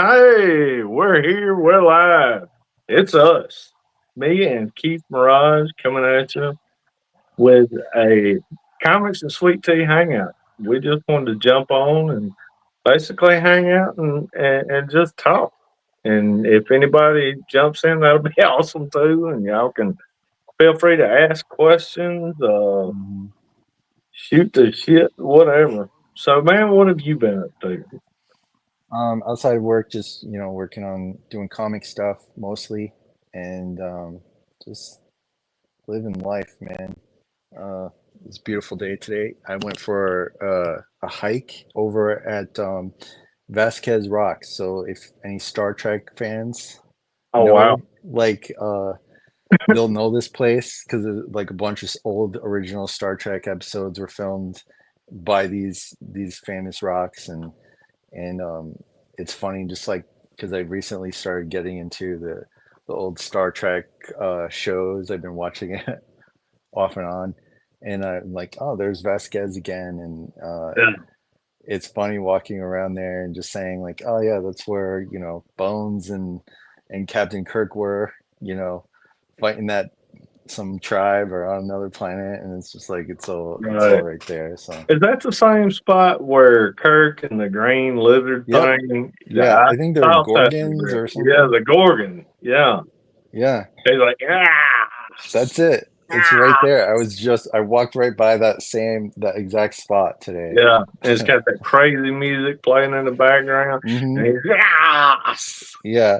Hey, we're here. We're live. It's us, me and Keith Morange, coming at you with a comics and sweet tea hangout. We just wanted to jump on and basically hang out and just talk. And if anybody jumps in, that'll be awesome too. And y'all can feel free to ask questions, Mhm. shoot the shit, whatever. So, man, what have you been up to? Outside of work, just working on doing comic stuff mostly, and just living life, man. It's a beautiful day today. I went for a hike over at Vasquez Rocks. So if any Star Trek fans Oh, wow. know, they'll know this place because like a bunch of old original Star Trek episodes were filmed by these famous rocks, and it's funny just like because I recently started getting into the old Star Trek shows. I've been watching it off and on, and I'm like, oh, there's Vasquez again, and Yeah. it's funny walking around there and just saying like, oh yeah, that's where Bones and Captain Kirk were, fighting that some tribe or on another planet, and it's just like it's all Right. right there. So Is that the same spot where Kirk and the green lizard yep, thing? yeah, I I think they're thought that was Gorgons it. or Yeah, something. the Gorgon. Yeah. Yeah, He's like, that's it. It's right there. I walked right by that exact spot today. yeah. And it's got that crazy music playing in the background. hmm And he's, Yeah.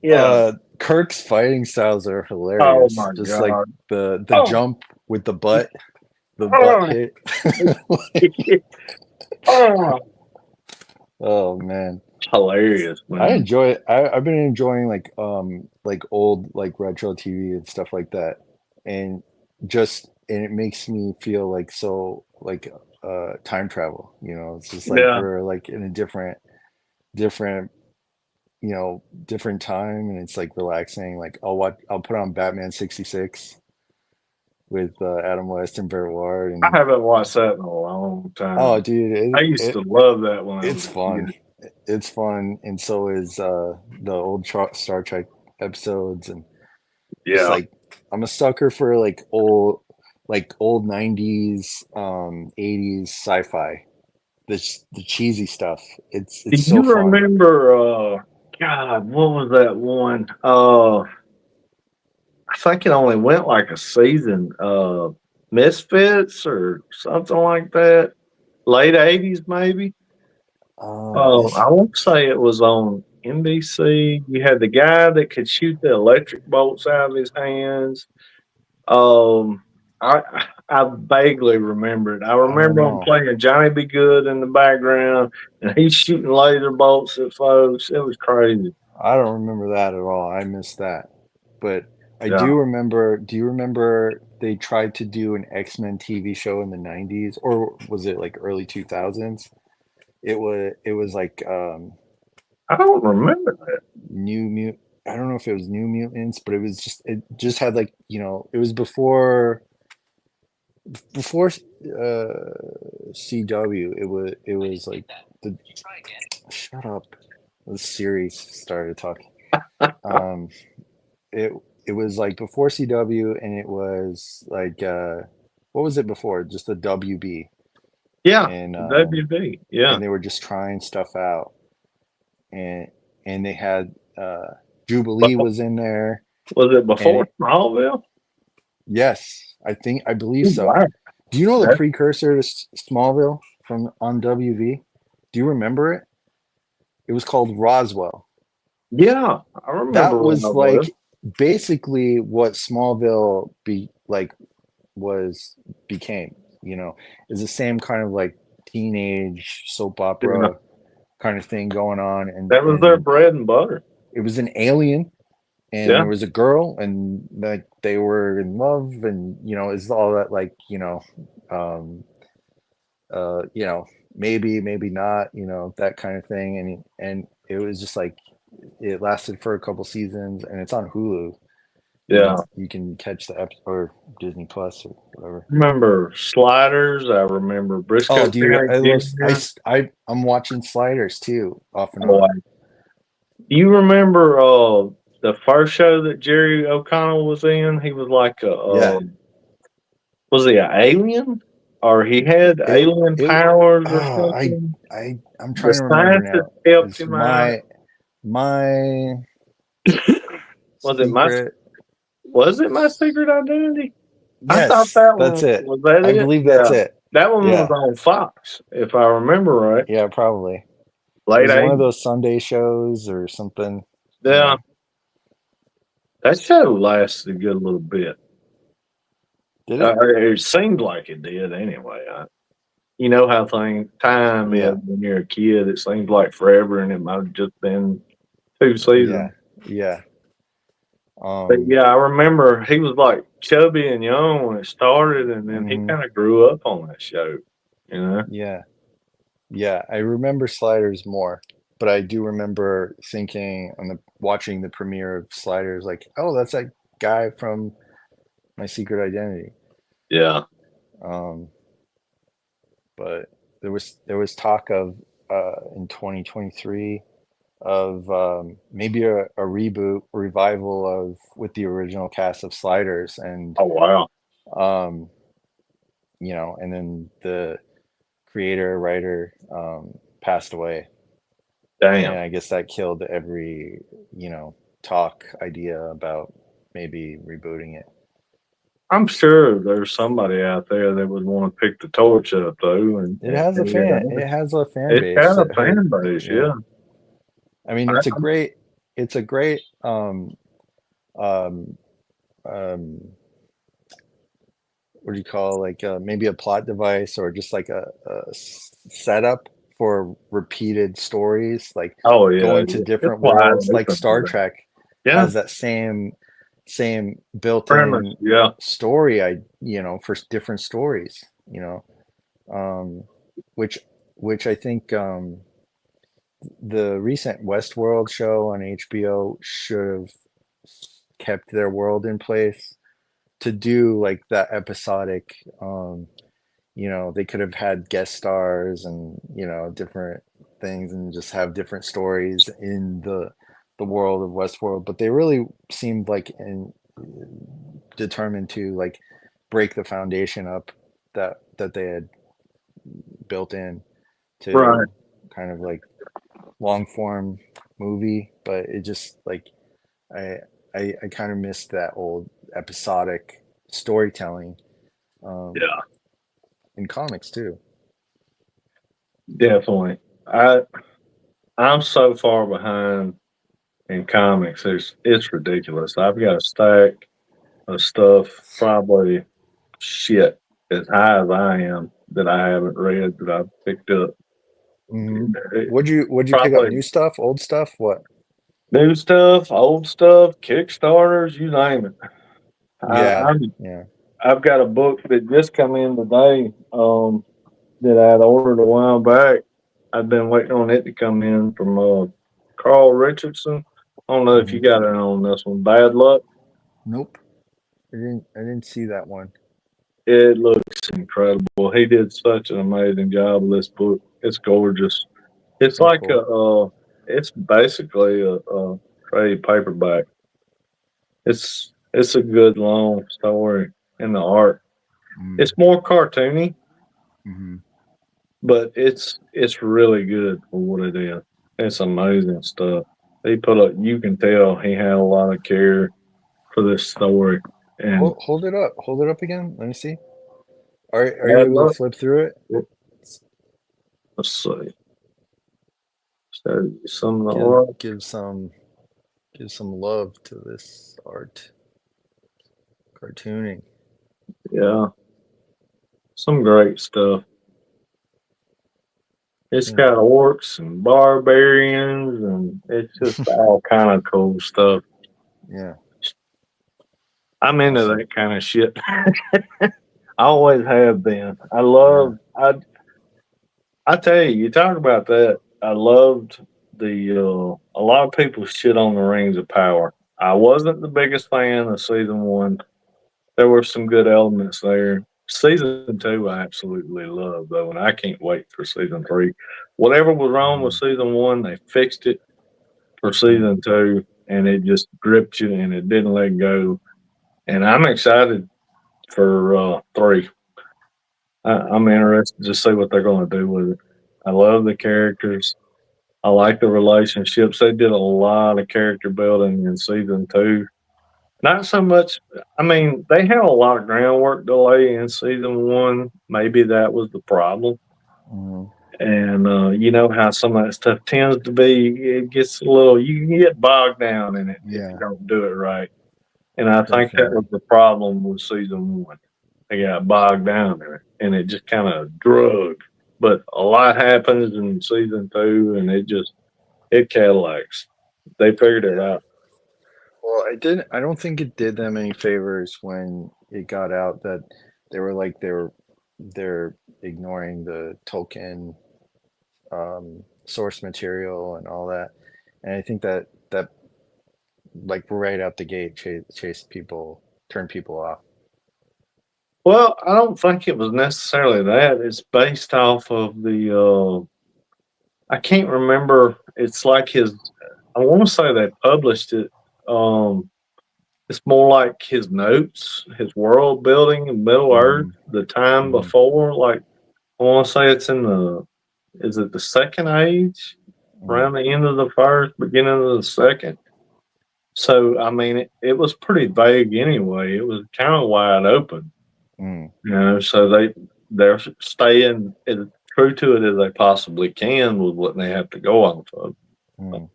yeah. Kirk's fighting styles are Oh hilarious. my Just like God. the Oh, jump with the butt oh, hit. oh. Oh man. Hilarious, I man. enjoy it. I've been enjoying like old like retro TV and stuff like that. And it makes me feel like so like time travel, It's just like Yeah. we're like in a different different time, and it's like relaxing. Like I'll put on Batman 66 with Adam West and Burt Ward, I and haven't watched that in a long oh time. dude, I used to love that when I was it's a fun. kid. It's fun, and so is the old Star Trek episodes, and just Yeah. like I'm a sucker for like old 90s 80s sci-fi, the cheesy stuff. Do It's so you fun. remember God, what was that one? I think it only went like a season. Misfits or something like that. Late '80s maybe. I Miss won't say it was on NBC. You had the guy that could shoot the electric bolts out of his hands. Um, I vaguely remember it. I I don't remember him know. playing Johnny Be Good in the background, and he's shooting laser bolts at folks. It was crazy. I don't remember that at all. I missed that. But I Yeah. do remember, do you remember they tried to do an X-Men TV show in the 90s, or was it like early 2000s? It was like I don't remember that. New Mut I don't know if it was New Mutants, but it just had like, it was before CW. It was like the shut up. The series started talking. Um it it was like before CW, and it was like what was it before? Just the WB, Yeah, and WB. Yeah. and they were just trying stuff out, and and they had Jubilee Befo- was in there, Was it and before Smallville? yes, I believe Oh, so. wow. Do you know the That, precursor to Smallville from on WB? Do you remember it? It was called Roswell. yeah, I remember That was Smallville. like basically what Smallville be like was became, is the same kind of like teenage soap Yeah. opera kind of thing going on, and That was their and bread and butter. it was an alien, and Yeah. there was a girl, and like they were in love, and it's all that like um maybe not, that kind of thing, and it was just like it lasted for a couple seasons, and it's on Hulu. Yeah. You can catch the episode, or Disney Plus, or whatever. Remember Sliders. I remember Oh, Briscoe dude, County I love Jr. I'm watching Sliders too, off and Oh, on. You remember the first show that Jerry O'Connell was in? He was like a Yeah. was he an alien or he had It alien it powers or uh, something? I'm The trying to remember scientist now. helped It's him out. my Was it my secret. was it my secret identity? I thought Yes, that that's one it. was that I it. believe that's Yeah, it. that one was Yeah. on Fox, if I remember right. Yeah, probably. It Late was one of '80s. those Sunday shows or something, you Yeah, know. that show lasted a good little bit. Did it? It seemed like it did anyway. You know how time is Yeah. when you're a kid. It seems like forever, and it might have just been 2 seasons. Yeah. Yeah. But Um yeah, I remember he was like chubby and young when it started, and then he mhm. kind of grew up on that show. You know? Yeah. Yeah, I remember Sliders more, but I do remember thinking on the watching the premiere of Sliders, like, oh, that's that guy from My Secret Identity. Yeah. Um, but there was talk of in 2023 of maybe a reboot revival of with the original cast of Sliders, and Oh wow. um, and then the creator writer passed away. And Damn. I guess that killed every, talk idea about maybe rebooting it. I'm sure there's somebody out there that would want to pick the torch up though, It has a and get fan. on it. It has a fan It's base got a that has, fan base, yeah. yeah. I mean, I, it's a great, um, um, what do you call like maybe a plot device or just like a setup for repeated stories, like oh yeah, going to it's different wide worlds, like open for Star that. Trek Yeah, has that same premise. built-in Yeah, story, for different stories, um, which which I think the recent Westworld show on HBO should have kept their world in place to do like that episodic. They could have had guest stars and different things and just have different stories in the world of Westworld, but they really seemed like determined to like break the foundation up that they had built in right. to kind of like long form movie, but it just like I I kind of missed that old episodic storytelling um, Yeah, in comics too. definitely. I I'm so far behind in comics. It's ridiculous. I've got a stack of stuff, probably shit as high as I am that I haven't read that I've picked up. Hmm. It- Would you pick up Probably new stuff, old stuff? What? new stuff, old stuff, Kickstarters, you name it. Yeah, I'm yeah. I've got a book that just come in today. That I'd ordered a while back. I've been waiting on it to come in from Carl Richardson. I don't know if Hmm. you got it on this one. Bad Luck. Nope. I didn't see that one. It looks incredible. He did such an amazing job with this book. It's gorgeous. It's Oh, like cool. it's basically a trade paperback. It's a good long story, and the art. Mm-hmm. It's more cartoony, Mm-hmm. but it's really good for what it is. It's amazing stuff. You can tell he had a lot of care for this story. And Hold it up. Hold it up again. Let me see. Are you bad able to luck. flip through it? Let's see. Show you some of the Give art. give some give some love to this art cartooning. Yeah, some great stuff. It's Yeah. got orcs and barbarians, and it's just all kind of cool stuff. Yeah. I'm into Awesome. that kind of shit. I always have been. Yeah. I tell you, you talk about that. I loved a lot of people shit on the Rings of Power. I wasn't the biggest fan of season one. There were some good elements there. Season two, I absolutely love though, and I can't wait for season three. Whatever was wrong with Hmm. season one, they fixed it for season 2, and it just gripped you and it didn't let go. And I'm excited for 3. I'm interested to see what they're going to do with it. I love the characters. I like the relationships. They did a lot of character building in season 2. Not so much. I mean, they had a lot of groundwork to lay in season 1. Maybe that was the problem. Mm-hmm. And you know how some of that stuff tends to be. It gets a little. You can get bogged down in it if you Yeah, don't do it right. And I think that was definitely. the problem with season 1. They got bogged down in it, and it just kind of drug. But a lot happens in season 2, and it Cadillacs. They figured it Yeah. out. Well, I didn't. I don't think it did them any favors when it got out that they were like they're ignoring the Tolkien source material and all that. And I think that like right out the gate chased people, turned people off. Well, I don't think it was necessarily that. It's based off of the. I can't remember. It's like his. I want to say they published it. Um, it's more like his notes, his world building in Middle Earth, Mm, the time mm, before. Like I want to say it's in the. Is it the Second Age? mm, Around the end of the first, beginning of the second. So I mean, it was pretty vague anyway. It was kind of wide open. mm, You know, so they're staying as true to it as they possibly can with what they have to go off of. mm.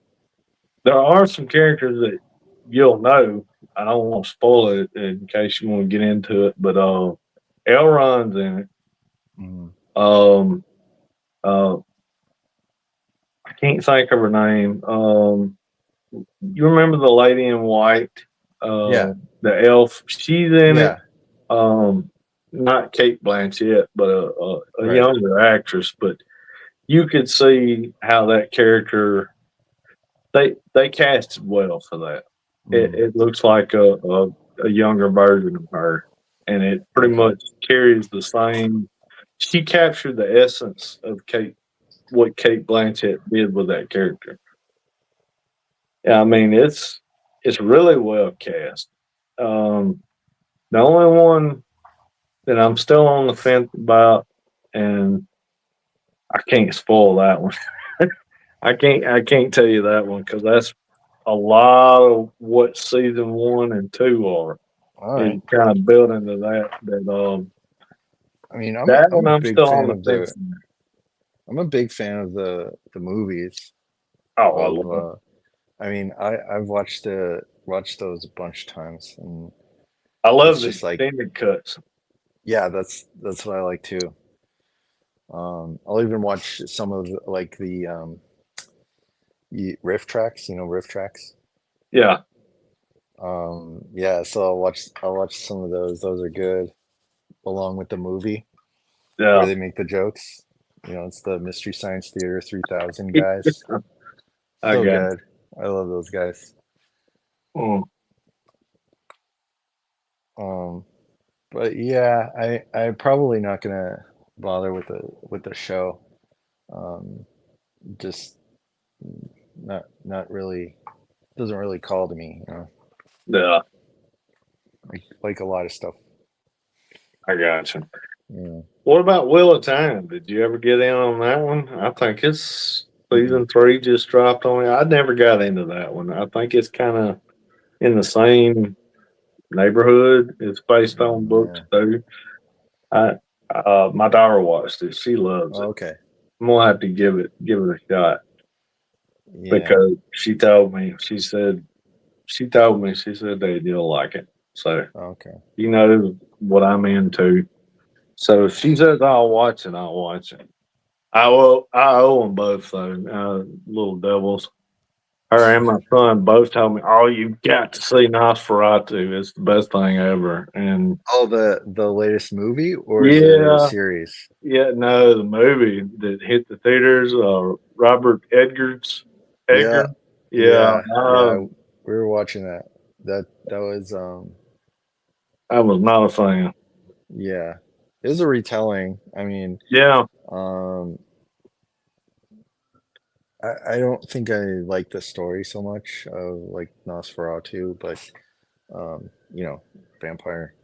There are some characters that you'll know. I don't want to spoil it in case you want to get into it, but Elrond's in it. Mm. Um, uh, I can't think of her name. You remember the lady in white, Yeah, the elf? She's in it. yeah, Um, Not Kate Blanchett, but a right. younger actress. But you could see how that character they casted well for that. It, Mm. it looks like a younger version of her, and it pretty Okay. much carries the same. She captured the essence of what Kate Blanchett did with that character. Yeah, I mean it's really well cast. Um, the only one that I'm still on the fence about, and I can't spoil that one. I can't tell you that one because that's a lot of what season 1 and 2 are. All Is right. kind of building to I mean, that I'm one a I'm big still on fan the of fence. the movies Oh, I of love I mean, I've watched those a bunch of times, and I it's love the just like, extended cuts. yeah, that's what I like too. I'll even watch some of like the riff tracks, riff tracks. Yeah, Yeah, so I'll watch some of those. Those are good, along with the movie where yeah. they make the jokes. It's the Mystery Science Theater 3000 guys. I So got good. I love those guys. mm, Um, but yeah, I'm probably not gonna bother with the show. Um, just not really doesn't really call to me, yeah. like a lot of stuff. I got you. Yeah. What about Wheel of Time? Did you ever get in on that one? I think it's Mm-mm. season 3 just dropped on me. I never got into that one. I think it's kind of in the same neighborhood. It's based on books Yeah. too. I My daughter watched it. She loves Oh, it. okay. I'm gonna have to give it a shot Yeah. because she told me. She said that you'll like it. So Okay. you know what I'm into. So if she says I'll watch it, I'll watch it. I owe them both though. Little devils. Her and my son both told me, "Oh, you've got to see Nosferatu. It's the best thing ever." And Oh, the latest movie or the yeah, series? yeah, no, the movie that hit the theaters, Robert Yeah. Edgar. Yeah, Yeah. Yeah. We were watching that. That was I was not a fan. yeah. It was a retelling. I mean, Yeah, um I don't think I like the story so much of like Nosferatu, but you know, vampire,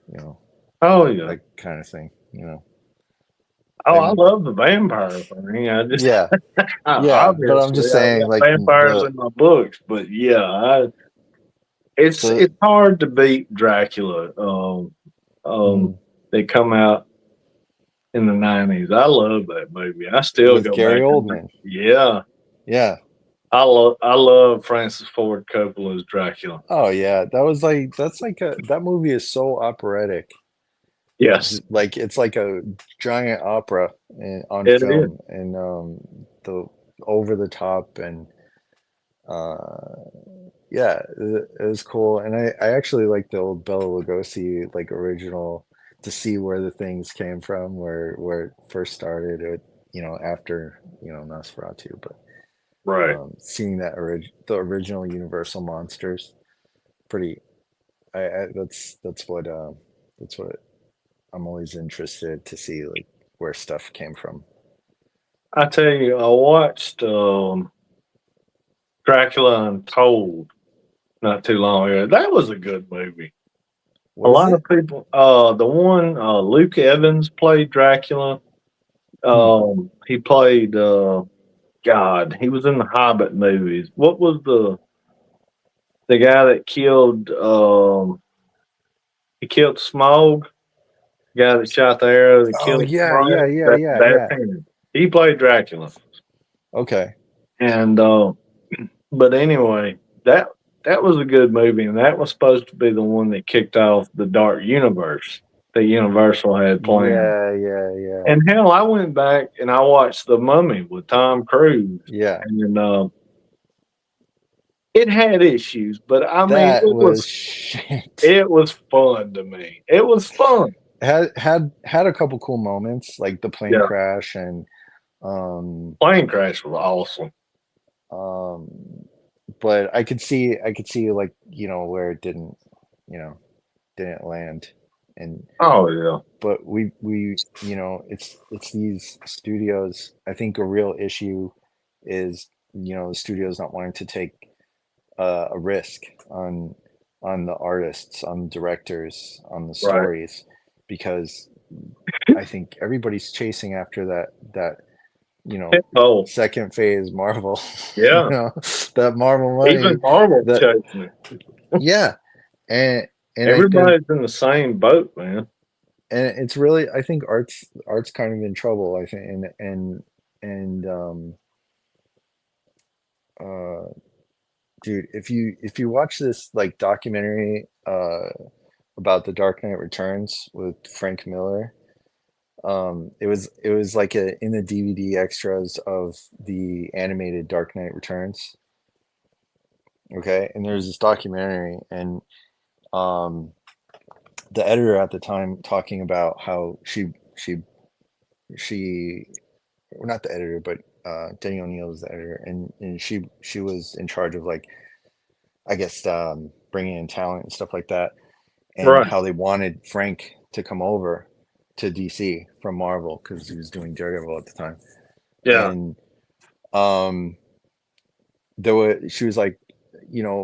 Oh yeah. that kind of thing. Oh, I I'm love the vampire thing. I just yeah, yeah, but I'm obviously just I've saying got like vampires in my books, but yeah, the it's hard to beat Dracula. mm, They come out in the '90s. I love that movie. I still with go Gary back and Oldman. yeah, Yeah. I love Francis Ford Coppola's Dracula. Oh yeah, that's like that movie is so operatic. Yes, Like it's like a giant opera on it is. film, and the over the top, and uh yeah, it was cool. And I actually like the old Bela Lugosi like original, to see where the things came from, where it first started, after Nosferatu. But Right. seeing the original Universal monsters, pretty. That's what I'm always interested to see, like where stuff came from. I tell you, I watched Dracula Untold not too long ago. That was a good movie. A What is lot of it? people, the one Luke Evans played Dracula. Hmm. He played God. He was in the Hobbit movies. What was the guy that killed? He killed Smaug. The guy that shot the arrow that Oh killed yeah, yeah, Smaug. yeah, yeah, That's yeah. him. He played Dracula. Okay. And but anyway, that was a good movie, and that was supposed to be the one that kicked off the Dark Universe that Universal had planned. Yeah, yeah, yeah, And hell, I went back and I watched The Mummy with Tom Cruise, yeah. and it had issues, but I mean, That was shit. it was fun to me. It was fun. Had a couple cool moments, like the plane Yeah, crash, and um plane crash was awesome. um but I could see like, where it didn't land. And Oh yeah, but it's these studios. I think a real issue is, the studios not wanting to take a risk on the artists, on the directors, on the right. stories, because I think everybody's chasing after that you know Oh second phase Marvel, yeah, that Marvel money. even Marvel That chasing it. Yeah, and I think, Everybody's in the same boat, man. and it's really, I think art's kind of in trouble, I think. And uh dude, if you watch this like documentary about the Dark Knight Returns with Frank Miller, it was like in the DVD extras of the animated Dark Knight Returns. Okay, and there's this documentary, and um the editor at the time talking about how she well, not the editor, but Denny O'Neil was the editor, and she was in charge of, like, I guess, bringing in talent and stuff like that, and Right. how they wanted Frank to come over to DC from Marvel because he was doing Daredevil at the time. Yeah. And um, she was like,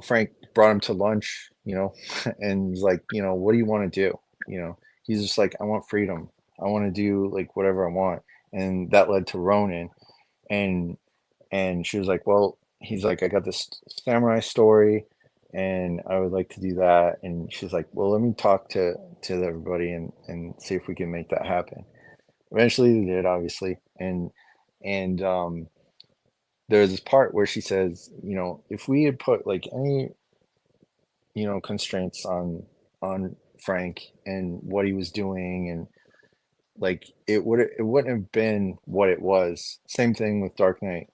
Frank brought him to lunch, and was like, what do you want to do? He's just like, I want freedom. I want to do like whatever I want. And that led to Ronin. And she was like, well, he's like, I got this samurai story, and I would like to do that. And she's like, well, let me talk to everybody, and see if we can make that happen. Eventually they did, obviously. And there's this part where she says, if we had put like any, constraints on Frank and what he was doing, and like it wouldn't have been what it was. Same thing with Dark Knight.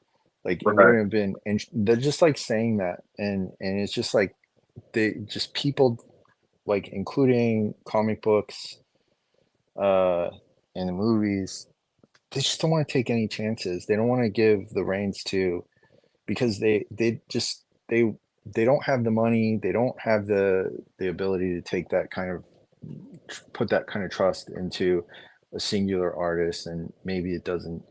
Like it Right. wouldn't have been. And they're just like saying that, and it's just like, they just, people, like, including comic books, uh and the movies, they just don't want to take any chances. They don't want to give the reins to, because they don't have the money. They don't have the ability to take that kind of, put that kind of trust into a singular artist, and maybe it doesn't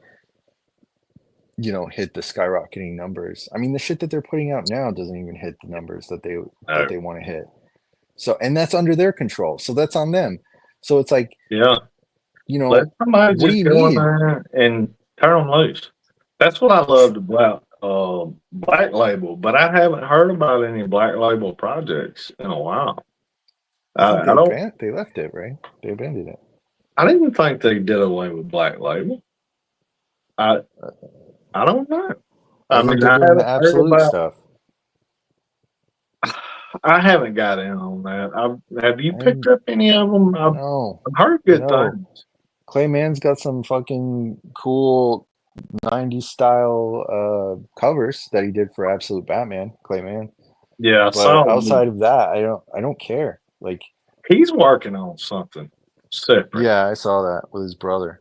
hit the skyrocketing numbers. I mean, the shit that they're putting out now doesn't even hit the numbers that they No. want to hit. So, and that's under their control. So that's on them. So it's like, Yeah. Let somebody what do just you go in need? there and turn them loose. That's what I loved about Black Label, but I haven't heard about any Black Label projects in a while. I think I don't. they left it, right? They abandoned it. I didn't think they did away with Black Label. I I don't know. I I think mean, they're I doing the haven't heard absolute about. stuff. I haven't got in on that. Have you picked And up any of them? no, I've heard good no. things. Clayman's got some fucking cool 90s style covers that he did for Absolute Batman, Clayman. Yeah, I But saw him. outside of that, I don't care. Like, He's working on something separate. yeah, I saw that with his brother.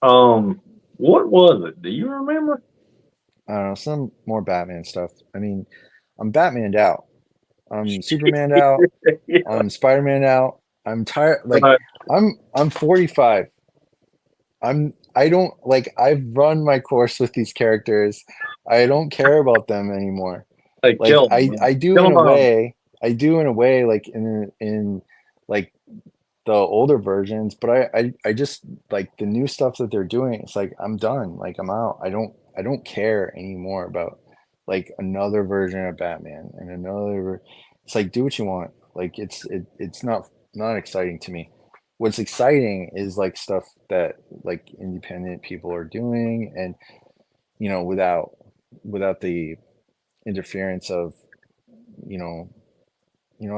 What was it? Do you remember? I don't know, some more Batman stuff. I mean, I'm Batmaned out. I'm Superman out. Yeah, I'm Spider-Man out. I'm tired. Like, right. I'm 45. I don't like. I've run my course with these characters. I don't care about them anymore. They Like, killed him. I do Kill in him a all. way. I do in a way, like in like the older versions, but I just like the new stuff that they're doing. It's like I'm done. Like I'm out. I don't care anymore about like another version of Batman and another. It's like do what you want. Like it's not exciting to me. What's exciting is like stuff that like independent people are doing, and without the interference of you know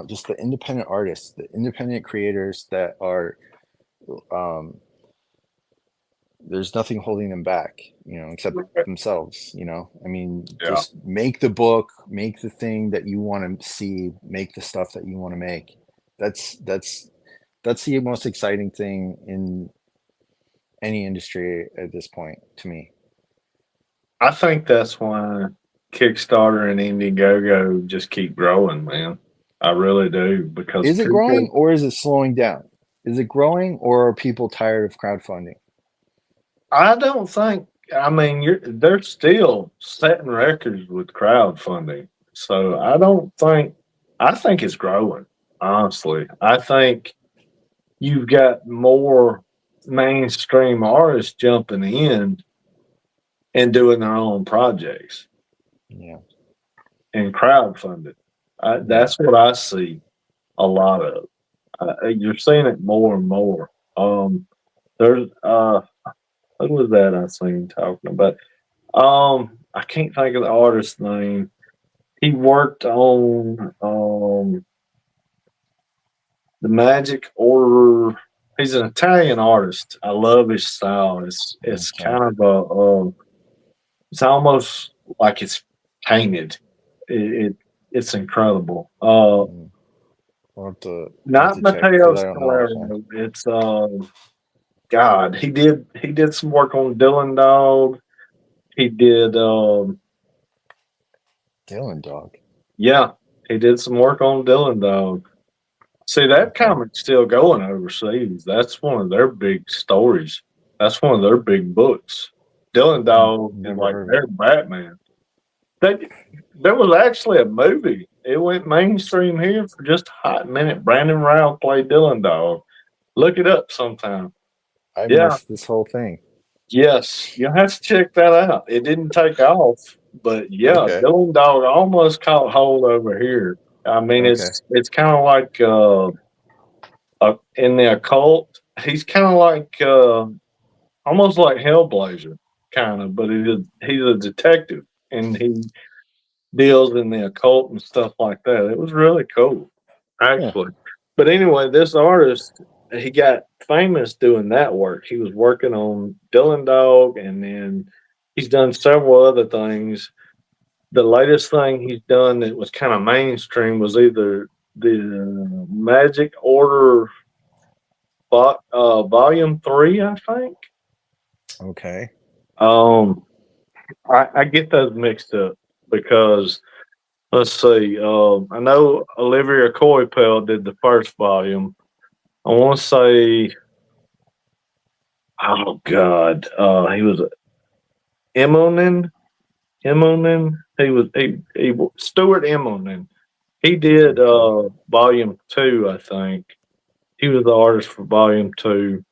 just the independent artists, the independent creators that are um, there's nothing holding them back, except themselves. I mean, Yeah, just make the book, make the thing that you want to see, make the stuff that you want to make. That's the most exciting thing in any industry at this point to me. I think that's why Kickstarter and Indiegogo just keep growing, man. I really do because Is it people. growing or is it slowing down? Is it growing or are people tired of crowdfunding? I don't think. I mean, they're still setting records with crowdfunding, so I don't think. I think it's growing. Honestly, I think you've got more mainstream artists jumping in and doing their own projects Yeah, and crowdfunding. yeah. That's what I see a lot of. You're seeing it more and more. There's who was that I seen talking about? I can't think of the artist's name. He worked on the Magic Order. He's an Italian artist. I love his style. It's Okay. kind of it's almost like it's painted. It it's incredible. Mm. I'll have Not to check because Matteo I don't know offhand. Scalero. It's God. He did some work on Dylan Dog. He did Dylan Dog. yeah, he did some work on Dylan Dog. See, that Okay. comic's still going overseas. That's one of their big stories. That's one of their big books. Dylan Dog is Never like heard of their it. Batman. They, there was actually a movie. It went mainstream here for just a hot minute. Brandon Rao played Dylan Dog. Look it up sometime. I've Yeah, missed this whole thing. yes, you'll have to check that out. It didn't take off, but yeah, Okay. Dylan Dog almost caught hold over here. I mean, Okay. it's kind of like in the occult. He's kind of like almost like Hellblazer, kind of, but he's a detective and he deals in the occult and stuff like that. It was really cool, Yeah. actually. But anyway, this artist he got famous doing that work. He was working on Dylan Dog, and then he's done several other things. The latest thing he's done that was kind of mainstream was either the Magic Order Volume 3, I think. Okay. Um, I get those mixed up because let's see. I know Olivia Coipel did the first volume. I want to say, oh God, he was. Immonen. Immonen. He Stuart Immonen. He did Okay. volume 2, I think. He was the artist for volume 2.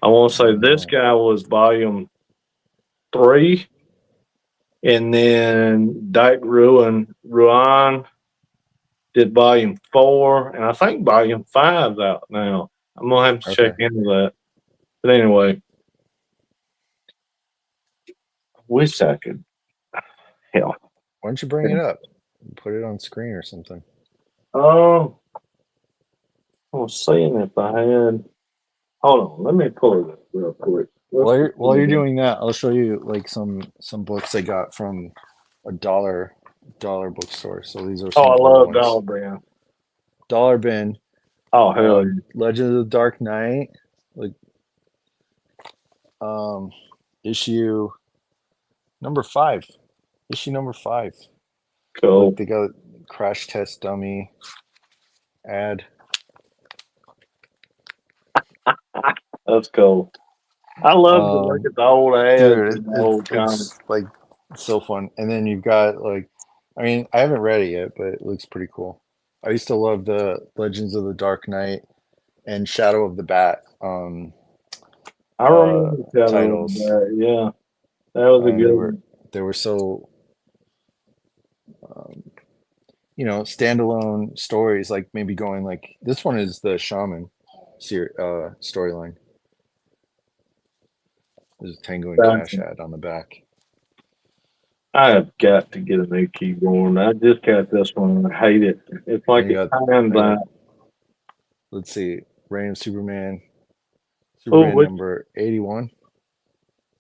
I want to say this Oh, guy was volume 3, and then Dyke Ruan did volume 4, and I think volume 5's out now. I'm gonna have to check okay. into that. But anyway, I wish I could. Hell, Why don't you bring it up? Put it on screen or something. um, I was seeing if I had. Hold on, let me pull it up real quick. Let's While you're doing that, I'll show you like some books I got from a dollar bookstore. So these are Oh, some I old love ones. Dollar Brand. Dollar Bin, Oh hell yeah. Legend of the Dark Knight, like um, issue number 5. Issue number 5. Look, Cool. they got crash test dummy ad. That's cool. I love to look Um, at the old ads dude, and the old comics. it's like so fun. And then you've got like, I mean, I haven't read it yet, but it looks pretty cool. I used to love the Legends of the Dark Knight and Shadow of the Bat I remember Shadow of titles. that. Yeah, that was a And good one. they were so um, standalone stories. Like maybe going like this one is the Shaman storyline. There's a Tango and Cash Gotcha. ad on the back. I have got to get a new keyboard. I just got this one. And I hate it. It's And like you it got times I got out. let's see, Reign of Superman, Oh, Superman which? number 81.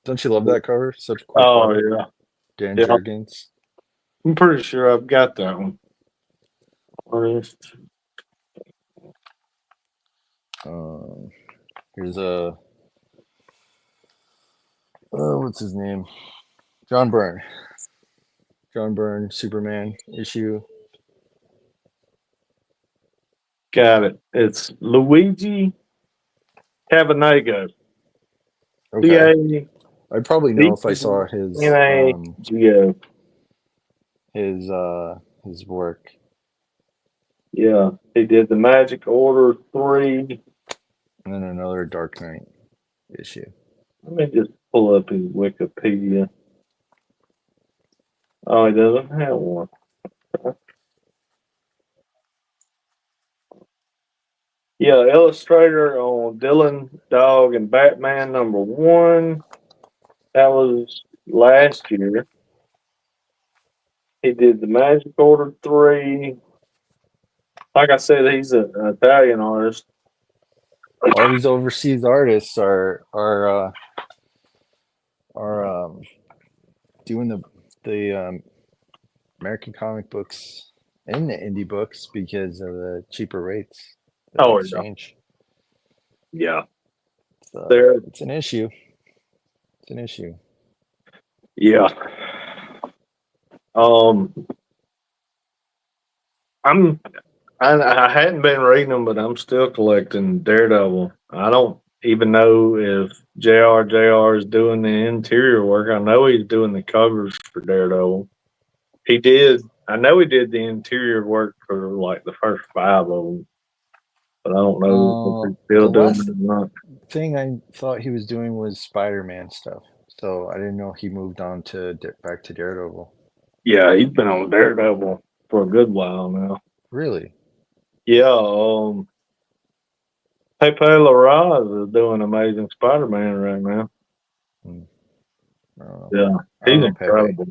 Don't you love that cover? Such a cool Oh cover. yeah, Dan yeah. Jurgens. I'm pretty sure I've got that one. Artist. Um, here's a what's his name? John Byrne. John Byrne, Superman issue. Got it. It's Luigi Cabanego. C Okay, A I'd probably know B if I saw N A G O. his his work. Yeah, he did the Magic Order 3. And then another Dark Knight issue. Let me just pull up his Wikipedia. Oh, he doesn't have one. Yeah, illustrator on Dylan Dog and Batman #1. That was last year. He did the Magic Order 3. Like I said, he's an Italian artist. All these overseas artists are doing the American comic books and the indie books because of the cheaper rates, the Oh, yeah. exchange. Yeah. It's, There. it's an issue. It's an issue. Yeah. Um, I'm I hadn't been reading them, but I'm still collecting Daredevil. I don't even know if JR is doing the interior work. I know he's doing the covers for Daredevil. He did. I know he did the interior work for like the first 5 of them, but I don't know if he's The still doing last it or not. thing I thought he was doing was Spider-Man stuff, so I didn't know he moved on to back to Daredevil. Yeah, he's been on Daredevil for a good while now. Really? Yeah, Pepe Larraz is doing Amazing Spider-Man right now. Hmm. I don't know. Yeah, I don't he's know Pepe. incredible.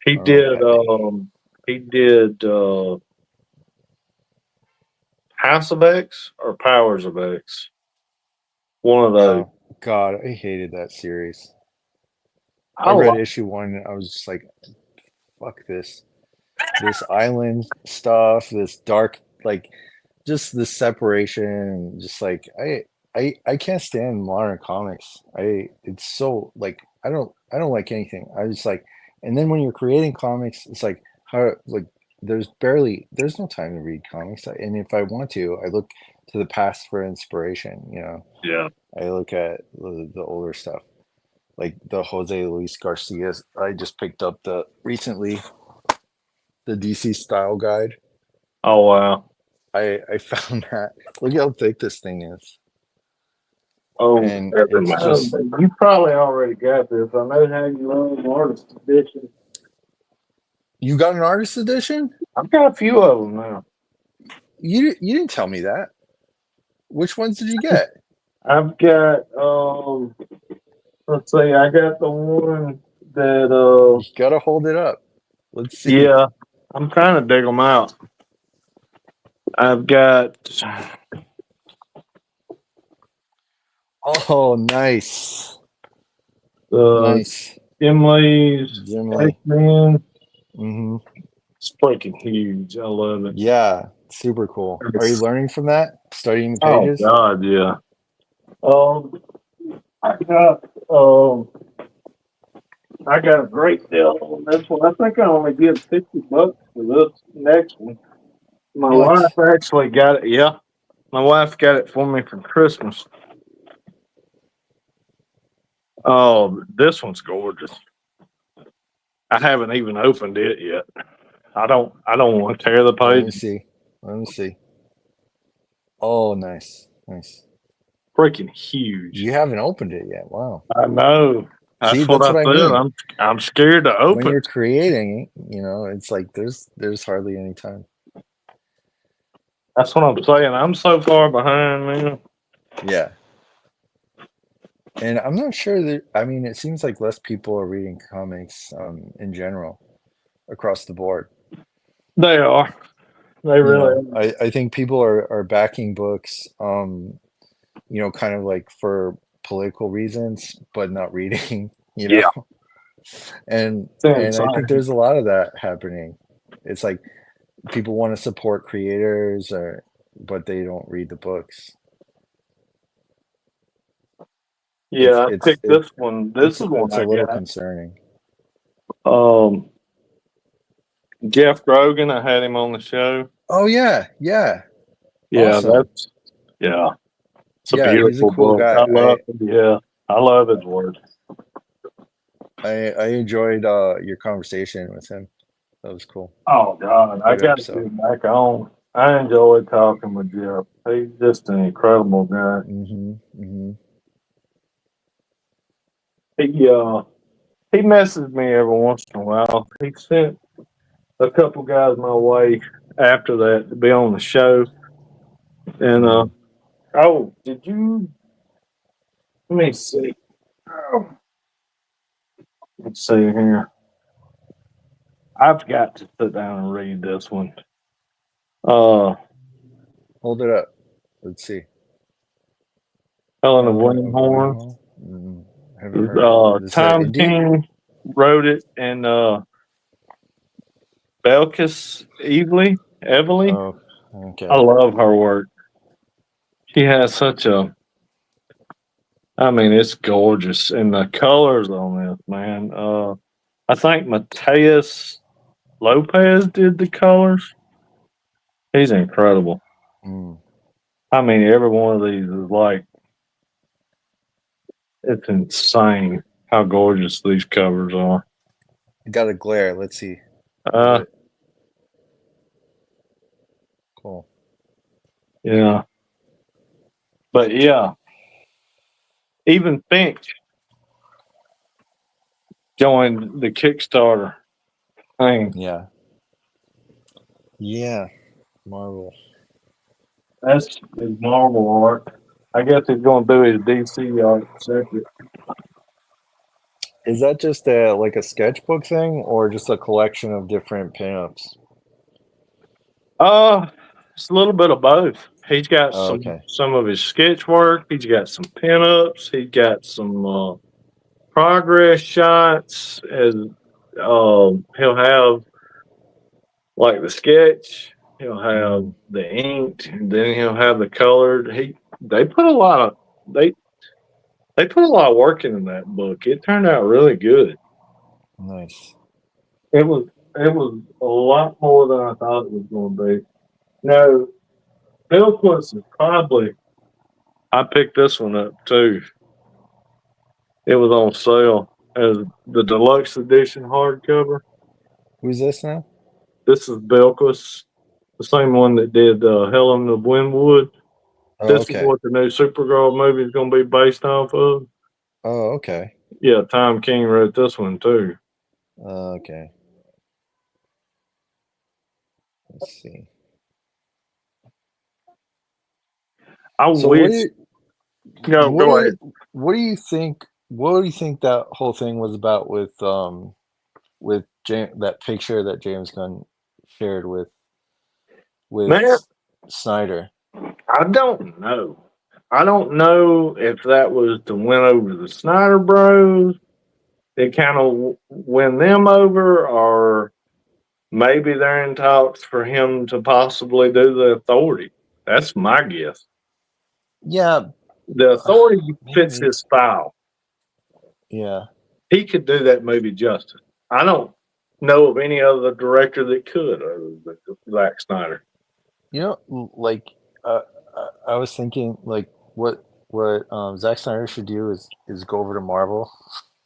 He I don't know did Pepe. he did House of X or Powers of X. One of those. Oh God, I hated that series. I I read like issue 1 and I was just like, fuck this island stuff, this dark, like just the separation, just like I can't stand modern comics. It's so like I don't like anything. I just like, and then when you're creating comics, it's like how like there's no time to read comics. And if I want to, I look to the past for inspiration. yeah. I look at the older stuff. like the Jose Luis Garcia. I just picked up recently the DC style guide. Oh wow. I found that. Look how thick this thing is, Oh, and that it's reminds just me. You probably already got this. I know how you love artist edition. you got an artist edition. I've got a few of them now. You didn't tell me that. Which ones did you get? I've got let's see, I got the one that You gotta hold it up. Let's see. yeah, I'm trying to dig them out. I've got Oh, nice, the nice. Gimli's Gimli. X-Men. Hmm. It's freaking huge. I love it. Yeah, super cool. Are you learning from that? Studying the Oh pages? God, yeah. Um, I got um, I got a great deal on this one. I think I only give $60 for this next one. My wife What? actually got it. Yeah, my wife got it for me for Christmas. Oh, this one's gorgeous. I haven't even opened it yet. I don't want to tear the Let me page. see. Let me see. Oh, nice, nice. Freaking huge. You haven't opened it yet. Wow. I know. See, That's what that's I what I said. mean. I'm scared to When open. you're creating, it's like there's hardly any time. That's what I'm saying. I'm so far behind, man. Yeah. And I'm not sure that, I mean, it seems like less people are reading comics in general across the board. They are. They really are. I think people are backing books, kind of like for political reasons, but not reading, you know. Yeah, it's And I think insane. there's a lot of that happening. It's like people want to support creators but they don't read the books. Yeah, I It's picked this one. This is one it's a I little got. concerning. Jeff Grogan. I had him on the show. Oh yeah, yeah. Yeah, Awesome. yeah. It's a Yeah, he's a beautiful cool book. guy. I love it. Yeah, I love his work. I enjoyed your conversation with him. That was cool. Oh God, I Good got to episode. get back on. I enjoy talking with Jeff. He's just an incredible guy. Mm-hmm. Mm-hmm. He messes me every once in a while. He sent a couple guys my way after that to be on the show. And Mm-hmm. oh, did you? Let me see. Oh, let's see here. I've got to sit down and read this one. Uh, Hold it up. Let's see. Helen of Helen of Winghorn. Winghorn. Haven't heard it. Is that Tom indie? King wrote it, and Belkis Evely. Oh, I okay. love her work. She has such a. I mean, it's gorgeous, and the colors on this, man. I think Mateus Lopez did the colors. He's incredible. Mm. I mean, every one of these is like it's insane how gorgeous these covers are. Got a glare. Let's see. Hold Uh, it. Cool. yeah, but yeah, even Finch joined the Kickstarter thing. Yeah. Yeah. Marvel. That's his Marvel art. I guess he's going to do his DC art separate. Is that just like a sketchbook thing or just a collection of different pinups? Uh, it's a little bit of both. He's got Oh, okay. some of his sketch work. He's got some pinups. He's got some progress shots. As he'll have like the sketch. He'll have Mm, the inked, and then he'll have the colored. They put a lot of they they put a lot of work into that book. It turned out really good. nice. It was a lot more than I thought it was going to be. No, Bill Quincy probably. I picked this one up too. It was on sale as the deluxe edition hardcover. Who's this now? This is Belkis, the same one that did Helen of Winwood. Oh, This is okay. what the new Supergirl movie is going to be based off of. Oh, okay. Yeah, Tom King wrote this one too. Okay. Let's see. I So what do wish. you No, what go do ahead. what do you think what do you think that whole thing was about with that picture that James Gunn shared with Man, Snyder? I don't know. I don't know if that was to win over the Snyder Bros. It kind of win them over, or maybe they're in talks for him to possibly do the Authority. That's my guess. Yeah, The Authority fits maybe. his style. Yeah. He could do that movie justice. I don't know of any other director that could other than Zack Snyder. You know, like I was thinking, like what Zack Snyder should do is go over to Marvel,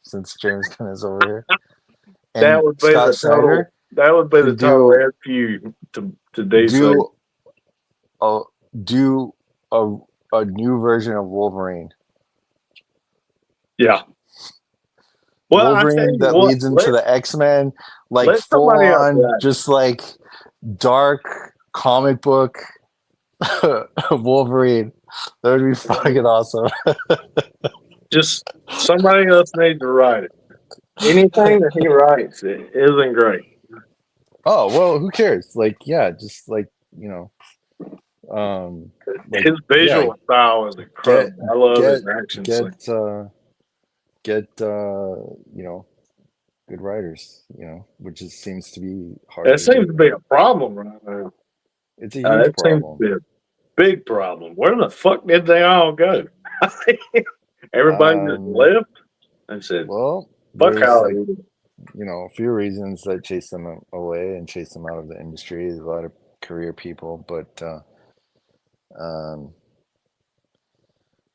since James Gunn is over here, That and would be Scott the total. Snyder That would be the should total red feud to DC. do a do a a new version of Wolverine. Yeah. Well, I tell Wolverine you that what. leads into the X-Men, like Let full somebody else on, write. just like dark comic book Wolverine. That would be fucking awesome. Just somebody else needs to write it. Anything that he writes it isn't great. Oh, well, who cares? Like, yeah, just like, like, His yeah, visual style is get incredible. I love his get action get scenes. get good writers, which seems to be hard That to seems to do. be a problem right now. It's a huge It seems to problem. be a big problem. Where the fuck did they all go? Everybody just Um, left and said, well, "Fuck there's like, Hollywood." a few reasons that chase them away and chase them out of the industry. There's a lot of career people, but um,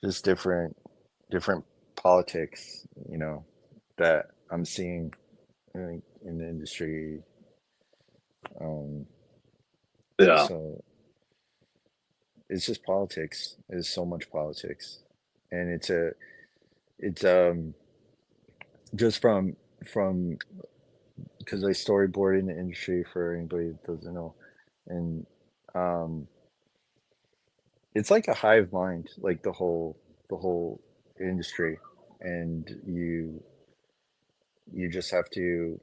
just different politics, that I'm seeing in the industry. Um, Yeah, so it's just politics. There's so much politics, and it's just from because I storyboard in the industry, for anybody that doesn't know, and um, it's like a hive mind, like the whole industry, and you just have to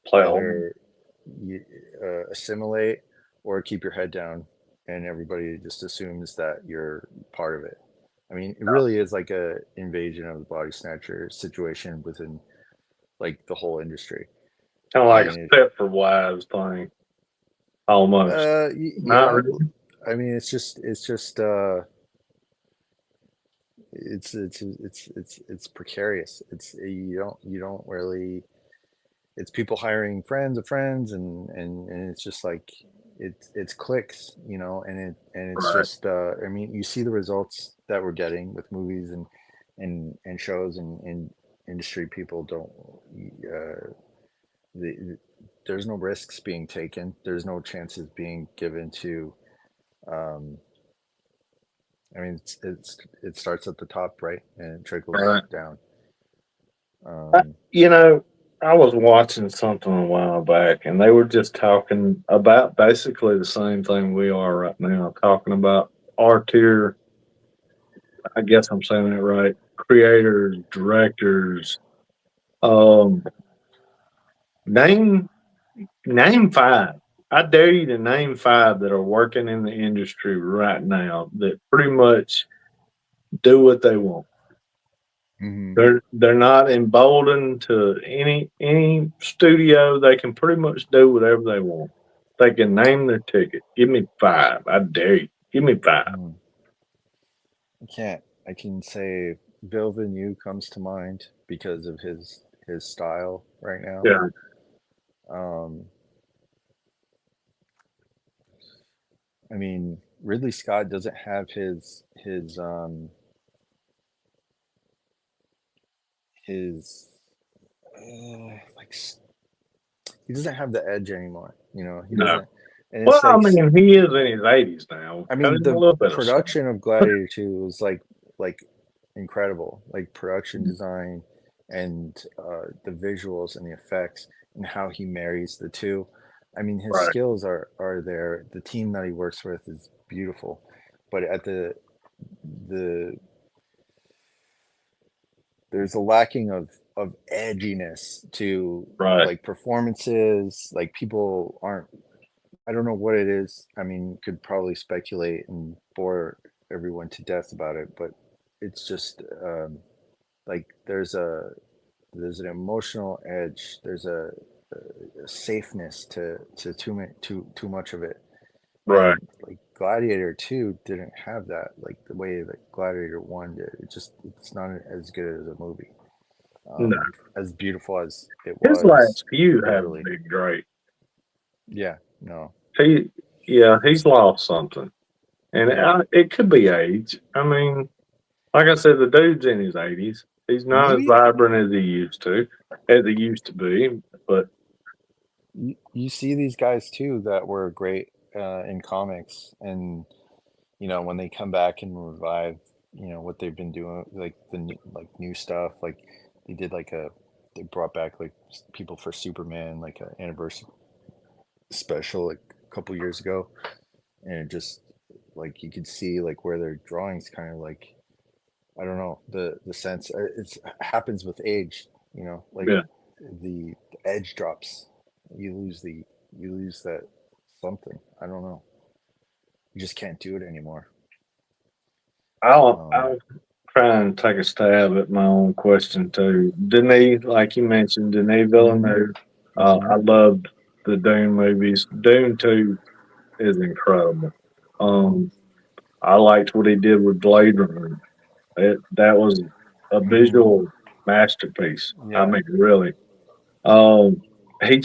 play home. either you, assimilate or keep your head down, and everybody just assumes that you're part of it. I mean, it really is like a invasion of the body snatcher situation within like the whole industry. Kind of like And a Stepford Wives thing, almost. Not yeah, really. I mean, it's just it's precarious. It's you don't really, it's people hiring friends of friends, and it's just like it's clicks, and it's Right. just I mean, you see the results that we're getting with movies and shows, and industry people don't the, there's no risks being taken, there's no chances being given to um I mean, it starts at the top, right, and it trickles Right. down. I, um you know, I was watching something a while back, and they were just talking about basically the same thing we are right now, talking about R tier. I guess I'm saying that right. Creators, directors. Um, name name five. I dare you to name five that are working in the industry right now that pretty much do what they want. mhm. They're not emboldened to any studio. They can pretty much do whatever they want. They can name their ticket. Give me five. I dare you. Give me five. Hmm. I can't. I can say Bill Venue comes to mind because of his style right now. Yeah. Um, I mean, Ridley Scott doesn't have his his like he doesn't have the edge anymore. You know, he No. doesn't, and Well, it's I like mean, he is in his 80s now. I Cut mean him a the little bit of slack. production of Gladiator 2 was like incredible, like production design and the visuals and the effects and how he marries the two. I mean, his Right. skills are there. The team that he works with is beautiful, but at the there's a lacking of edginess to Right. like performances. Like people aren't. I don't know what it is. I mean, could probably speculate and bore everyone to death about it, but it's just like there's an emotional edge. There's a safeness to too much of it, Right. and like Gladiator 2 didn't have that. Like the way that Gladiator 1 did, it's not as good as a movie. No. As beautiful as it His was last few haven't visually. been great. Yeah, no, He's lost something. And yeah, it could be age. I mean, like I said, the dude's in his 80s. He's not as maybe vibrant as he used to be. But you see these guys too that were great in comics, and you know when they come back and revive, you know what they've been doing, like new stuff. Like they did they brought back like people for Superman, like an anniversary special like a couple years ago, and it just like you could see like where their drawings kind of like I don't know the sense it happens with age, you know, like yeah, the edge drops, you lose the you lose that something. I don't know. You just can't do it anymore. I'll try and take a stab at my own question too. Denis, like you mentioned, Denis Mm-hmm. Villeneuve. Mm-hmm. I loved the Dune movies. Dune 2 is incredible. Um, I liked what he did with Blade Runner. That was a Mm-hmm. visual masterpiece. I Yeah. mean, really. Um, he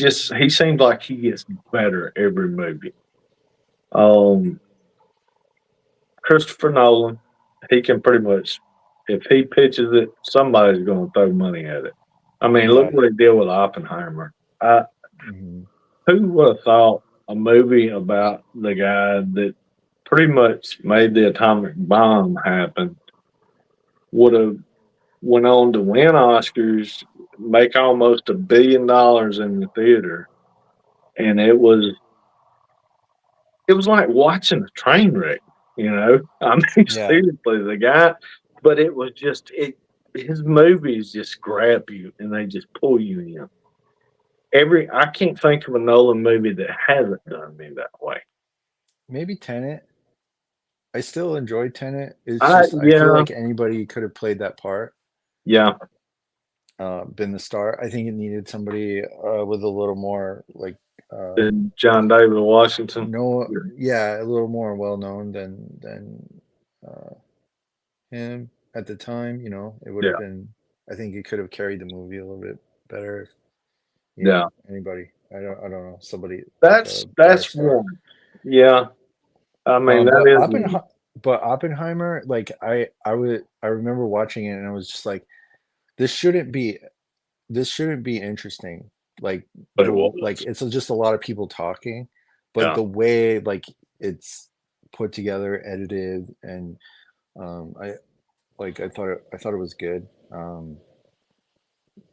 seems like he gets better every movie. Um, Christopher Nolan, he can pretty much, if he pitches it, somebody's going to throw money at it. I mean, look Yeah. what he did with Oppenheimer. I, Mm-hmm. who would have thought a movie about the guy that pretty much made the atomic bomb happen would have went on to win Oscars, make almost $1 billion in the theater, and it was like watching a train wreck. You know, I mean, Yeah. seriously, the guy, but it was just it. His movies just grab you and they just pull you in. I can't think of a Nolan movie that hasn't done me that way. Maybe Tenet. I still enjoyed Tenet. It's I just I feel Yeah, like anybody could have played that part, yeah, been the star. I think it needed somebody with a little more like uh, and John David Washington. no, yeah, a little more well known than uh, him at the time. You know, it would have Yeah, been. I think it could have carried the movie a little bit better. If, you know, yeah. anybody. I don't know. Somebody like a better That's star. one. Yeah, I mean that But is one. Oppenheimer, like I remember watching it and I was just like, this shouldn't be this shouldn't be interesting. Like But it like was. it's just a lot of people talking, but Yeah, the way like it's put together, edited, and I thought it was good.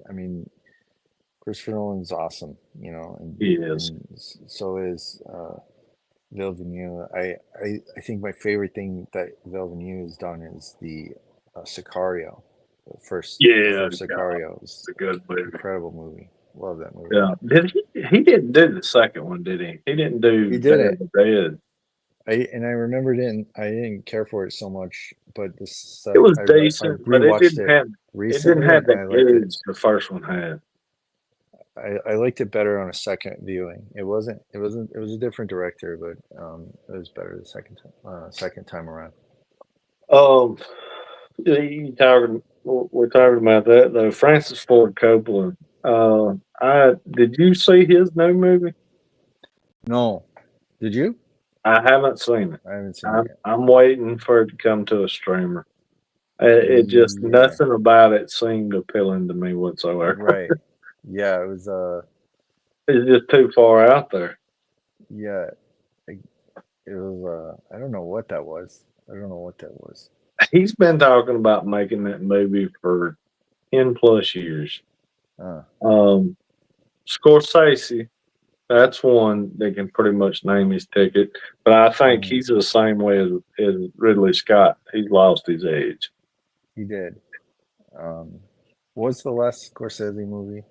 I mean, Christopher Nolan's awesome, you know, he is. and so is Villeneuve. I think my favorite thing that Villeneuve has done is the Sicario. The Yeah, first yeah, Sicario is it's a good movie. incredible movie. Love that movie. Yeah. He didn't do the second one, did he? He didn't He do Day did of it. the Dead. I remember I didn't care for it so much, but this It was I decent, but rewatched it it didn't recently have and the I liked it. edge the first one had. I liked it better on a second viewing. It was a different director, but it was better the second time around. Um, we're talking about that though. Francis Ford Coppola. I did you see his new movie? No, did you? I haven't seen it. I haven't seen it yet. I'm waiting for it to come to a streamer. It just Yeah, nothing about it seemed appealing to me whatsoever. right. Yeah, it was It's just too far out there. yeah, it, it was I don't know what that was. I don't know what that was. He's been talking about making that movie for 10 plus years. Uh, Um, Scorsese, that's one that can pretty much name his ticket. But I think mm, he's the same way as Ridley Scott. He's lost his edge. he did. Um, what's the last Scorsese movie?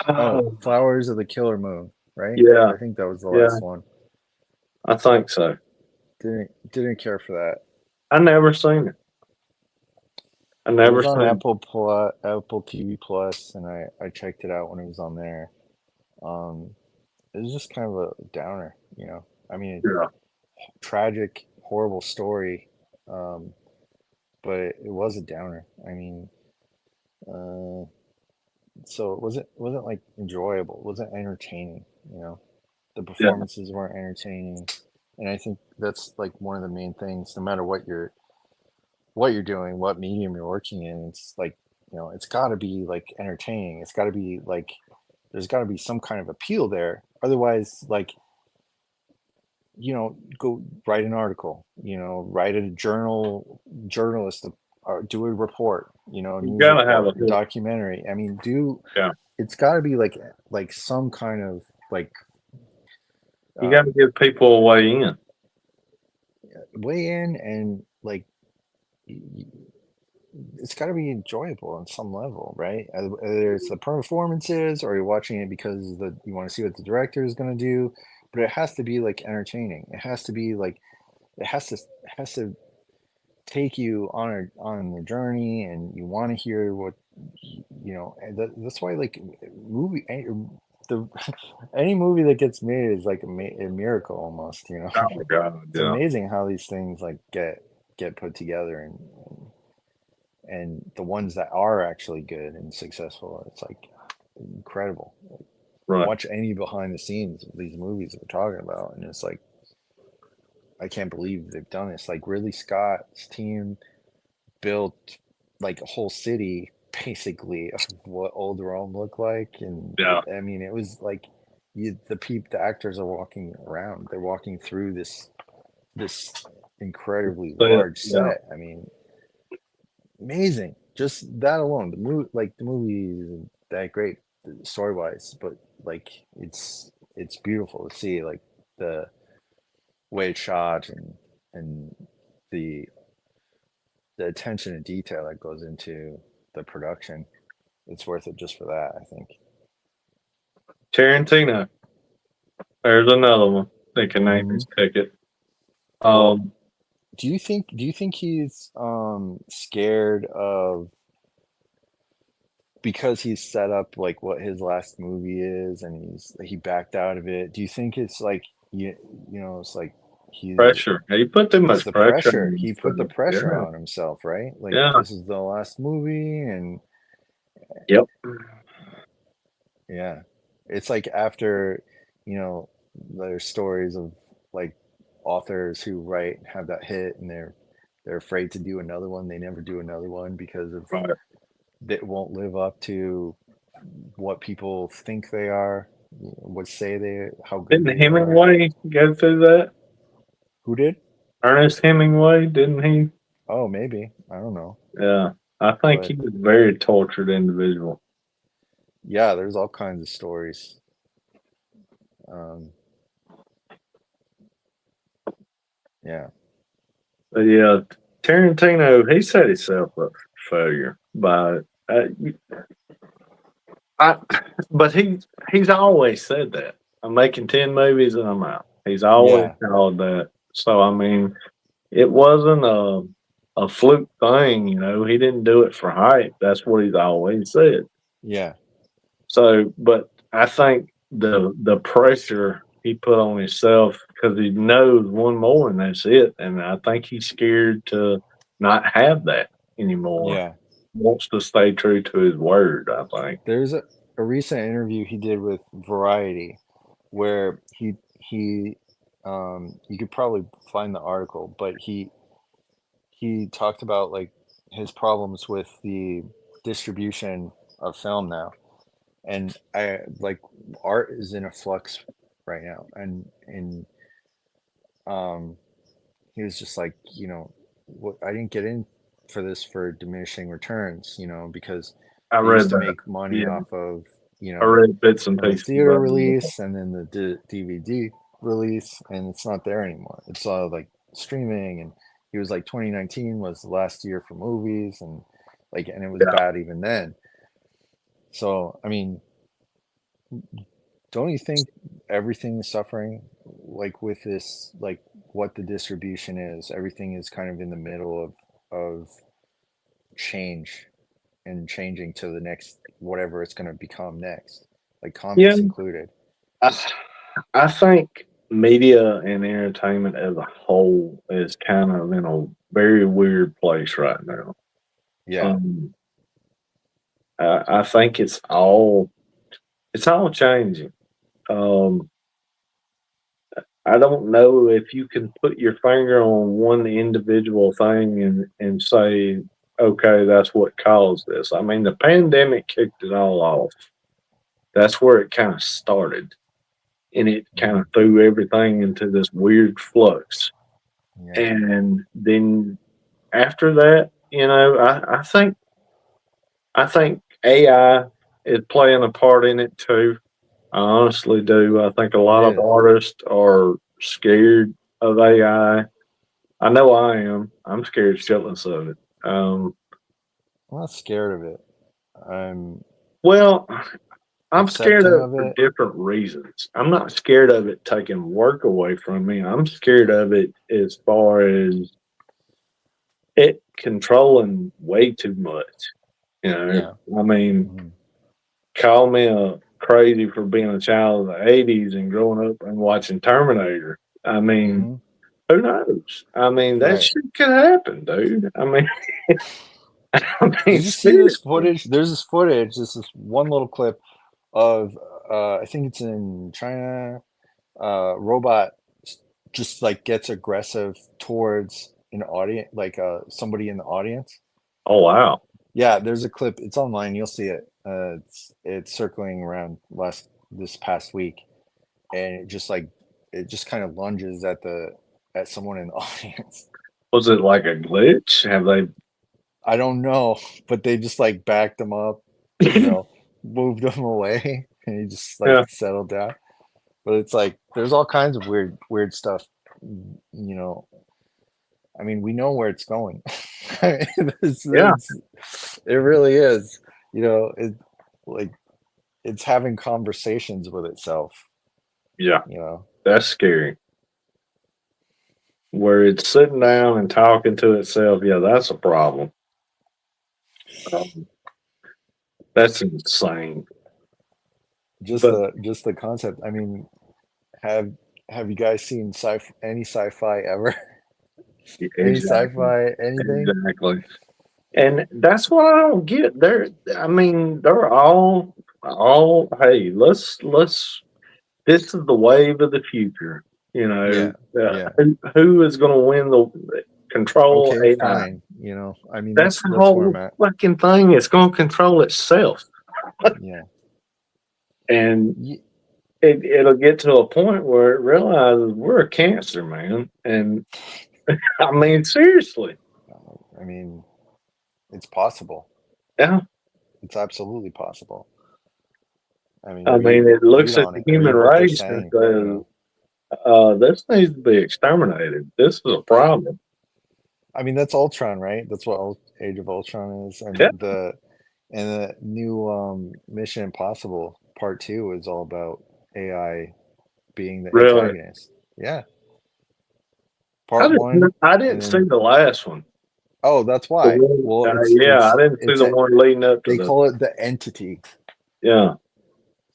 Oh, Oh, Flowers of the Killer Moon, right? yeah, I think that was the yeah, last one. I think so. Didn't care for that. I never seen it. I It never was on seen it. Apple TV Plus, and I checked it out when it was on there. Um, it was just kind of a downer, you know. I mean, Yeah, tragic, horrible story, um, but it was a downer. I mean, uh, so it wasn't like enjoyable. It wasn't entertaining, you know. The yeah. performances weren't entertaining, and I think that's like one of the main things. No matter what you're doing, what medium you're working in, it's like, it's got to be like entertaining. It's got to be like there's got to be some kind of appeal there. Otherwise, like, go write an article, write a journalist, or do a report, You news gotta have a report, documentary. I mean, yeah. it's got to be like some kind of like You gotta um, give people a way in. way in, and like it's got to be enjoyable on some level, right? Whether it's the performances or you're watching it because you want to see what the director is going to do, but it has to be like entertaining. It has to be like it has to take you on the journey, and you want to hear what and that's why like movie the any movie that gets made is like a miracle almost. Oh my god, It's yeah. amazing how these things like get put together, and the ones that are actually good and successful, it's like incredible. Right. Watch any behind the scenes of these movies that we're talking about, and it's like I can't believe they've done this. Like Ridley Scott's team built like a whole city basically of what old Rome looked like, and Yeah. I mean it was like the actors are walking around. They're walking through this incredibly So, large yeah. set. I mean, amazing. Just that alone, the movie isn't that great story wise, but like it's beautiful to see like the way it's shot, and the the attention and detail that goes into the production. It's worth it just for that, I think. Tarantino. There's another one that can name Hmm. his ticket. Well, Um, do you think he's scared of, because he's set up like what his last movie is, and he backed out of it? Do you think it's like it's like he Pressure. He put too it's much the pressure pressure. on He put the himself. pressure Yeah. on himself, right? Like Yeah. this is the last movie, and Yep. yeah, it's like after, you know, there's stories of like authors who write have that hit, and they're afraid to do another one. They never do another one because of Right. it won't live up to what people think they are, what say they, how good Didn't they are. Hemingway go through that? Who did? Ernest Hemingway, didn't he? Oh, maybe. I don't know. Yeah. I think he But was a very tortured individual. yeah, there's all kinds of stories. Um, yeah. But yeah, Tarantino, he set himself up for failure by uh, I, but he's always said that. I'm making 10 movies and I'm out. He's always Yeah. called that. So I mean, it wasn't a fluke thing. He didn't do it for hype. That's what he's always said. Yeah. So, but I think the pressure he put on himself because he knows one more and that's it. And I think he's scared to not have that anymore. Yeah. Wants to stay true to his word. I think. There's a recent interview he did with Variety where he you could probably find the article, but he talked about like his problems with the distribution of film now, and I like art is in a flux right now, and um he was just like, what, I didn't get in for this for diminishing returns, because I they used read to that. make money Yeah, off of, I read bits and the pieces theater about it. release and then the DVD release, and it's not there anymore. It's all like streaming, and he was like 2019 was the last year for movies, and it was Yeah, bad even then. So, I mean, don't you think everything is suffering like with this, like what the distribution is? Everything is kind of in the middle of change and changing to the next whatever it's going to become next, like yeah. comics included. I, I think media and entertainment as a whole is kind of in a very weird place right now. Yeah, Um, I think it's all changing. Um, I don't know if you can put your finger on one individual thing and say, okay, that's what caused this. I mean, the pandemic kicked it all off. That's where it kind of started, and it kind hmm, of threw everything into this weird flux. yeah, And then after that, I think AI is playing a part in it too. I honestly do. I think a it lot of is. artists are scared of AI. I know I am. I'm scared shitless of it. I'm not scared of it. I'm Well, I'm scared accepting of it of for it. different reasons. I'm not scared of it taking work away from me. I'm scared of it as far as it controlling way too much. You know, Yeah. I mean, Hmm. call me a crazy for being a child of the '80s and growing up and watching Terminator. I mean, Hmm. who knows? I mean, that Right. shit could happen, dude. I mean, I mean, Did you see this seriously. footage? There's this footage. This one little clip of I think it's in China. Robot just like gets aggressive towards an audience, like somebody in the audience. Oh wow, Yeah, there's a clip. It's online. You'll see it. It's circling around this past week, and it just kind of lunges at someone in the audience. was it like a glitch? Have they? I don't know, but they just like backed him up, you know, moved him away, and he just like Yeah, settled down. But it's like there's all kinds of weird stuff, you know. I mean, we know where it's going. yeah, It really is. It like it's having conversations with itself, yeah. you know. That's scary. Where it's sitting down and talking to itself. Yeah, that's a problem. Um, that's insane. But Just the concept. I mean, have have you guys seen any sci-fi ever? Any exactly, sci-fi anything? exactly. And that's what I don't get. I mean, they're all. Hey, let's. This is the wave of the future. You know, Yeah, yeah. who is going to win the control Okay, AI? fine. I mean, That's the that's where I'm whole at. fucking thing. It's going to control itself, Yeah. and Ye- it'll get to a point where it realizes we're a cancer, man. And I mean, seriously, I mean, it's possible. yeah. It's absolutely possible. I mean, I mean, it read looks at on the it. human Read what they're race and saying, says, "This needs to be exterminated. This is a problem." I mean, that's Ultron, right? That's what Age of Ultron is, Yeah, and the new Mission Impossible Part 2 is all about AI being the really. antagonist. Yeah. Part 1, I and didn't see then the last one. oh, that's The why. one, Well, yeah, I didn't see the one leading up to they the. call it the Entity. Yeah,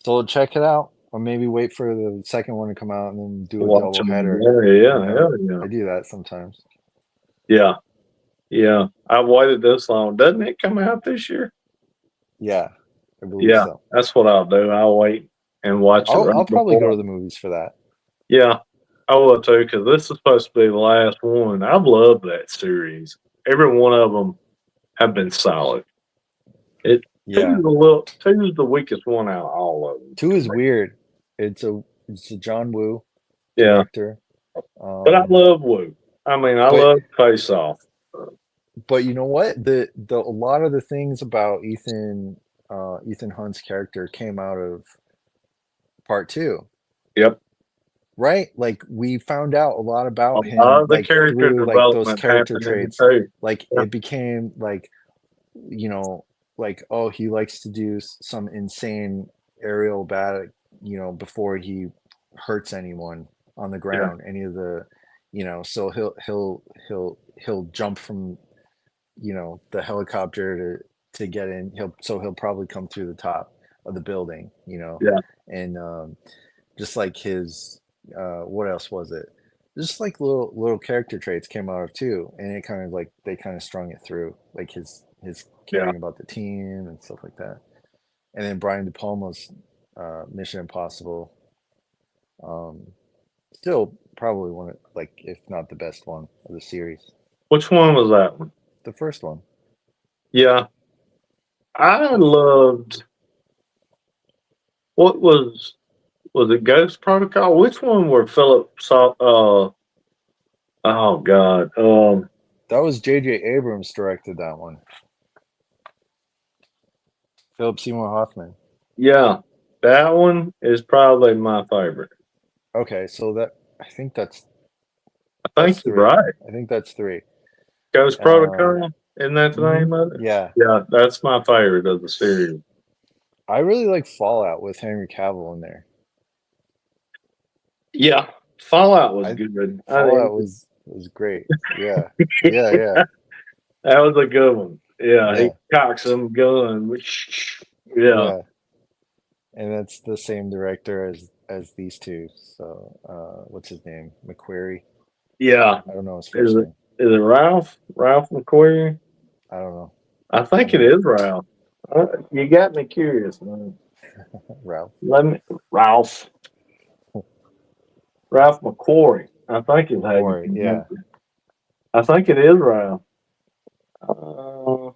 So check it out, or maybe wait for the second one to come out and then do a double watching them. header. Yeah, You yeah, know, hell yeah, I do that sometimes. yeah, yeah. I've waited this long. Doesn't it come out this year? Yeah, I believe Yeah, so. that's what I'll do. I'll wait and watch it I'll right probably go before. to the movies for that. Yeah, I will too because this is supposed to be the last one. I've loved that series. every one of them have been solid. It Yeah, two's the weakest one out of all of them. 2 is weird. It's a John Woo Yeah, director. but I love Woo. I mean, I But love Face Off. but you know what? The a lot of the things about Ethan Hunt's character came out of part 2, Yep, right? Like we found out a lot a about lot him of the like character through like those development character happened in traits. two. Like Yeah, it became like, you know, like, oh, he likes to do some insane aerial bat, before he hurts anyone on the yeah, ground, any of the, so he'll jump from, the helicopter to get in. He'll probably come through the top of the building, yeah, and just like his, what else was it? Just like little character traits came out of too, and it kind of like they kind of strung it through, like his yeah. caring about the team and stuff like that. And then Brian De Palma's Mission Impossible, um, still probably one of, like, if not the best one of the series. Which one was that one? The first one. Yeah, I The, loved. What was it? Ghost Protocol? Which one were Philip saw? Oh God. that was J.J. Abrams directed that one. Philip Seymour Hoffman. Yeah, that one is probably my favorite. Okay, so I think I think that's you're 3. right. I think that's 3. Ghost Um, Protocol, isn't that the name of it? yeah, Yeah, that's my favorite of the series. I really like Fallout with Henry Cavill in there. Yeah, Fallout was I good. Fallout was great. Yeah, yeah, yeah, That was a good one. Yeah, he yeah, cocks some gun. Which, yeah, yeah. And that's the same director as these two. So what's his name? McQuarrie. yeah. I don't know his Is first it name. is it Ralph? Ralph McQuarrie? I don't know. I think it is Ralph. You got me curious, man. Ralph. Let me Ralph. Ralph McQuarrie. I think is how you McQuarrie. pronounce Yeah. it. I think it is Ralph. Uh,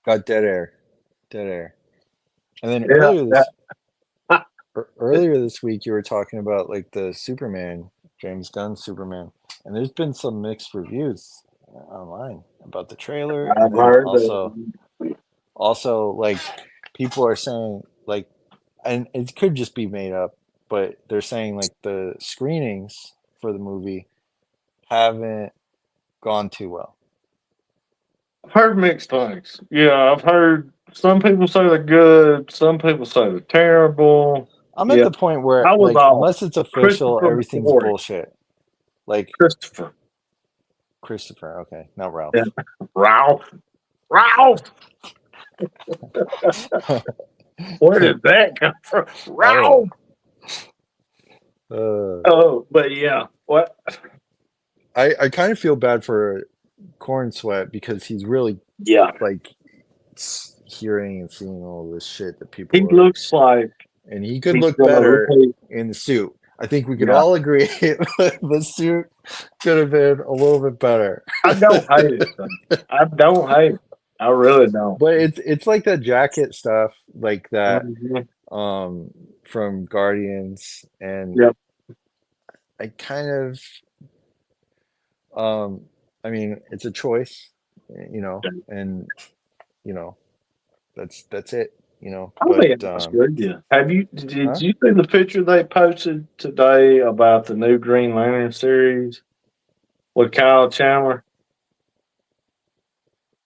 Got dead air. Dead air. And then yeah, earlier this week you were talking about like the Superman, James Gunn Superman, and there's been some mixed reviews online about the trailer, and I've then heard also like people are saying like, and it could just be made up, but they're saying like the screenings for the movie haven't gone too well. I've heard mixed things. Yeah, I've heard some people say they're good, some people say they're terrible. I'm at Yeah, the point where I was like off. unless it's official, Christopher everything's McQuarrie. bullshit. Like Christopher. Christopher, okay, not Yeah. Ralph. Ralph. Ralph. Where did that come from? I don't Ralph. know. Oh, but yeah. What? I kind of feel bad for Corn Sweat because he's really Yeah. like hearing and seeing all this shit that He people are, looks like and he could he's look gonna better repeat. in the suit. I think we could Yeah. all agree the suit could have been a little bit better. I don't hate it. Though. I don't hate it. I really don't. But it's like the jacket stuff like that Mhm. from Guardians, and Yep. I kind of I mean it's a choice, and you know that's it, Let but me ask you again. Did huh? you see the picture they posted today about the new Green Lantern series with Kyle Chandler?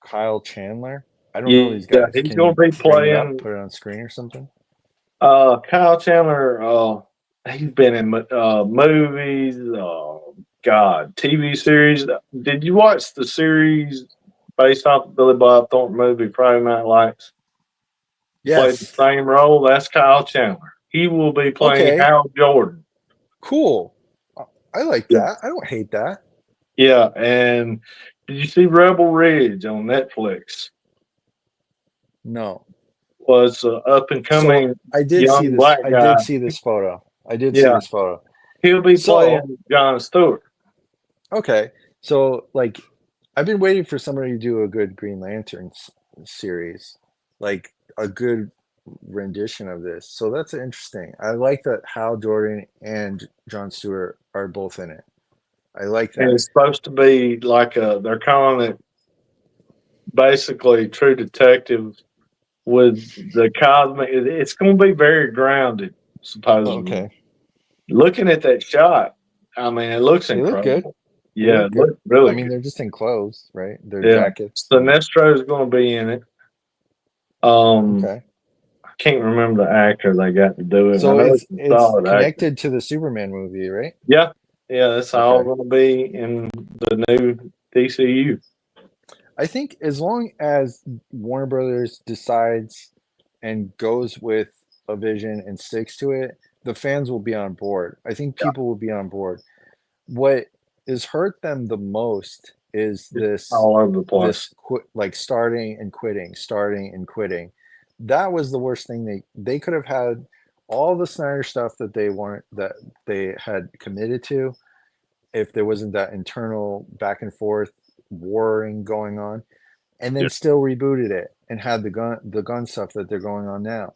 Kyle Chandler? I don't know these Yeah, guys. he's Can gonna you be bring it up, playing put it on screen or something? Kyle Chandler, he's been in movies, God, TV series. Did you watch the series based off the Billy Bob Thornton movie, Friday Night Lights? Played the Yes. same role. That's Kyle Chandler. He will be playing Okay, Hal Jordan. cool. I like Yeah, that. I don't hate that. yeah, and Did you see Rebel Ridge on Netflix? No. Was an up and So coming I did see young this. black I guy. did see this photo. I did see Yeah, this photo. he'll be So playing John Stewart. okay. So like, I've been waiting for somebody to do a good Green Lantern series, like a good rendition of this. So that's interesting. I like that Hal Jordan and John Stewart are both in it. I like And that. it's supposed to be like they're calling it basically True Detective with the cosmic. It's going to be very grounded, supposedly. Okay. Looking at that shot, I mean, it looks They look good. incredible. They Yeah, look it good. looks I really mean, good. they're just in clothes, right? Their Yeah, jackets. Sinestro is going to be in it. Okay. I can't remember the actor they got to do it. I So know it's a it's solid actor. connected to the Superman movie, right? Yeah, yeah, that's all Okay. going to be in the new DCU. I think as long as Warner Brothers decides and goes with a vision and sticks to it, the fans will be on board. I think people will be on board. What has hurt them the most is It's this all over the place. like starting and quitting, starting and quitting. That was the worst thing. They could have had all the Snyder stuff that they wanted, that they had committed to, if there wasn't that internal back and forth warring going on, and Yeah, then still rebooted it and had the gun stuff that they're going on now.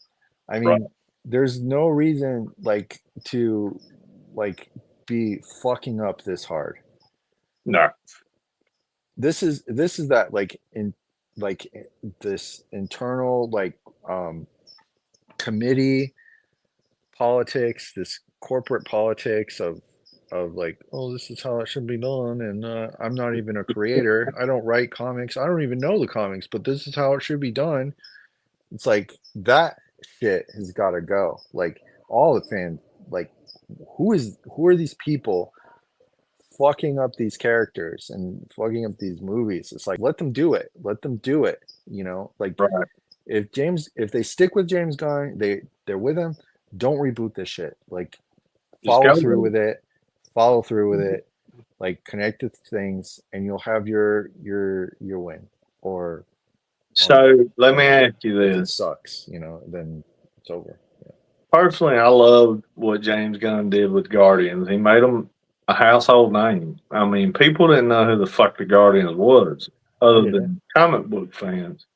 I right. mean, there's no reason like to like be fucking up this hard. No, This is that like this internal um committee politics, this corporate politics of like, oh, this is how it should be done, and I'm not even a creator. I don't write comics. I don't even know the comics, but this is how it should be done. It's like that shit has got to go. Like all the fans, like who are these people fucking up these characters and fucking up these movies? It's like let them do it. Let them do it. Like right. if they stick with James Gunn, they're with him. Don't reboot this shit. Like Just go follow with through it. with it. Follow through with it. Like connect with things, and you'll have your win. Or So let me or ask you if it this. sucks, then it's over. Personally, I loved what James Gunn did with Guardians. He made them a household name. I mean, people didn't know who the fuck the Guardians was, I other didn't. than comic book fans.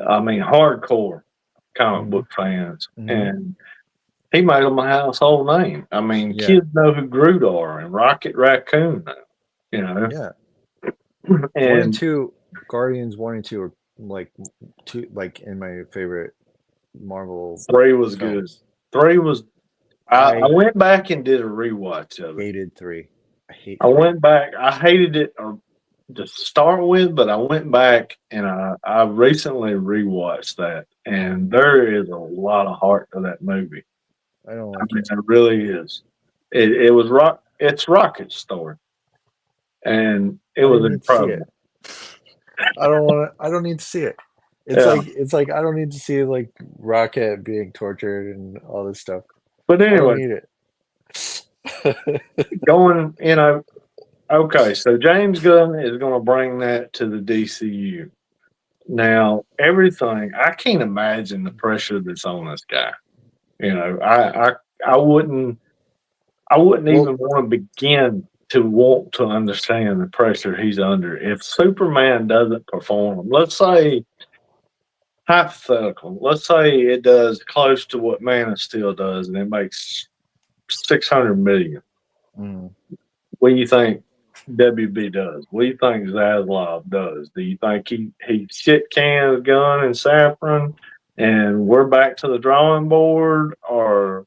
I mean, hardcore comic Mm-hmm. book fans, Mm-hmm. and he made them a household name. I mean, Yeah. kids know who Groot are and Rocket Raccoon now, you know. Yeah. One and And two, Guardians 1 and 2 are like two, like in my favorite Marvel three was good. films. Three was. I I went back and did a rewatch of it. hated 3. I hate I 3. went back. I hated it to start with, but I went back and I recently rewatched that, and there is a lot of heart to that movie. I don't I like mean, it. it really is. It was rock. It's Rocket's story, and it I don't was even need to see it. incredible. I don't want to. I don't need to see it. Yeah, It's like I don't need to see like Rocket being tortured and all this stuff. but I don't anyway, need it. going. Okay, so James Gunn is going to bring that to the DCU. Now, everything I can't imagine the pressure that's on this guy. I wouldn't. I wouldn't Well, even want to begin to want to understand the pressure he's under. If Superman doesn't perform, let's say hypothetical, let's say it does close to what Man of Steel does, and it makes 600 million. mm, What do you think WB does? What do you think Zaslav does? Do you think he shit cans Gun and Saffron, and we're back to the drawing board, or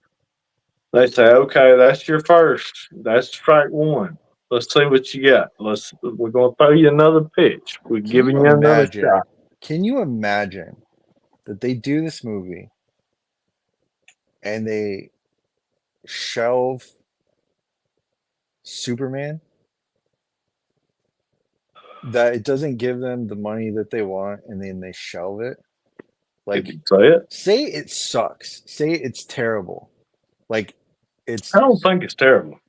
they say, okay, that's your first. That's strike one. Let's see what you got. We're gonna throw you another pitch. We're can giving you you another imagine? shot. Can you imagine that they do this movie and they shelve Superman? That it doesn't give them the money that they want, and then they shelve it. Did Like, you say it? say it sucks. Say it's terrible. Like, I it's don't think it's terrible.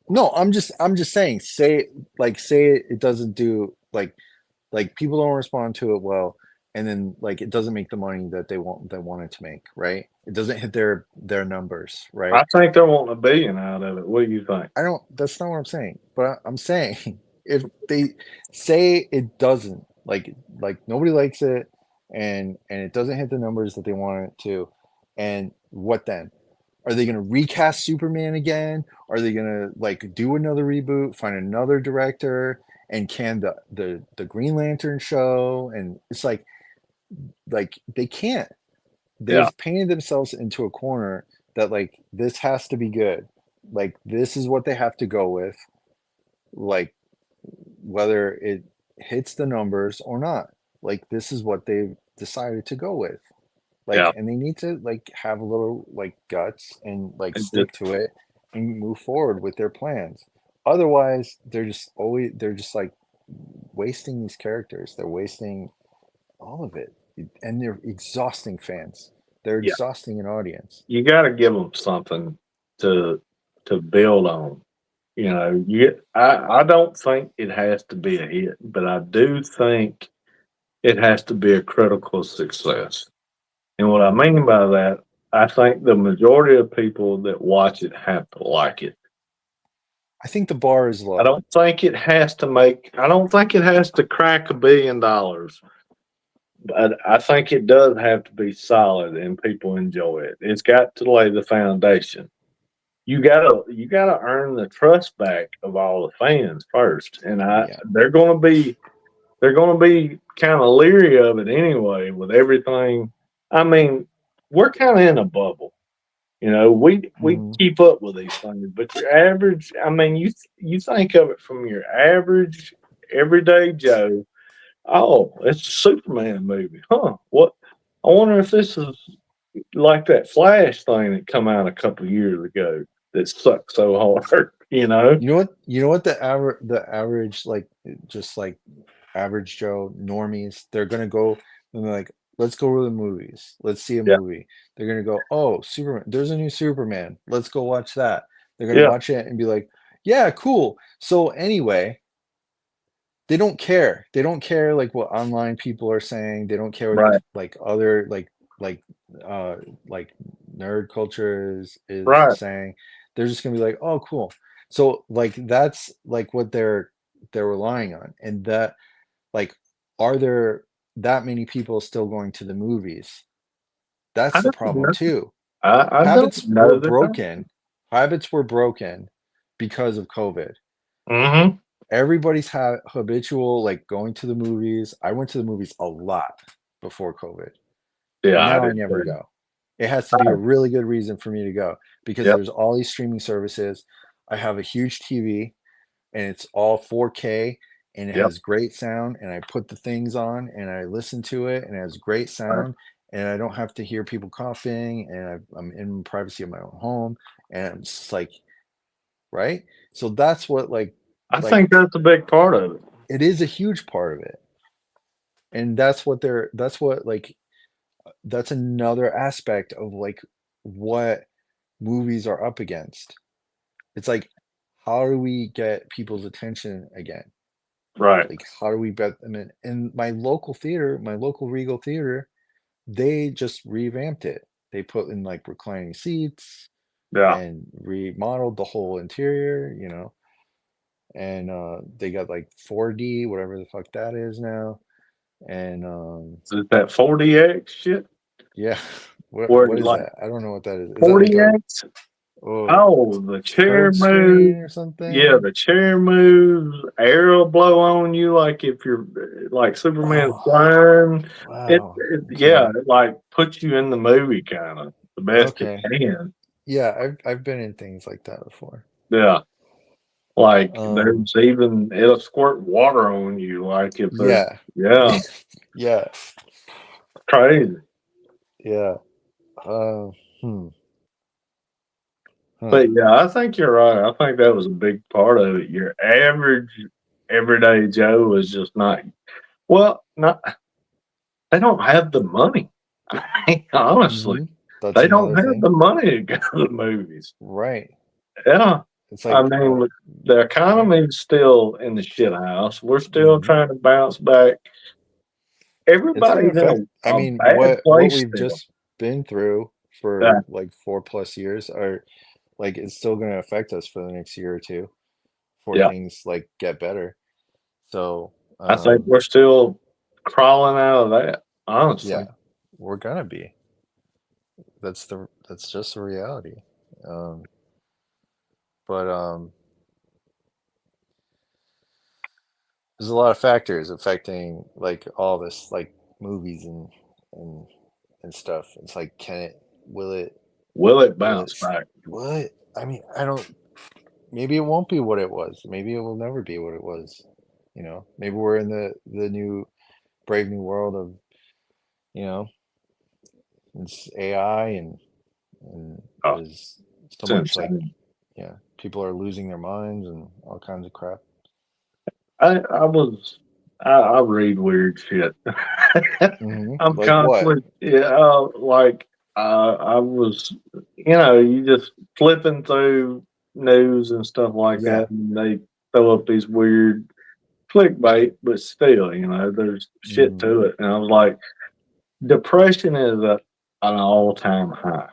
no. I'm just saying. Say it doesn't do like people don't respond to it well, and then like it doesn't make the money that they wanted to make, right? It doesn't hit their numbers, right? I think they're wanting $1 billion out of it. What do you think? I don't. That's not what I'm saying. But I'm saying if they say it doesn't, like nobody likes it, and it doesn't hit the numbers that they want it to, and what then? Are they going to recast Superman again? Are they going to like do another reboot, find another director, and can the Green Lantern show? And it's like they can't. Yeah, They've painted themselves into a corner that like this has to be good. Like this is what they have to go with. Like whether it hits the numbers or not. Like this is what they've decided to go with. yeah. Like and they need to like have a little like guts and like It just, stick to it and move forward with their plans. Otherwise, they're just like wasting these characters. They're wasting all of it. And they're exhausting fans. They're yeah. exhausting an audience. You got to give them something to build on. You know, I don't think it has to be a hit, but I do think it has to be a critical success. And what I mean by that, I think the majority of people that watch it have to like it. I think the bar is I low. don't think it has to make. I don't think it has to crack $1 billion. But I think it does have to be solid and people enjoy it. It's got to lay the foundation. You gotta earn the trust back of all the fans first, and Yeah. they're gonna be kind of leery of it anyway with everything. I mean, we're kind of in a bubble. You know, we Mhm. keep up with these things, but your average, I mean, you think of it from your average everyday Joe. Oh, it's a Superman movie, huh? What? I wonder if this is like that Flash thing that come out a couple years ago that sucked so hard. You know? You know what? You know what the average like just like average Joe normies, they're gonna go and they're like, let's go to the movies. Let's see a Yeah, movie. They're gonna go, oh, Superman, there's a new Superman. Let's go watch that. They're gonna yeah, watch it and be like, yeah, cool. So anyway, they don't care. They don't care like what online people are saying. They don't care what the right, like other like uh like nerd culture is right. saying. They're just gonna be like, oh cool. So like that's like what they're relying on. And that like are there that many people still going to the movies? I That's the don't problem know. too. I don't Habits were know that. broken. Habits were broken because of COVID. Mm-hmm. Everybody's habitual like going to the movies. I went to the movies a lot before COVID. Yeah, I Now I did never too. go. It has to be a Right. really good reason for me to go because Yep. there's all these streaming services. I have a huge TV and it's all 4K and it Yep. has great sound and I put the things on and I listen to it and it has great Right. sound and I don't have to hear people coughing and I'm in privacy of my own home and I'm just like right. So that's what I like think that's a big part of it. it is a huge part of it. And that's what like that's another aspect of like what movies are up against. It's like how do we get people's attention again? Right. Like how do we bet them in my local theater, my local Regal theater, they just revamped it. They put in like reclining seats Yeah. and remodeled the whole interior, you know, and they got like 4D, whatever the fuck that is now. And Is it that 40X shit? yeah, Where what is like that? I don't know what that is. Is that like a 40X? oh Oh, the chair curved moves. screen or Yeah, something? the chair moves. Air will blow on you like if you're like Superman Oh, flying. wow. Yeah, Okay. it like puts you in the movie kind of the best it Okay. can. Yeah, I've been in things like that before. Yeah, like Um, there's even it'll squirt water on you like if there's yeah. yeah Yeah. crazy. Yeah. Uh, hmm. Huh. But yeah, I think you're right. I think that was a big part of it. Your average everyday Joe is just not well, not they don't have the money. Honestly, Hmm. That's they don't another have thing. the money to go to the movies. Right. Yeah, It's I like, mean, the economy's still in the shit house. We're still mhm. trying to bounce back. It's gonna Everybody's affect. in I a mean, bad what place we've still. just been through Yeah, for like 4+ years are like it's still gonna affect us for the next year or two before yeah. things like get better. So, I think we're still crawling out of that, yeah, honestly. we're gonna be. That's just the reality. Um, but there's a lot of factors affecting like all this, like movies and and stuff. It's like, Will it will bounce it, back? what? I mean, I don't. Maybe it won't be what it was. Maybe it will never be what it was. Maybe we're in the new brave new world of, you know, it's AI and Oh, there's so it's much like, insane. yeah, people are losing their minds and all kinds of crap. I read weird shit. I'm Like what? constantly, yeah, like, I was, you just flipping through news and stuff like that, Yeah. and they throw up these weird clickbait, but still, there's shit hmm to it. And I was like, depression is at an all time high.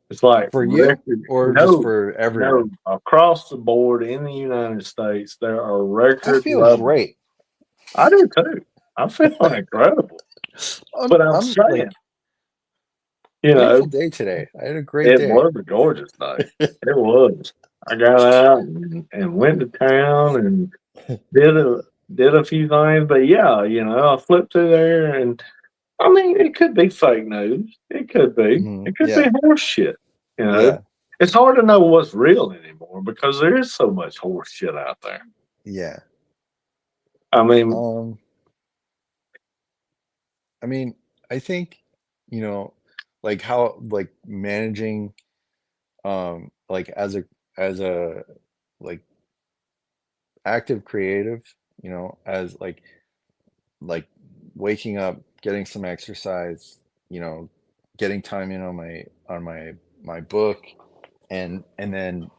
It's like For you record, or just no, for no, everyone? across the board in the United States, there are I record feel levels. great. I do too. I'm feeling incredible. But I'm I'm like saying, you beautiful know, day today. I had a great it day. was a gorgeous day. It was. I got out and went to town and did a did a few things. But yeah, I flipped through there, and I mean, it could be fake news. It could be. It could be Yeah. horse shit. You know, Yeah. it's hard to know what's real anymore because there is so much horse shit out there. Yeah. I mean, Um, I mean, I think, you know, like how like managing like as a like active creative, as like waking up, getting some exercise, getting time in on my book and then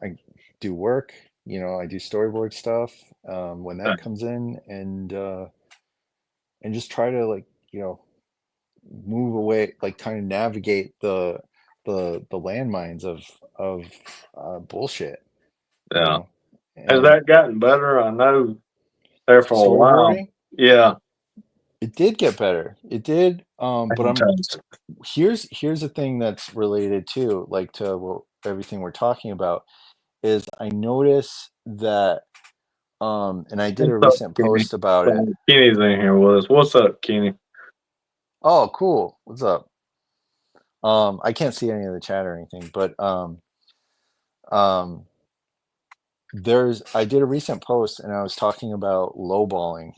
I do work, I do storyboard stuff when that comes in and just try to like, move away, like kind of navigate the landmines of bullshit, you yeah. know. Has And that gotten better? I know there for a while. storyboarding, Yeah, it did get better. It did. But fantastic. here's the thing that's related to like to everything we're talking about is I notice that and I did What's a up, recent Kenny? post about it. Kenny's in here with us. What's up, Kenny? Oh, cool. What's up? I can't see any of the chat or anything, but um I did a recent post and I was talking about lowballing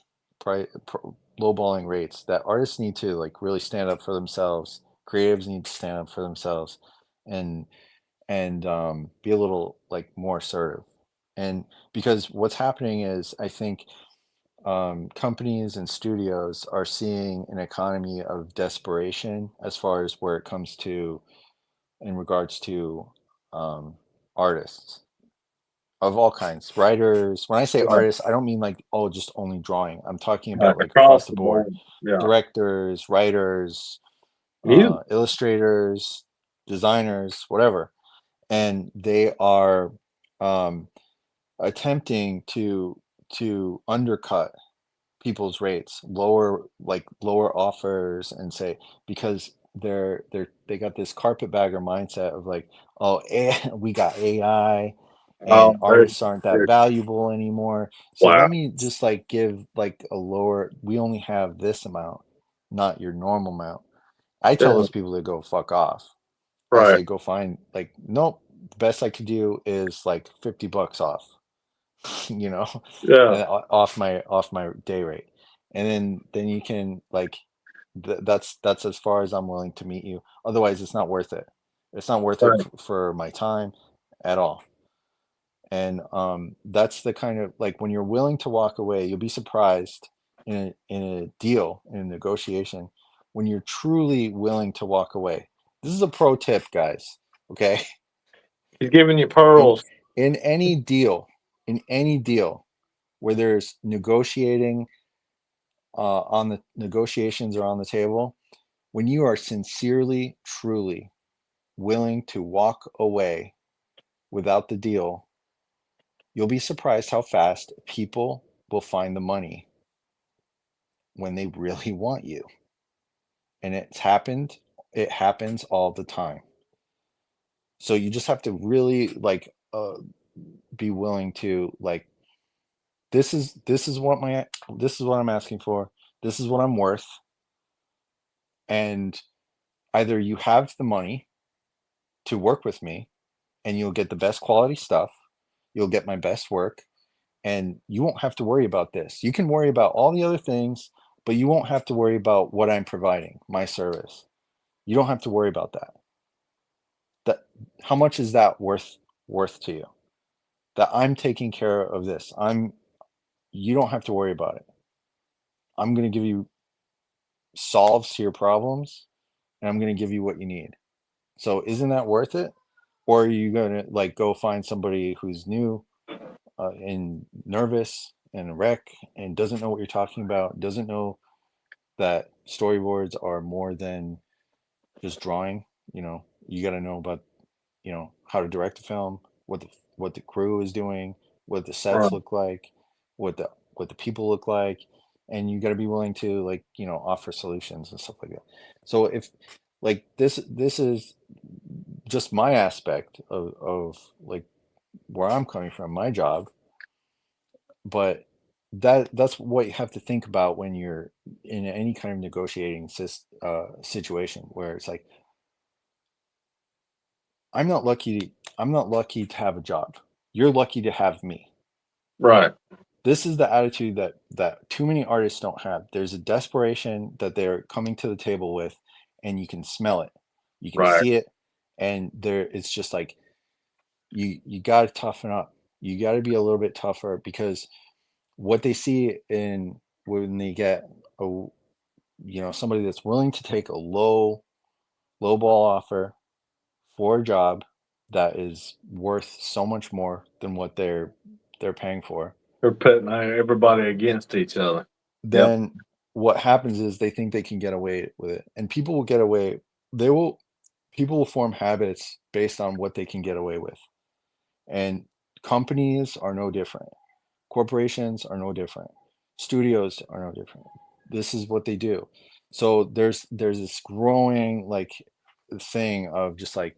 rates that artists need to like really stand up for themselves. Creatives need to stand up for themselves and be a little like more assertive. And because what's happening is I think companies and studios are seeing an economy of desperation as far as where it comes to in regards to um, artists of all kinds, writers. When I say Yeah, artists, I don't mean like, oh, just only drawing. I'm talking like about like across across the the board, board. Yeah, directors, writers, you. illustrators, designers, whatever. And they are um, attempting to undercut people's rates, lower offers, and say because they got this carpetbagger mindset of like, oh, we got AI and Oh, artists aren't that they're valuable anymore. So wow. let me just like give like a lower. We only have this amount, not your normal amount. I tell Yeah, those people to go fuck off. I right. say go find like nope. The best I could do is like $50 off, you know, Yeah, off my day rate, and then you can like that's as far as I'm willing to meet you. Otherwise, it's not worth it. It's not worth it right. for my time at all. And that's the kind of like when you're willing to walk away, you'll be surprised in a deal in a negotiation when you're truly willing to walk away. This is a pro tip, guys. Okay, He's giving you in pearls. in any deal, where there's negotiating on the negotiations are on the table, when you are sincerely, truly willing to walk away without the deal, you'll be surprised how fast people will find the money when they really want you. And it happens all the time. So you just have to really like be willing to like this is what I'm asking for. This is what I'm worth. And either you have the money to work with me and you'll get the best quality stuff, you'll get my best work, and you won't have to worry about this. You can worry about all the other things, but you won't have to worry about what I'm providing, my service. You don't have to worry about that. That how much is that worth to you? That I'm taking care of this. You don't have to worry about it. I'm going to give you solves to your problems and I'm going to give you what you need. So isn't that worth it? Or are you going to like go find somebody who's new and nervous and a wreck and doesn't know what you're talking about, doesn't know that storyboards are more than just drawing? You got to know about, how to direct a film, what the crew is doing, what the sets Right. look like, what the people look like, and you got to be willing to like, offer solutions and stuff like that. So if like this is just my aspect of like where I'm coming from, my job, but that's what you have to think about when you're in any kind of negotiating situation where it's like I'm not lucky to have a job. You're lucky to have me. Right. This is the attitude that too many artists don't have. There's a desperation that they're coming to the table with, and you can smell it. You can Right. see it, and it's just like you got to toughen up. You got to be a little bit tougher because what they see in when they get a somebody that's willing to take a low ball offer for a job that is worth so much more than what they're paying for, They're putting everybody against each other. Yep. then what happens is they think they can get away with it. And people will get away. They will People will form habits based on what they can get away with. And companies are no different. Corporations are no different. Studios are no different. This is what they do. So there's this growing like thing of just like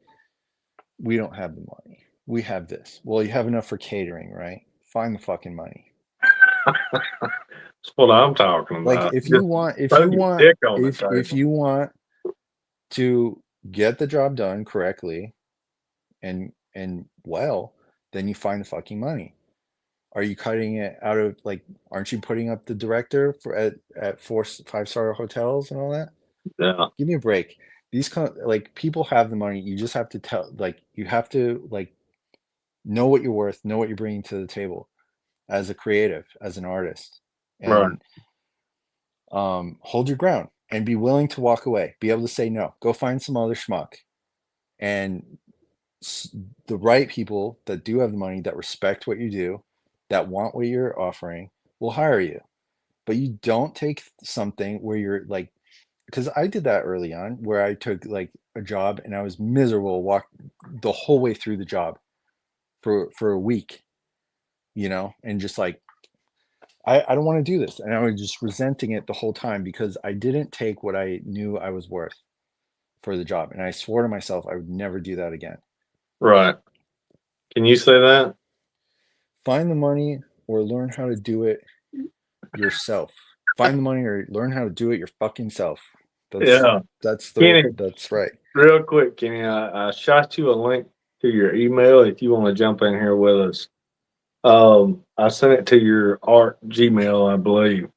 we don't have the money. We have this. Well, you have enough for catering, right? Find the fucking money. That's what I'm talking Like about. Just throw your dick on the if table. you want to get the job done correctly and well, then you find the fucking money. Are you cutting it out of like aren't you putting up the director for at 4 5-star hotels and all that? Yeah. Give me a break. Like people have the money. You just have to tell like you have to like know what you're worth, know what you're bringing to the table as a creative, as an artist, Right. and hold your ground and be willing to walk away. Be able to say no. Go find some other schmuck, and the right people that do have the money, that respect what you do, that want what you're offering, will hire you. But you don't take something where you're like, because I did that early on, where I took like a job and I was miserable, walk the whole way through the job for a week, and just like I don't want to do this. And I was just resenting it the whole time because I didn't take what I knew I was worth for the job. And I swore to myself I would never do that again. Right. Can you say that? Find the money or learn how to do it yourself. Find the money or learn how to do it your fucking self. Yeah. Kenny, That's right. real quick, Kenny, I shot you a link to your email if you want to jump in here with us. I sent it to your art Gmail, I believe.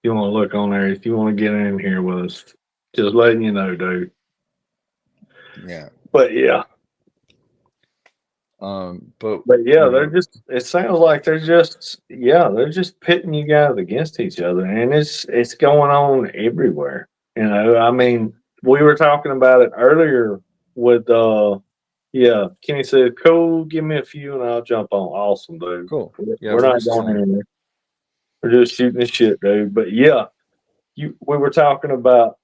You want to look on there if you want to get in here with us. Just letting you know, dude. Yeah. But yeah, But but yeah, you they're know, just. It sounds like they're just pitting you guys against each other, and it's going on everywhere. I mean, we were talking about it earlier with Yeah, Kenny said, "Cool, give me a few and I'll jump on." Awesome, dude. Cool. Yeah, We're we're not just going chilling. anywhere. We're just shooting the shit, dude. But yeah, we were talking about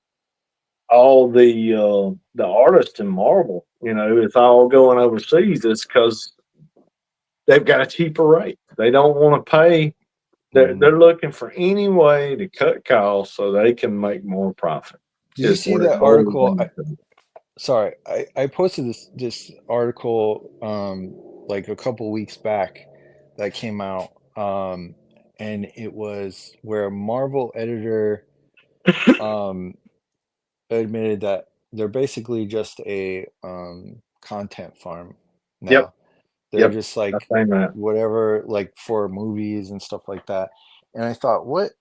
all the artists in Marvel. You know, it's all going overseas. It's because they've got a cheaper rate. They don't want to pay. They're looking for any way to cut costs so they can make more profit. Did you Is see what it that boils article? down to. Sorry, I posted this article like a couple weeks back that came out, and it was where a Marvel editor um admitted that they're basically just a content farm Yep, now. They're yep. just I like think that whatever, like for movies and stuff like that. And I thought, what,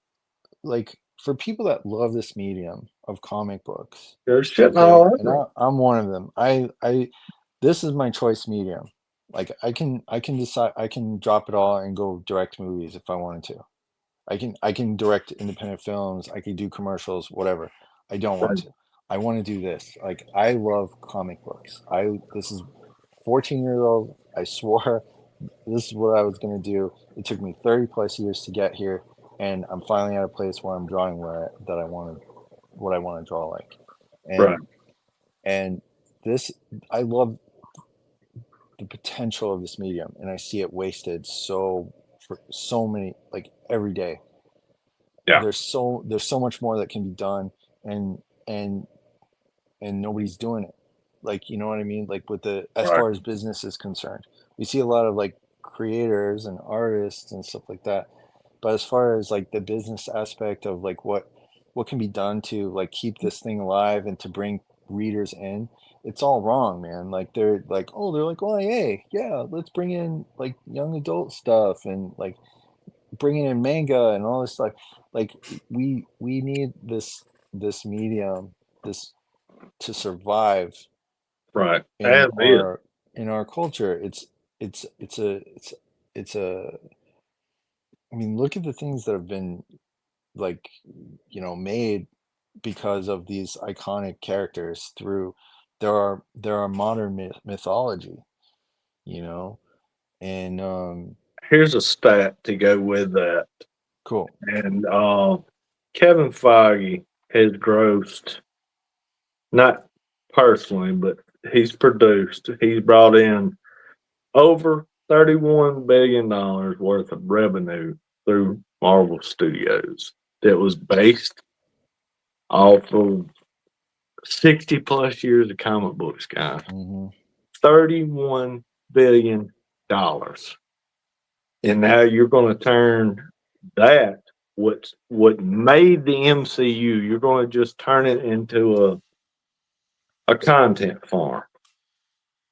like for people that love this medium of comic books, they're shitting okay, all and over it. I'm one of them. I this is my choice medium. Like I can decide, I can drop it all and go direct movies if I wanted to. I can direct independent films, I could do commercials, whatever. I don't want to. I want to do this. Like I love comic books. I This is 14 years old. I swore this is what I was going to do. It took me 30 plus years to get here, and I'm finally at a place where I'm drawing that I want to, what I want to draw like. Right, And this, I love the potential of this medium, and I see it wasted for so many, like every day. yeah, There's so much more that can be done, and and and nobody's doing it. Like, you know what I mean? Like with the, as right, far as business is concerned, we see a lot of like creators and artists and stuff like that. But as far as like the business aspect of like what can be done to like keep this thing alive and to bring readers in, it's all wrong, man. Like they're like, oh, they're like, oh, hey, yeah, let's bring in like young adult stuff and like bringing in manga and all this stuff. Like we need this medium, this, to survive right. in As is. our culture. It's I mean, look at the things that have been like, made because of these iconic characters through, there are modern mythology, you know. And Here's a stat to go with that. cool. And Kevin Feige has grossed, not personally, but he's brought in over $31 billion worth of revenue through Marvel Studios that was based off of 60 plus years of comic books, guys. Hmm. $31 billion. And now you're going to turn that, what made the MCU, you're going to just turn it into a content farm.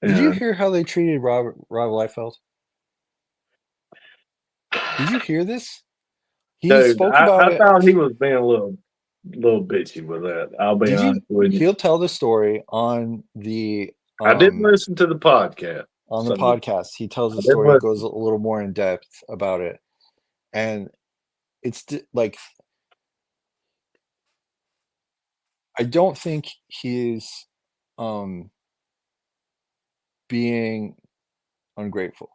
Did you And hear how they treated Rob Liefeld? Did you hear this? He dude, spoke about I it. thought he was being a little bitchy with that. I'll be Did you? honest with you. He'll tell the story I didn't listen to the podcast, on the so podcast. He tells I the didn't story and goes listen. a little more in depth about it. And like, I don't think he's um being ungrateful,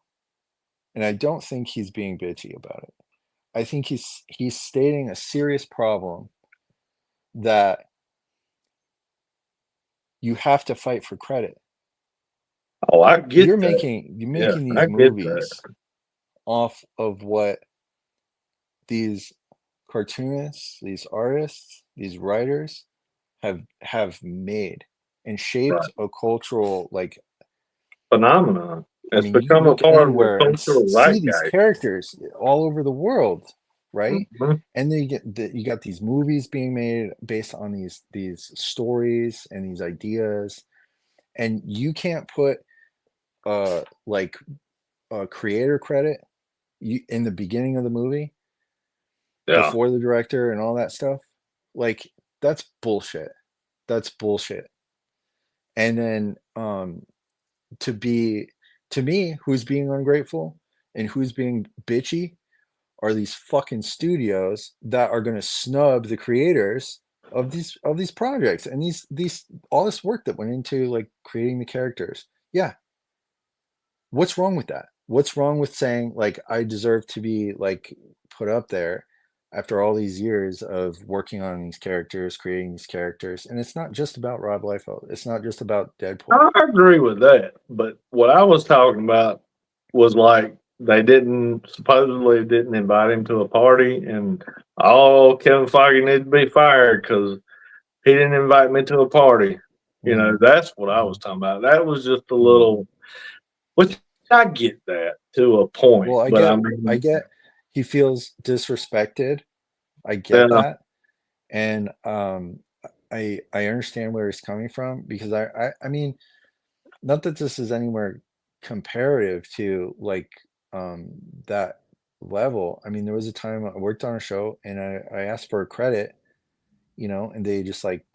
and I don't think he's being bitchy about it. I think he's stating a serious problem that you have to fight for credit. Oh, I get that. You're Yeah, making I these get that. movies off of what these cartoonists, these artists, these writers have made and shaped Right. a cultural, like, Phenomenon. I It's mean, you become a look part of the anywhere and cultural see these zeitgeist. characters all over the world, right? Mhm. And then you got these movies being made based on these stories and these ideas, and you can't put like a creator credit in the beginning of the movie Yeah. before the director and all that stuff. Like, that's bullshit. That's bullshit. And then to be, to me, who's being ungrateful and who's being bitchy are these fucking studios that are going to snub the creators of these projects and these all this work that went into like creating the characters. Yeah, what's wrong with that? What's wrong with saying like I deserve to be like put up there after all these years of working on these characters, creating these characters? And it's not just about Rob Liefeld. It's not just about Deadpool. I agree with that, but what I was talking about was like they didn't supposedly didn't invite him to a party, and oh, Kevin Feige needs to be fired because he didn't invite me to a party. You Mm-hmm. know, that's what I Mm-hmm. was talking about. That was just a Mm-hmm. little, which I get that to a point, Well, but I I mean, get he feels disrespected. I get yeah, that. And I understand where he's coming from because I mean, not that this is anywhere comparative to like um that level. I mean, there was a time I worked on a show and I asked for a credit, and they just like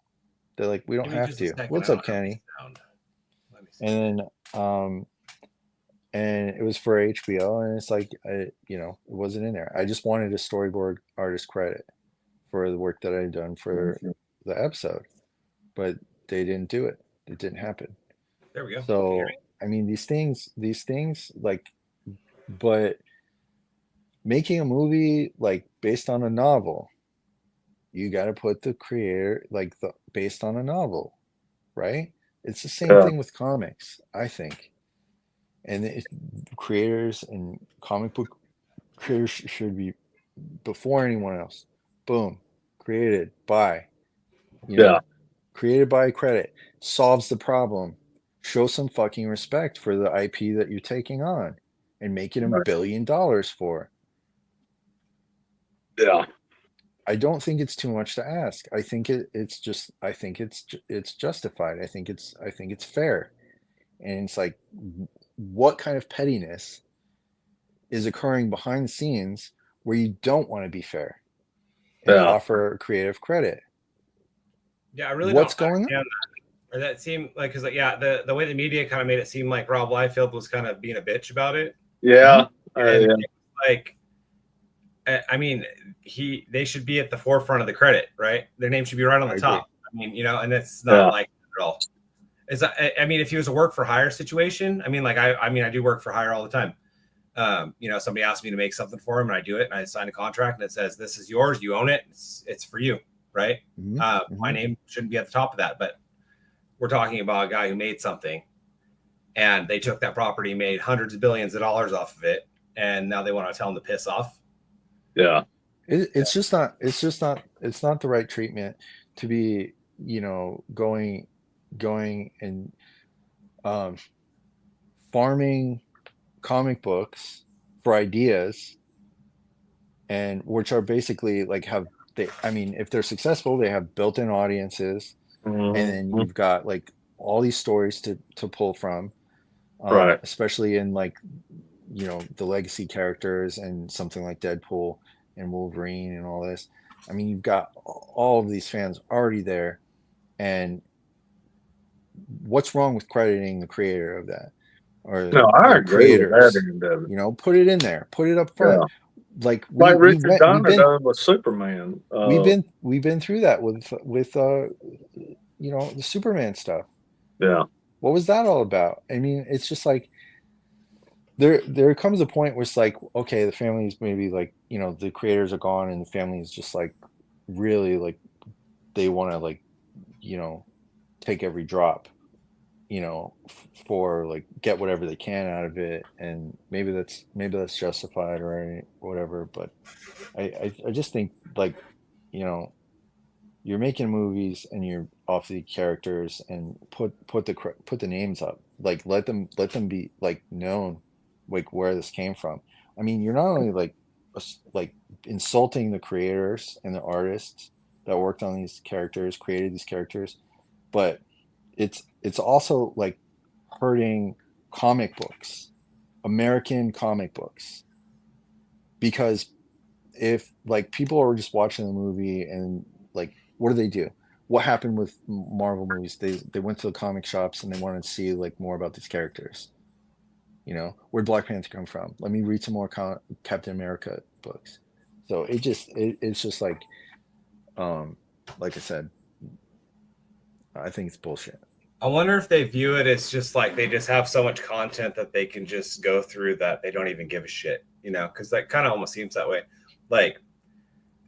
they're like, we don't Give me have just a to. second. What's I up, don't have any Kenny? sound. Let me see. And then and it was for HBO and it's like it wasn't in there. I just wanted a storyboard artist credit for the work that I had done for the episode, but they didn't do it. It didn't happen. There we go. Can you hear me? So, I mean, these things, like, but making a movie like based on a novel, you got to put the creator like the based on a novel, right? It's the same yeah, thing with comics, I think. And creators and comic book creators should be before anyone else. Boom, created by, you yeah, know, created by credit, solves the problem. Show some fucking respect for the IP that you're taking on and making $1 billion for. yeah, I don't think it's too much to ask. I think I think it's justified. I think it's fair. And it's like what kind of pettiness is occurring behind the scenes where you don't want to be fair and yeah, offer creative credit? Yeah, I really What's don't going on? understand that. Or that seemed like because yeah, the way the media kind of made it seem like Rob Liefeld was kind of being a bitch about it, yeah, and yeah, it was like I mean they should be at the forefront of the credit, right? Their name should be right on I the agree. top. I mean, and it's not yeah, like at all. I mean, if he was a work for hire situation, I mean, like I mean, I do work for hire all the time. Somebody asked me to make something for him and I do it and I sign a contract and it says, this is yours. You own it. It's for you. Right. Mm-hmm. My Mm-hmm. name shouldn't be at the top of that, but we're talking about a guy who made something and they took that property, made hundreds of billions of dollars off of it. And now they want to tell him to piss off. yeah, It's just not. It's just not. It's not the right treatment to be, going and um, farming comic books for ideas, and which are basically like have they. I mean, if they're successful, they have built-in audiences, and then mm-hmm. you've got like all these stories to pull from, Right, especially in like the legacy characters and something like Deadpool and Wolverine and all this. I mean, you've got all of these fans already there, and what's wrong with crediting the creator of that or no, I the agree with that creators? end of it. Put it in there, put it up front. Yeah, Like like we Richard went, Donner done with Superman. we've been through that with the Superman stuff. Yeah, What was that all about? I mean, it's just like there comes a point where it's like, okay, the family's maybe like, the creators are gone and the family is just like really like they want to like, you know, take every drop, for like get whatever they can out of it, and maybe that's justified or whatever. But I just think like, you know, you're making movies and you're off the characters and put the names up, like let them be like known, like where this came from. I mean, you're not only like insulting the creators and the artists that worked on these characters, created these characters, but it's also like hurting comic books, American comic books, because if like people are just watching the movie and like what do? What happened with Marvel movies? They went to the comic shops and they wanted to see like more about these characters. Where'd Black Panther come from? Let me read some more Captain America books. So it's just um like I said, I think it's bullshit. I wonder if they view it as just like they just have so much content that they can just go through that they don't even give a shit, you know? Because that kind of almost seems that way. Like,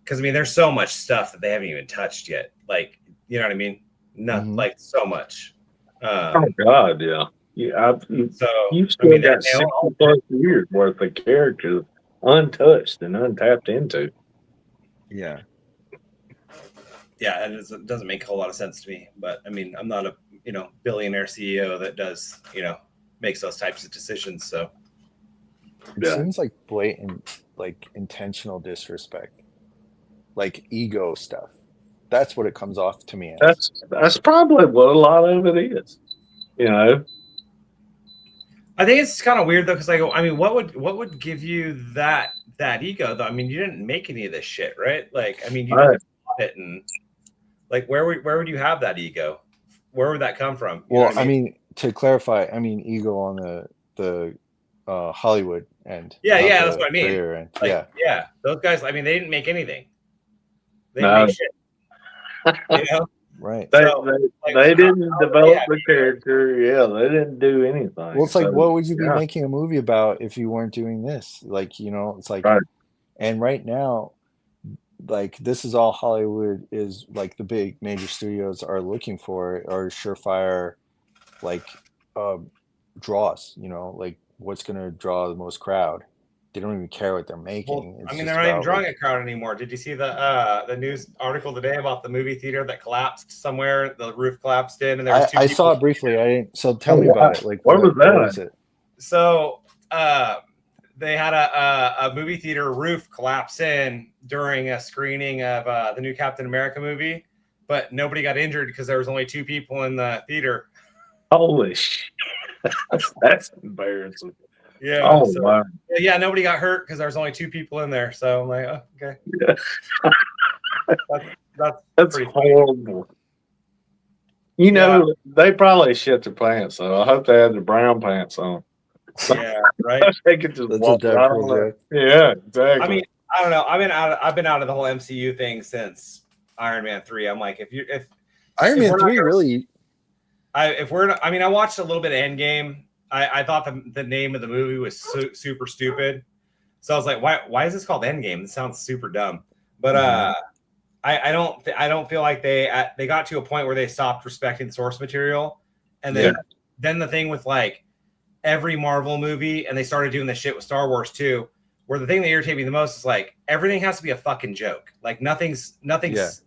because I mean, there's so much stuff that they haven't even touched yet. Like, you know what I mean? Not like so much. Oh God, yeah. So You've I still mean, got 60+ years worth of characters untouched and untapped into. Yeah. Yeah, and it doesn't make a whole lot of sense to me. But I mean, I'm not a billionaire CEO that does makes those types of decisions. So it seems like blatant, like intentional disrespect, like ego stuff. That's what it comes off to me as. That's probably what a lot of it is. I think it's kind of weird though, because I mean, what would give you that ego though? I mean, you didn't make any of this shit, right? Like, I mean, you didn't plot it, and like, where would you have that ego? Where would that come from? You know Well, what I mean, to clarify, I mean ego on the Hollywood end. yeah, not that's the what I mean. creator end. Like, yeah, those guys. I mean, they didn't make anything. They No. didn't make shit. You know, right? They didn't develop the character. Yeah, they didn't do anything. Well, it's like, what would you be making a movie about if you weren't doing this? Like, it's like, and right now, like, this is all Hollywood is, like, the big major studios are looking for are surefire, like, draws, like what's going to draw the most crowd. They don't even care what they're making. Well, I mean, they're not even drawing a crowd anymore. Did you see the news article today about the movie theater that collapsed somewhere? The roof collapsed in, and there was two. I saw it briefly. I didn't. So tell me about it. Like, what was it? So they had a movie theater roof collapse in during a screening of the new Captain America movie, but nobody got injured because there was only 2 people in the theater. Holy shit. That's embarrassing. Yeah. Oh, wow. Yeah, nobody got hurt because there was only 2 people in there. So I'm like, oh, okay. Yeah. That's horrible. They probably shit their pants, so I hope they had the brown pants on. Yeah, right. They could just walk around. Yeah, exactly. I mean, I don't know. I've been out of the whole MCU thing since Iron Man 3. I'm like, if Iron Man 3 really, I mean, I watched a little bit of Endgame. I thought the name of the movie was super stupid, so I was like, why is this called Endgame? This sounds super dumb. But I don't feel like they got to a point where they stopped respecting source material, and then the thing with like every Marvel movie, and they started doing this shit with Star Wars too, where the thing that irritated me the most is like everything has to be a fucking joke. Like nothing's nothing serious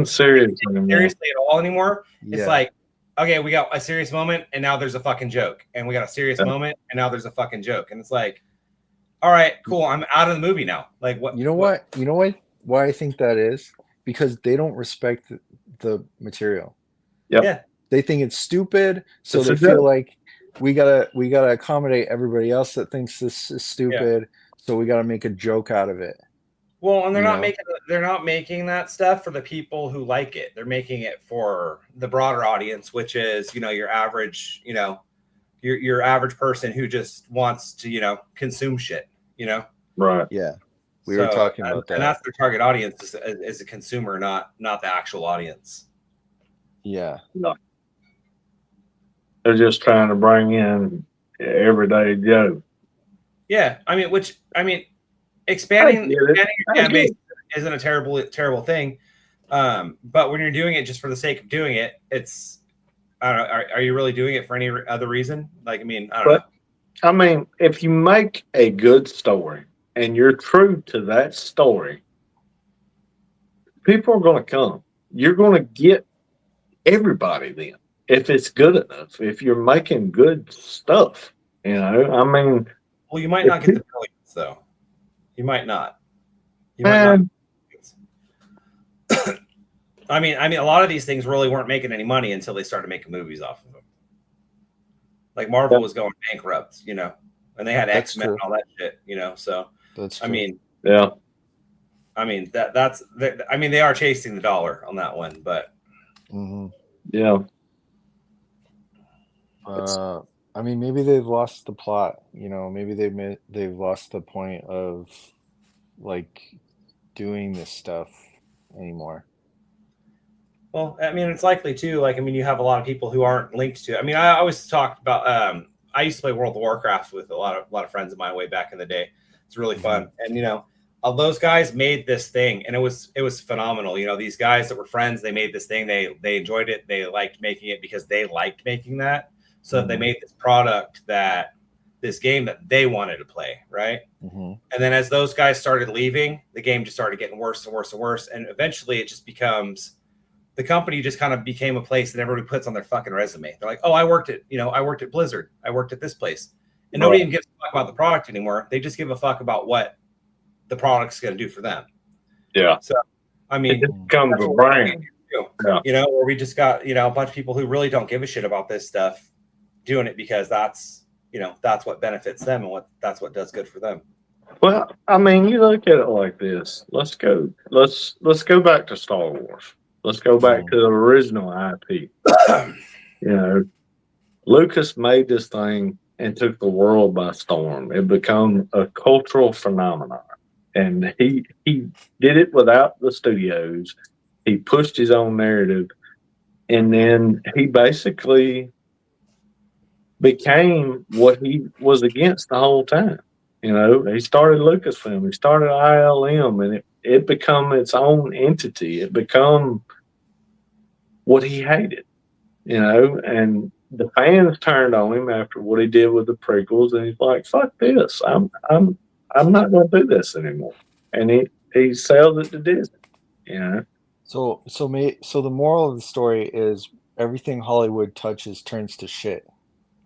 seriously at all anymore. It's like, okay, we got a serious moment and now there's a fucking joke, and we got a serious moment and now there's a fucking joke, and it's like, all right, cool, I'm out of the movie now. Like, what? Why I think that is? Because they don't respect the material. Yeah, they think it's stupid, so they feel like we gotta accommodate everybody else that thinks this is stupid, so we gotta make a joke out of it. Well, and they're not making that stuff for the people who like it. They're making it for the broader audience, which is your average, your average person who just wants to consume shit. Right. Yeah, we were talking about that, and that's their target audience is a consumer, not the actual audience. Yeah. No. They're just trying to bring in everyday Joe. Yeah, I mean, expanding your fan base isn't a terrible thing, but when you're doing it just for the sake of doing it, it's, I don't know. Are you really doing it for any other reason? Like, I mean, I don't know. I mean, if you make a good story and you're true to that story, people are going to come. You're going to get everybody then. If it's good enough, if you're making good stuff, I mean. Well, you might not get the brilliance, though. You might not. You might not. I mean, a lot of these things really weren't making any money until they started making movies off of them. Like Marvel was going bankrupt, and they had X-Men and all that shit, So that's true. I mean, yeah. I mean they are chasing the dollar on that one, but yeah. I mean, maybe they've lost the plot. Maybe they've lost the point of like doing this stuff anymore. Well, I mean, it's likely too. Like, I mean, you have a lot of people who aren't linked to it. I mean, I always talked about. I used to play World of Warcraft with a lot of friends of mine way back in the day. It's really fun, and you know, all those guys made this thing, and it was phenomenal. You know, these guys that were friends, they made this thing. They enjoyed it. They liked making it because they liked making that. So they made this product this game that they wanted to play, right? And then as those guys started leaving, the game just started getting worse and worse and worse, and eventually it just becomes. The company just kind of became a place that everybody puts on their fucking resume. They're like, oh, I worked at Blizzard. I worked at this place. And nobody even gives a fuck about the product anymore. They just give a fuck about what the product's going to do for them. Yeah. So, I mean, it becomes a brand. Yeah. You know, where we just got, you know, a bunch of people who really don't give a shit about this stuff doing it because that's what benefits them and that's what does good for them. Well, I mean, you look at it like this. Let's go back to Star Wars. Let's go back to the original IP. You know, Lucas made this thing and took the world by storm. It became a cultural phenomenon. And he did it without the studios. He pushed his own narrative. And then he basically became what he was against the whole time. You know, he started Lucasfilm, he started ILM, and it become its own entity. It become what he hated, you know, and the fans turned on him after what he did with the prequels, and he's like, "Fuck this! I'm not going to do this anymore." And he sells it to Disney, you know. So the moral of the story is everything Hollywood touches turns to shit.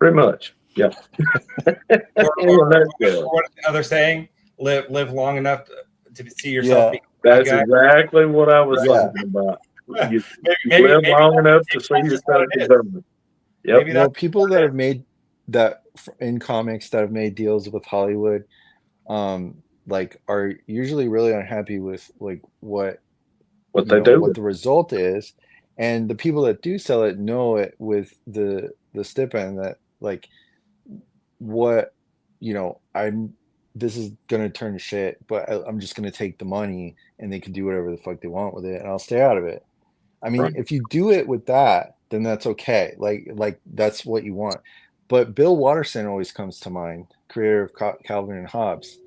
Pretty much, yeah. or what they're saying, live long enough to see yourself. Yeah, that's exactly what I was talking about. You live long enough to see yourself develop. Yep. You know, people that have made that in comics that have made deals with Hollywood, like are usually really unhappy with like what they do, what the result is, and the people that do sell it know it with the stipend that like what this is gonna turn to shit, but I'm just gonna take the money and they can do whatever the fuck they want with it, and I'll stay out of it. I mean, if you do it with that, then that's okay. Like that's what you want. But Bill Watterson always comes to mind, creator of Calvin and Hobbes,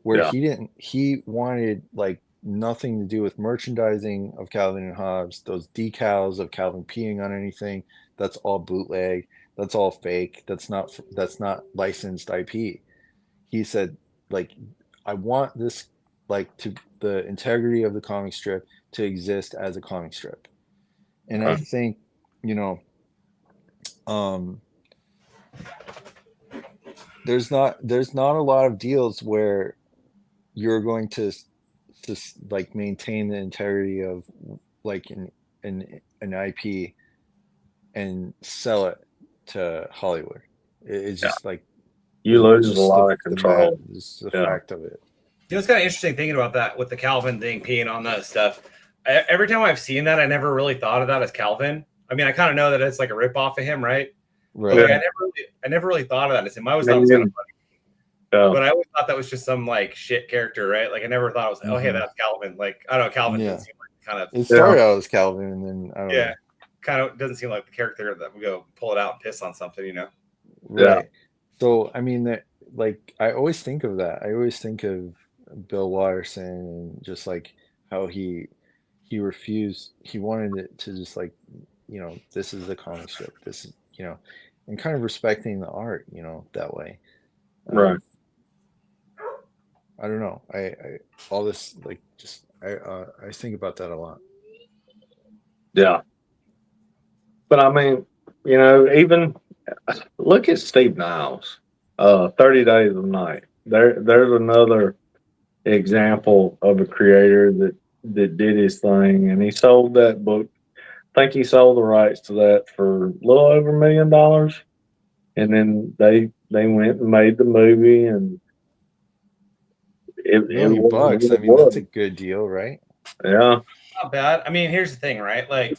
where he wanted like nothing to do with merchandising of Calvin and Hobbes. Those decals of Calvin peeing on anything, that's all bootleg. That's all fake. That's not licensed IP. He said, like, I want this, like, to the integrity of the comic strip to exist as a comic strip. And I think, you know, there's not a lot of deals where you're going to like maintain the integrity of like an IP and sell it to Hollywood. It's just like you lose a lot of control. It's the fact of it. You know, it's kind of interesting thinking about that with the Calvin thing, peeing on that stuff. Every time I've seen that, I never really thought of that as Calvin. I mean, I kind of know that it's like a ripoff of him, right? Right. But like, I never really thought of that as him. I always thought it was kind of funny. But I always thought that was just some like shit character, right? Like I never thought it was, oh, hey, that's Calvin. Like, I don't know, Calvin doesn't seem like kind of. It started out as Calvin, and then I don't know. Kind of doesn't seem like the character that would go pull it out and piss on something, you know? Right. So, I mean, that like I always think of that. I always think of Bill Watterson and just like how he refused. He wanted it to just like, you know, this is the comic strip. This is, you know, and kind of respecting the art, you know, that way. Right. I don't know. I all this like just I think about that a lot. Yeah. But I mean, you know, even look at Steve Niles, 30 Days of Night. There's another example of a creator that did his thing, and he sold that book. I think he sold the rights to that for a little over $1 million, and then they went and made the movie, and $1 million bucks. I mean, that's a good deal, right? Yeah, not bad. I mean, here's the thing, right? Like,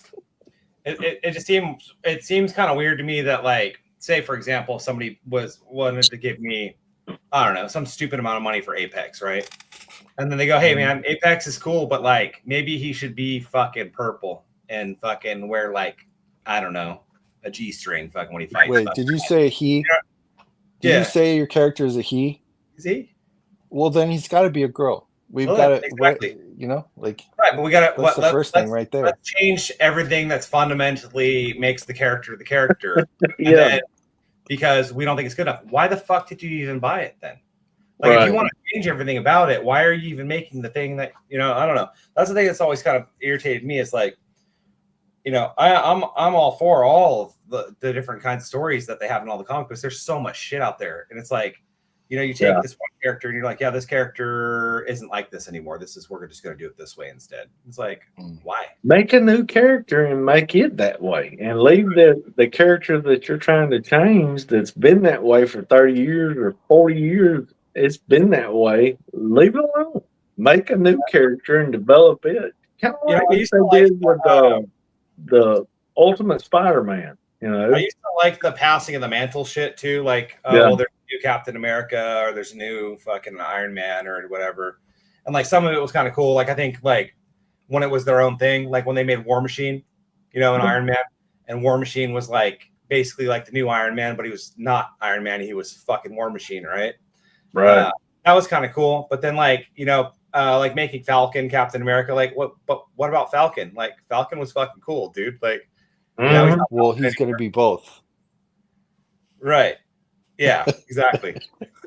it just seems kind of weird to me that, like, say for example, somebody wanted to give me, I don't know, some stupid amount of money for Apex, right? And then they go, hey man, Apex is cool, but like maybe he should be fucking purple. and fucking wear like, I don't know, a G-string fucking when he fights. Wait, did you say he? Did you say your character is a he? Is he? Well, then he's got to be a girl. We've got to, exactly. you know, like right. But we got to. That's the first thing right there. Let's change everything that's fundamentally makes the character the character. Yeah. Then, because we don't think it's good enough. Why the fuck did you even buy it then? Like, if you want to change everything about it, why are you even making the thing that, you know? I don't know. That's the thing that's always kind of irritated me. Is like, you know, I'm all for all of the different kinds of stories that they have in all the comic books. There's so much shit out there, and it's like, you know, you take this one character and you're like, yeah, this character isn't like this anymore. We're just going to do it this way instead. It's like, why? Make a new character and make it that way, and leave the character that you're trying to change that's been that way for 30 years or 40 years. It's been that way. Leave it alone. Make a new character and develop it. Kind of like they did with the Ultimate Spider-Man. You know, I used to like the passing of the mantle shit too. Like, well, there's a new Captain America, or there's a new fucking Iron Man, or whatever. And like some of it was kind of cool. Like I think like when it was their own thing, like when they made War Machine, you know, an Iron Man, and War Machine was like basically like the new Iron Man, but he was not Iron Man. He was fucking War Machine, right? Right. That was kind of cool. But then like, you know, like making Falcon Captain America, like what about Falcon? Like Falcon was fucking cool, dude. Like, well, he's going to be both. Right. Yeah, exactly.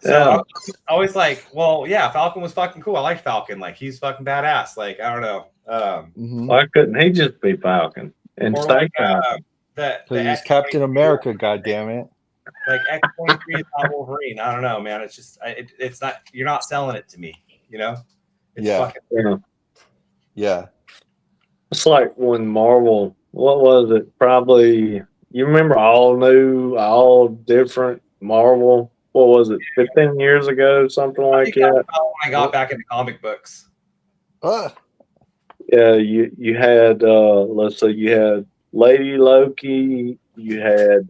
So I always like, well, yeah, Falcon was fucking cool. I liked Falcon. Like he's fucking badass. Like, I don't know. Why couldn't he just be Falcon and stay Falcon? He's Captain America, goddammit. Like X-23 is not Wolverine. I don't know, man. It's just it's not, you're not selling it to me, you know? It's fucking yeah. It's like when Marvel, what was it? Probably, you remember all new, all different Marvel? What was it? 15 years ago, something like that. When I got back into comic books. Yeah, you had let's say you had Lady Loki. You had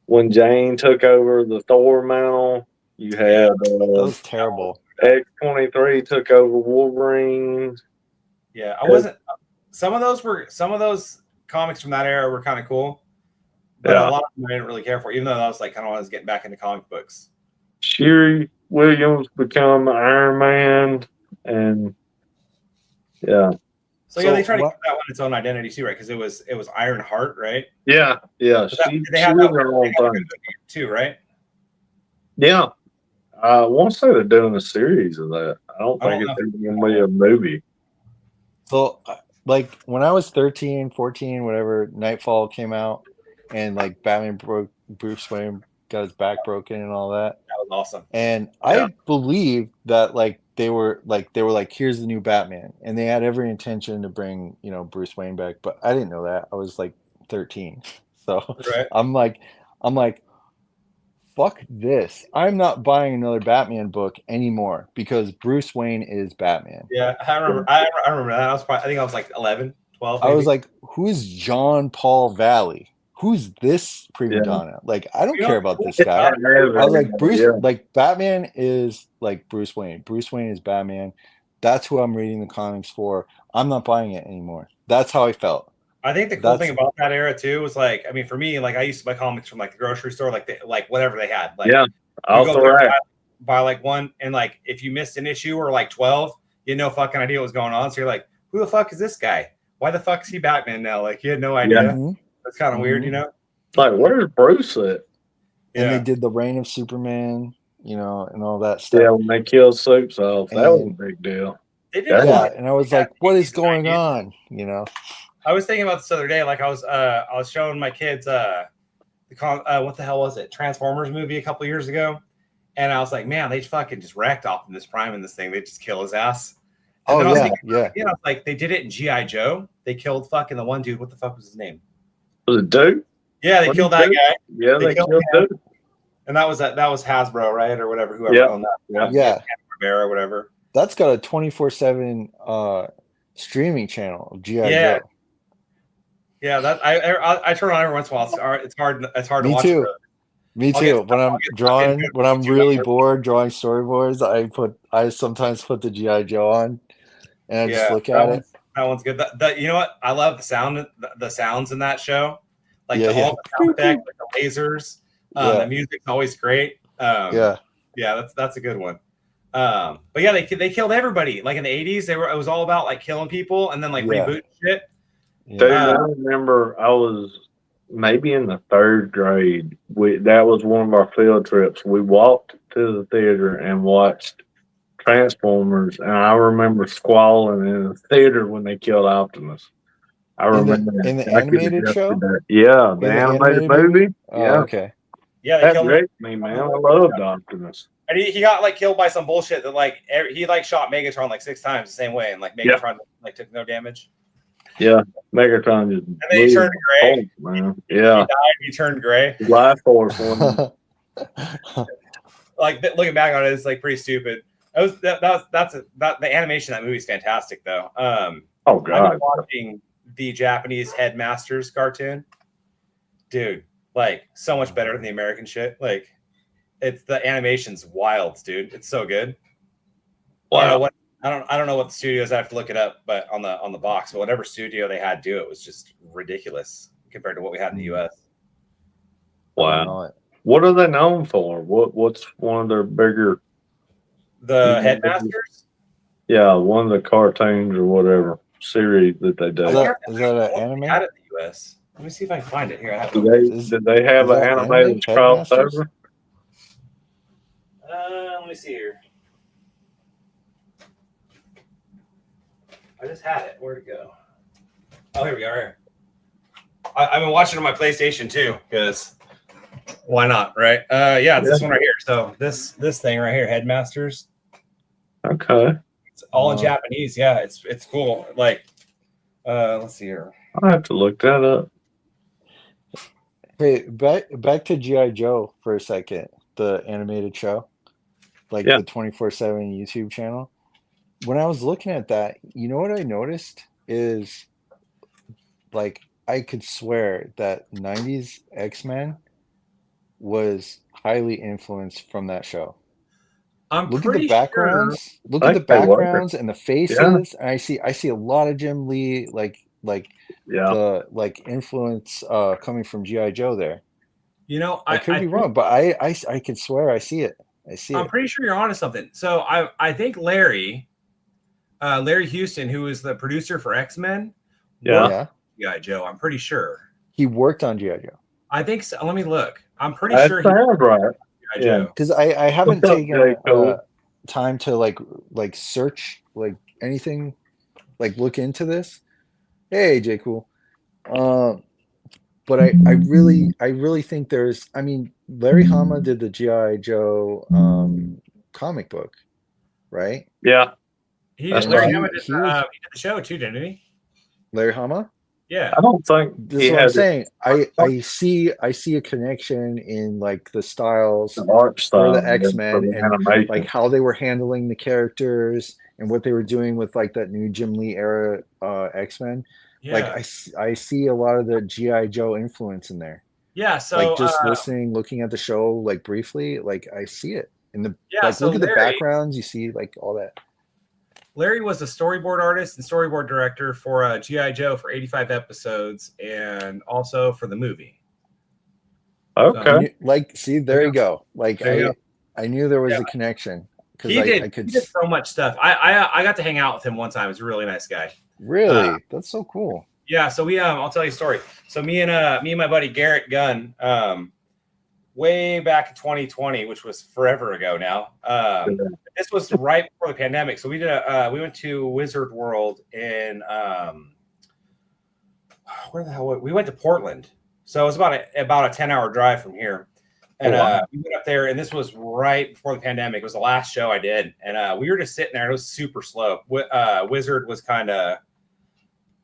when Jane took over the Thor mantle. You had that was terrible. X-23 took over Wolverine. Yeah, I wasn't. Some of those comics from that era were kind of cool, but a lot of them I didn't really care for. Even though I was like kind of when I was getting back into comic books. Sherry Williams become Iron Man, and So yeah, they tried to give that one its own identity too, right? Because it was Iron Heart, right? Yeah. They had that too, right? Yeah. I want to say they're doing a series of that. I don't think it's going to be a movie. So, like, when I was 13, 14, whatever, Nightfall came out, and, like, Batman Bruce Wayne got his back broken and all that. That was awesome. And I believe that, like, they were like, here's the new Batman. And they had every intention to bring, you know, Bruce Wayne back. But I didn't know that. I was, like, 13. So I'm like, fuck this. I'm not buying another Batman book anymore because Bruce Wayne is Batman. Yeah, I remember that. I think I was like 11, 12. Maybe. I was like, who's John Paul Valley? Who's this prima donna? Like, I don't care about this guy. I was like, like Batman is like Bruce Wayne. Bruce Wayne is Batman. That's who I'm reading the comics for. I'm not buying it anymore. That's how I felt. I think the cool thing about that era too was like, I mean, for me, like I used to buy comics from like the grocery store, like whatever they had. Like, buy like one, and like if you missed an issue or like 12, you had no fucking idea what was going on. So you're like, who the fuck is this guy? Why the fuck is he Batman now? Like you had no idea. Yeah. That's kind of weird, you know? Like, where's Bruce at? And they did the Reign of Superman, you know, and all that stuff. Yeah, when they killed Soups off, that was a big deal. And I was like, what is going on? You know? I was thinking about this the other day. Like I was showing my kids what the hell was it? Transformers movie a couple years ago. And I was like, man, they fucking just wrecked Optimus Prime in this thing. They just kill his ass. And You know, like they did it in G.I. Joe. They killed fucking the one dude. What the fuck was his name? Was it Duke? Yeah, they killed that guy. Yeah, they killed Duke. And that was Hasbro, right? Or whatever, whoever owned that. Yeah. Or whatever. That's got a 24/7 streaming channel of G.I. Joe. Yeah, that I turn on every once in a while. It's hard to watch. Me too. When I'm drawing, when I'm really bored drawing storyboards, I sometimes put the G.I. Joe on and I just look at it. That one's good. You know what? I love the sounds in that show. Like Yeah, all the sound effects, like the lasers. The music's always great. Yeah. That's a good one. But yeah, they killed everybody. Like in the 80s, it was all about like killing people and then like rebooting shit. Dude, I remember I was maybe in the third grade. That was one of our field trips. We walked to the theater and watched Transformers, and I remember squalling in the theater when they killed Optimus. I remember in the animated show. Yeah, the animated movie. Oh, yeah, okay. Yeah, that wrecked me, man. I loved Optimus. And he got like killed by some bullshit that like he like shot Megatron like 6 times the same way, and like Megatron like took no damage. Yeah, Megatron just and then he turned gray. Man. He died. He turned gray. Life Force one. Like looking back on it, it's like pretty stupid. The animation of that movie is fantastic though. Oh god, I've been watching the Japanese Headmasters cartoon, dude. Like so much better than the American shit. Like it's the animation's wild, dude. It's so good. Wow. I don't know what the studios. I have to look it up, but on the box, but whatever studio they had do it was just ridiculous compared to what we had in the U.S. Wow. What are they known for? What's one of their bigger? The Headmasters? Yeah, one of the cartoons or whatever series that they do. Is that an anime? Had it in the U.S. Let me see if I can find it here. I have did they have an animated crossover? Let me see here. I just had it. Where'd it go? Oh, here we are. I've been watching on my PlayStation too, because why not, right? It's this one right here. So this thing right here, Headmasters. Okay. It's all in Japanese. Yeah, it's cool. Like, let's see here. I'll have to look that up. Hey, back to G.I. Joe for a second, the animated show, like the 24/7 YouTube channel. When I was looking at that, you know what I noticed is, like, I could swear that 90s X-Men was highly influenced from that show. Look at the backgrounds. Look at the backgrounds and the faces. And I see a lot of Jim Lee, the influence coming from G.I. Joe there. You know, I could be wrong, but I could swear I see it. I'm pretty sure you're onto something. So I think Larry Houston, who was the producer for X-Men, G.I. Joe. I'm pretty sure he worked on G.I. Joe. I think so. Let me look. I'm pretty sure he sounds right. Yeah, because I haven't taken time to like search like anything, like look into this. Hey, J. Cool. But I really think there's. I mean, Larry Hama did the G.I. Joe comic book, right? Yeah. Larry Hama did the show too, didn't he? Larry Hama? Yeah. I don't think this is what I'm saying. I see a connection in like the styles, the art style for the X-Men and animation. like how they were handling the characters and what they were doing with like that new Jim Lee era X-Men. Yeah. Like I see a lot of the G.I. Joe influence in there. Yeah. So like just looking at the show like briefly, like I see it in the look at the backgrounds, you see like all that. Larry was a storyboard artist and storyboard director for G.I. Joe for 85 episodes and also for the movie. Okay. See, there you go. Like I knew there was a connection. He did so much stuff. I got to hang out with him one time. He's a really nice guy. Really? That's so cool. Yeah. So I'll tell you a story. So me and my buddy Garrett Gunn, way back in 2020, which was forever ago now. This was right before the pandemic. So we went to Wizard World in where the hell? We went to Portland. So it was about a 10-hour drive from here. And we went up there, and this was right before the pandemic. It was the last show I did. And we were just sitting there. It was super slow. Wizard was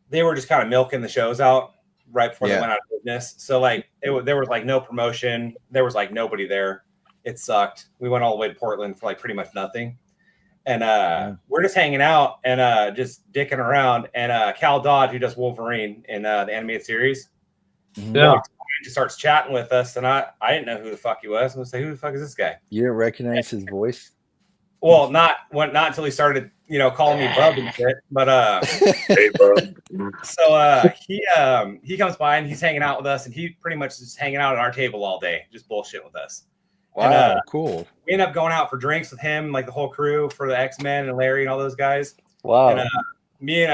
they were just kind of milking the shows out right before they went out of business. So like there was like no promotion. There was like nobody there. It sucked. We went all the way to Portland for like pretty much nothing. And we're just hanging out and just dicking around. And Cal Dodd, who does Wolverine in the animated series, just starts chatting with us. And I didn't know who the fuck he was. I was like, who the fuck is this guy? You didn't recognize his voice? Well, not until he started, calling me bub and shit. But Hey, bro. so he comes by and he's hanging out with us, and he pretty much is hanging out at our table all day, just bullshit with us. Wow, And, cool. We end up going out for drinks with him, like the whole crew for the X-Men and Larry and all those guys. Wow. And me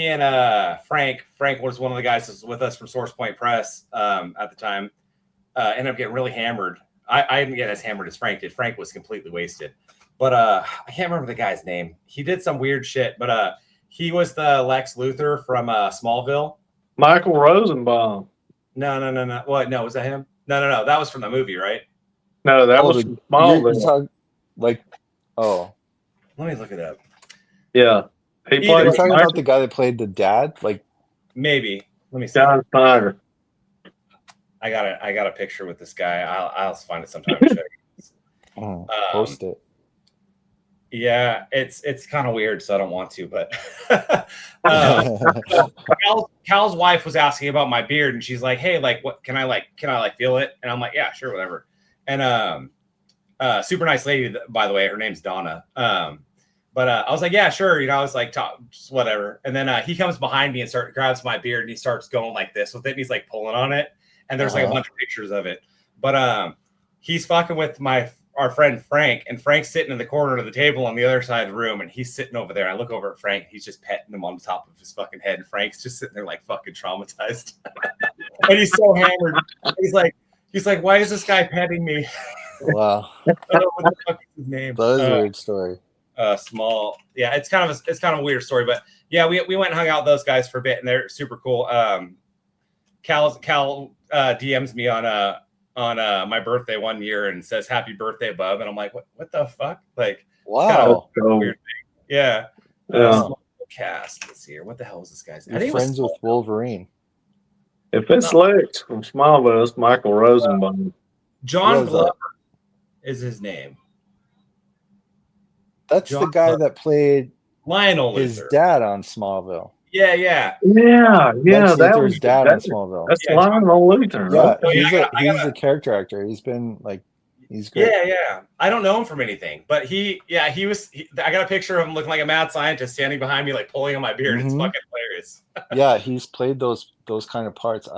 and Frank was one of the guys that was with us from Source Point Press at the time. Ended up getting really hammered. I didn't get as hammered as Frank did. Frank was completely wasted. But I can't remember the guy's name. He did some weird shit, but he was the Lex Luthor from Smallville. Michael Rosenbaum. No. What? No, was that him? No. That was from the movie, right? No, that was from Smallville. Let me look it up. Yeah. You're talking about the guy that played the dad? Like, maybe. Let me see. John Snyder. I got a picture with this guy. I'll find it sometime and show you. Post it. Yeah, it's kind of weird, so I don't want to. But Cal's wife was asking about my beard, and she's like, "Hey, like, what can I feel it?" And I'm like, "Yeah, sure, whatever." And super nice lady, by the way. Her name's Donna. But I was like, "Yeah, sure." I was like, just whatever. And then he comes behind me and grabs my beard, and he starts going like this with it. And he's like pulling on it. And there's like a bunch of pictures of it, but he's fucking with our friend Frank, and Frank's sitting in the corner of the table on the other side of the room, and he's sitting over there. I look over at Frank, he's just petting him on the top of his fucking head, and Frank's just sitting there like fucking traumatized, and he's so hammered. He's like, why is this guy petting me? Wow, I don't know what the fuck is his name. That is a weird story. Small, yeah, it's kind of a weird story, but yeah, we went and hung out with those guys for a bit, and they're super cool. Cal DMs me on my birthday one year and says happy birthday, bub, and I'm like, what the fuck? Like, wow, weird thing. Yeah. Cast. Let's see here. What the hell is this guy's name? You're friends with Wolverine. If it's Lex from Smallville, it's Michael Rosenbaum. John Glover is his name. That's the guy that played Lionel his dad on Smallville. Yeah. Lex Luthor's dad on Smallville. That's Lionel Luthor. Yeah, he's a character actor. He's been like, he's great. Yeah. I don't know him from anything, but he was. I got a picture of him looking like a mad scientist standing behind me, like pulling on my beard. It's fucking hilarious. Yeah, he's played those kind of parts.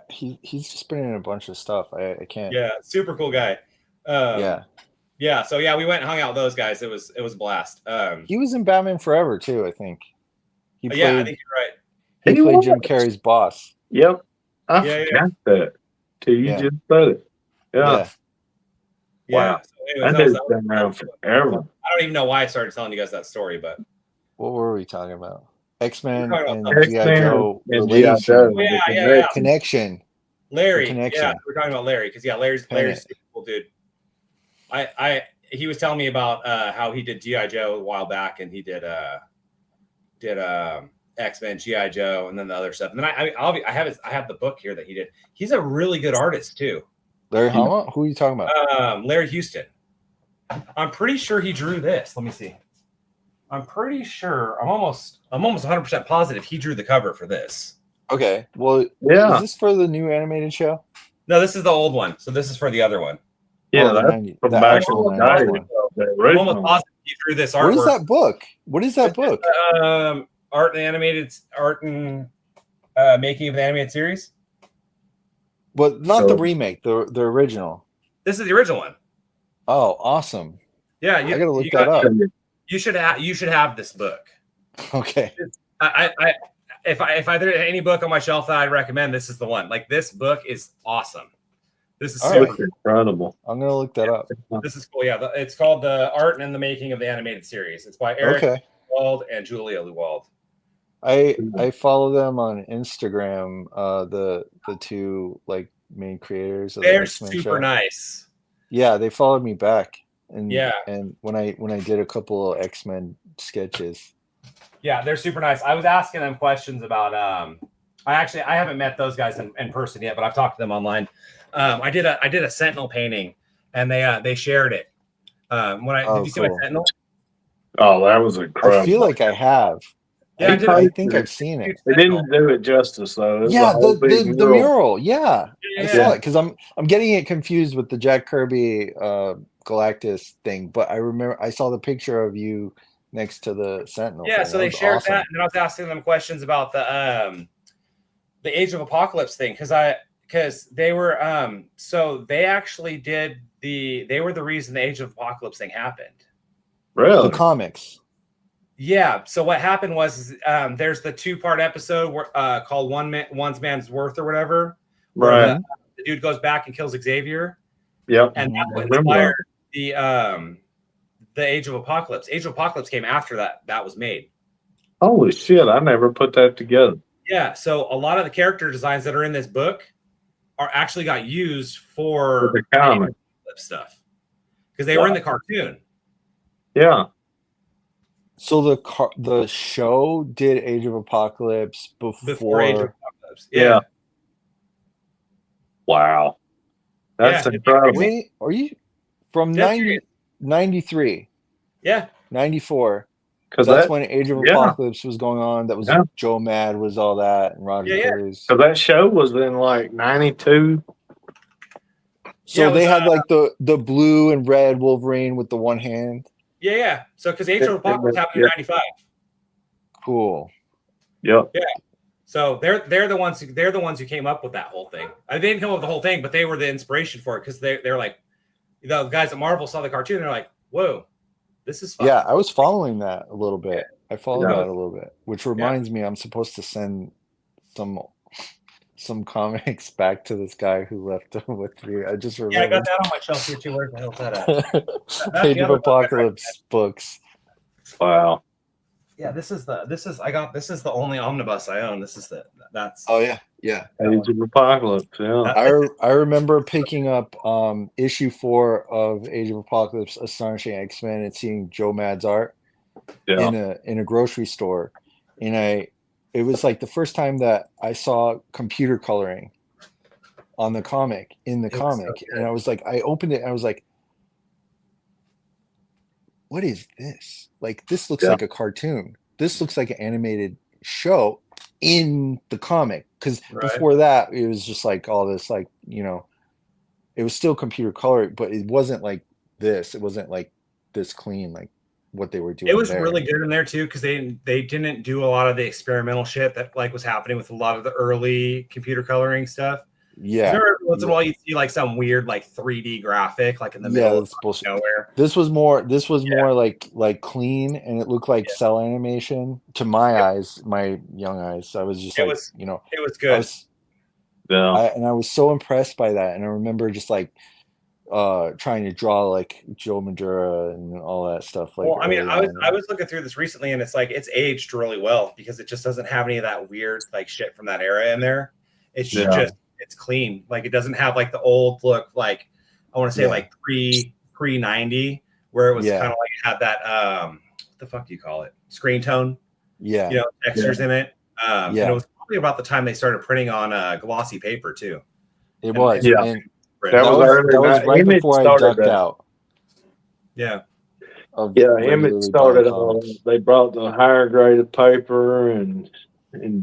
He's just been in a bunch of stuff. I can't. Yeah, super cool guy. Yeah. So yeah, we went and hung out with those guys. It was a blast. He was in Batman Forever too, I think. I think you're right. He played Jim Carrey's boss. Yep. I forgot that till you just said it. Yeah. Wow. So anyways, that dude's been around forever. I don't even know why I started telling you guys that story, but what were we talking about? X-Men and G.I. Joe. Yeah. Connection. Larry. Connection. Yeah, we're talking about Larry because Larry's super cool dude. He was telling me about how he did G.I. Joe a while back, and he did X-Men, G.I. Joe, and then the other stuff. And then I have the book here that he did. He's a really good artist too. Larry Hama? Who are you talking about? Larry Houston. I'm pretty sure he drew this. Let me see. I'm pretty sure. I'm almost 100% positive he drew the cover for this. Okay. Well, yeah. Is this for the new animated show? No, this is the old one. So this is for the other one. Yeah, that's from back in the 90s. I'm almost positive he drew this artwork. What is that book? What is that book? Art and making of the animated series. But not the remake, the original. This is the original one. Oh, awesome! Yeah, I gotta look that up. You should have this book. Okay. If there's any book on my shelf that I'd recommend, this is the one. Like, this book is awesome. This is super incredible. I'm gonna look that up. This is cool. Yeah, it's called The Art and the Making of the Animated Series. It's by Eric Luwald and Julia Luwald. I follow them on Instagram. The two like main creators of they're the X-Men super show. Nice. Yeah, they followed me back, and yeah, and when I did a couple of X-Men sketches. Yeah, they're super nice. I was asking them questions about. I haven't met those guys in person yet, but I've talked to them online. I did a Sentinel painting, and they shared it. Did you see my Sentinel? Oh, that was incredible. I feel like I have. Yeah, I think I've seen it. They didn't do it justice though. Yeah, the mural. Yeah, I saw it because I'm getting it confused with the Jack Kirby Galactus thing, but I remember I saw the picture of you next to the Sentinel. Yeah, thing. so That they was shared awesome. that, and then I was asking them questions about the Age of Apocalypse thing because they were so they actually they were the reason the Age of Apocalypse thing happened. The Really? comics. Yeah. So what happened was there's the 2-part episode called One's Man's Worth or whatever, where Right. the dude goes back and kills Xavier, Yep. and Mhm. that's what I remember inspired the Age of Apocalypse. Age of Apocalypse came after that was made. Holy shit! I never put that together. Yeah. So a lot of the character designs that are in this book are actually got used For for the comic. stuff because they were in the cartoon. Yeah. So the show did Age of Apocalypse Before Age of before. Apocalypse. Yeah. Wow. That's Yeah. incredible. Wait, are you from That's 93, Yeah. 94? Because That's when Age of yeah. Apocalypse was going on. That was Yeah. Joe Mad was all that, and Roger Yeah. Cruz. Because that show was in like 92. So Yeah, it they was, had like the blue and red Wolverine with the one hand. Yeah. So because Age of Apocalypse happened in '95. Cool. Yep. So they're the ones who came up with that whole thing. They didn't come up with the whole thing, but they were the inspiration for it because they're like, the guys at Marvel saw the cartoon and they're like, whoa, this is fun. Yeah, I was following that a little bit. I followed Yeah. that a little bit, which reminds me I'm supposed to send some comics back to this guy who left them with me. I just Yeah, I remembered. got that on my shelf here too. Where's the hell's that at? Age the of other one. Apocalypse books. Wow. Yeah, this is the only omnibus I own. That's Oh yeah, yeah. Age of Apocalypse. Yeah. I remember picking up issue 4 of Age of Apocalypse, Astonishing X-Men, and seeing Joe Mad's art Yeah. in a grocery store, and it was like the first time that I saw computer coloring on the comic was so good. and I was like, I opened it and I was like, what is this? Like, this looks Yeah. like a cartoon. This looks like an animated show in the comic. Because Right. before that, it was just like all this, like, it was still computer colored, but it wasn't like this. It wasn't like this clean, like what they were doing. It was there. really good in there too because they didn't do a lot of the experimental shit that like was happening with a lot of the early computer coloring stuff. Yeah. Once in a while you see like some weird like 3D graphic like in the middle of bullshit. nowhere. This was more like clean, and it looked like cell animation to my eyes, my young eyes. I was just It like, was I good. and I was so impressed by that. And I remember just like trying to draw like Joe Madura and all that stuff. Like, Well, I mean, I was looking through this recently, and it's like it's aged really well because it just doesn't have any of that weird like shit from that era in there. It's just it's clean. Like it doesn't have like the old look. Like I want to say like pre 90, where it was kind of like it had that what the fuck do you call it? Screen tone. Yeah. Textures in it. And it was probably about the time they started printing on glossy paper too. It was. Yeah. And That was right before I ducked out. Yeah. Emmett started they brought the higher graded paper and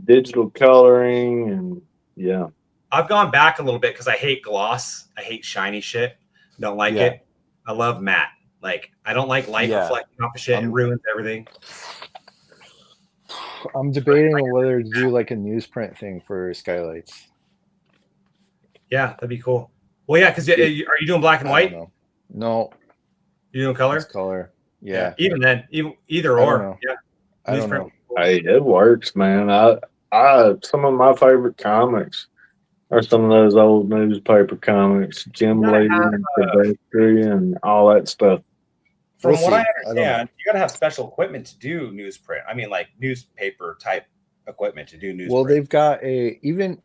digital coloring and I've gone back a little bit because I hate gloss. I hate shiny shit. Don't like it. I love matte. Like I don't like light reflecting off of shit. It ruins everything. I'm debating on whether to do like a newsprint thing for Skylights. Yeah, that'd be cool. Well, yeah, because are you doing black and white? No. You doing color? It's color. Yeah. Even then, either or. Yeah. I don't know. Hey, it works, man. I some of my favorite comics are some of those old newspaper comics, Jim Lee and Silvestri and all that stuff. From what I understand, you got to have special equipment to do newsprint. I mean, like newspaper type equipment to do newsprint. Well, they've got even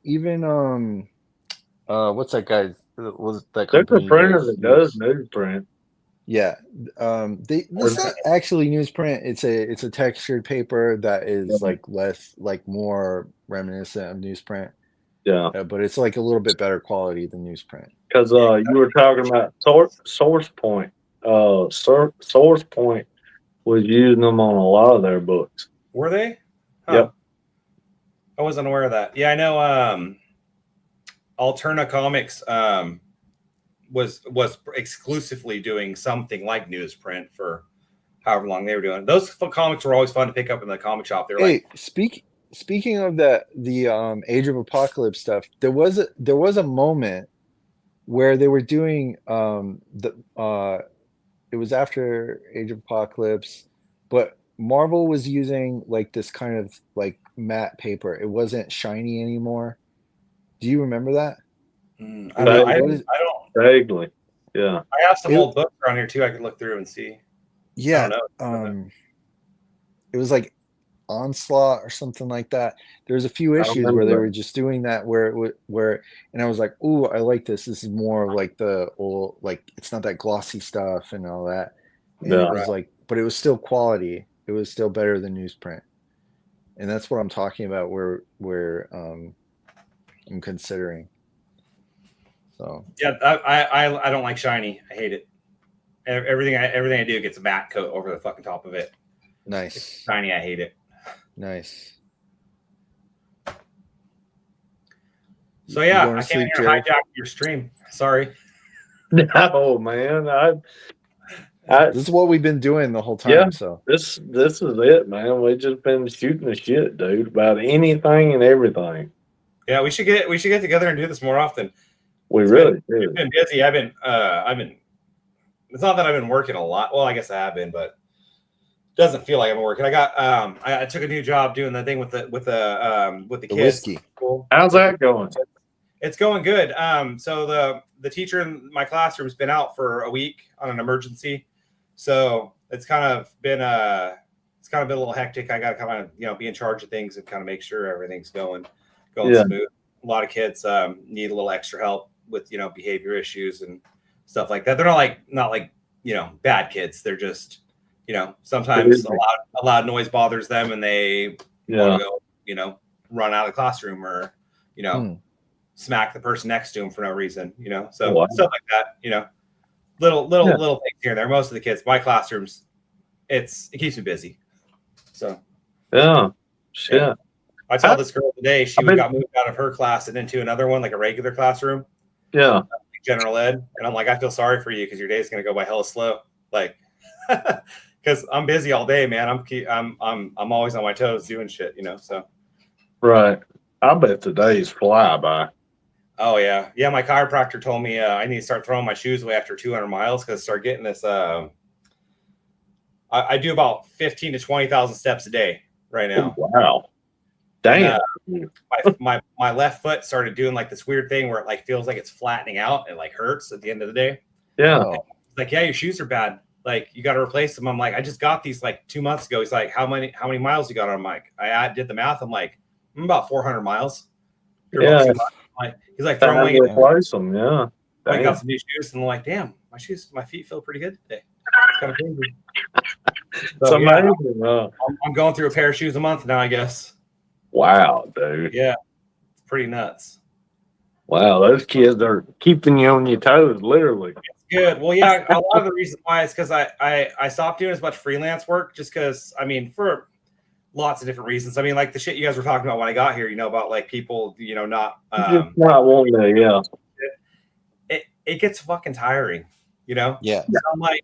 what's that guy's? Was that There's a printer that does newsprint. Yeah, it's not actually newsprint. It's a textured paper that is like more reminiscent of newsprint. Yeah, but it's like a little bit better quality than newsprint. Because you were talking about Source Point. Source Point was using them on a lot of their books. Were they? Huh. Yep. I wasn't aware of that. Yeah, I know. Alterna Comics was exclusively doing something like newsprint for however long they were doing. Those comics were always fun to pick up in the comic shop. They were Hey, speaking of the Age of Apocalypse stuff, there was a moment where they were doing it was after Age of Apocalypse, but Marvel was using like this kind of like matte paper. It wasn't shiny anymore. Do you remember that? I don't know. I was don't. Vaguely. Yeah. I have some old books around here too. I can look through and see. Yeah. I don't know. It was like Onslaught or something like that. There's a few issues where they were just doing that where and I was like, "Ooh, I like this. This is more of like the old, like it's not that glossy stuff and all that." And Yeah. it was like, but it was still quality. It was still better than newsprint. And that's what I'm talking about where I'm considering. So yeah, I don't like shiny. I hate it. Everything I do gets a matte coat over the fucking top of it. nice. It's shiny, I hate it. Nice. So yeah, going to I came in sleep, here and hijacked your stream. Sorry. No, man. This is what we've been doing the whole time. Yeah. So This is it, man. We just been shooting the shit, dude, about anything and everything. Yeah, we should get together and do this more often. We really do. I've been busy. I've been. It's not that I've been working a lot. Well, I guess I have been, but it doesn't feel like I've been working. I got. I took a new job doing the thing with the kids. whiskey. How's that going? It's going good. So the teacher in my classroom's been out for a week on an emergency, so it's kind of been a little hectic. I got to kind of be in charge of things and kind of make sure everything's going smooth. A lot of kids need a little extra help with behavior issues and stuff like that. They're not like bad kids. They're just sometimes a loud noise bothers them and they want to go run out of the classroom or smack the person next to him for no reason, so stuff like that, little things here and there. Most of the kids, my classrooms, it keeps me busy. So yeah. I tell this girl today she got moved out of her class and into another one, like a regular classroom. Yeah. General ed. And I'm like, I feel sorry for you because your day's gonna go by hella slow. Like because I'm busy all day, man. I'm always on my toes doing shit, so Right. I bet the days fly by. Oh yeah. Yeah, my chiropractor told me I need to start throwing my shoes away after 200 miles because I start getting this I do about 15 to 20,000 steps a day right now. Oh, wow. Damn. And, my left foot started doing like this weird thing where it like feels like it's flattening out and like hurts at the end of the day. Yeah. Like, yeah, your shoes are bad. Like you got to replace them. I'm like, I just got these like 2 months ago. He's like, how many miles you got on? I'm like, I did the math. I'm like, about 400 miles. Yeah. He's like, throw away. Replace them. Yeah. I got some new shoes and I'm like, damn, my feet feel pretty good today. It's kind of crazy. So, amazing. I'm going through a pair of shoes a month now, I guess. Wow, dude. Yeah. It's pretty nuts. Wow, those kids are keeping you on your toes, literally. It's good. Well, yeah, a lot of the reason why is because I stopped doing as much freelance work just because, for lots of different reasons. Like the shit you guys were talking about when I got here, about like people, not just not wanting to, yeah. It gets fucking tiring, Yeah. So I'm like,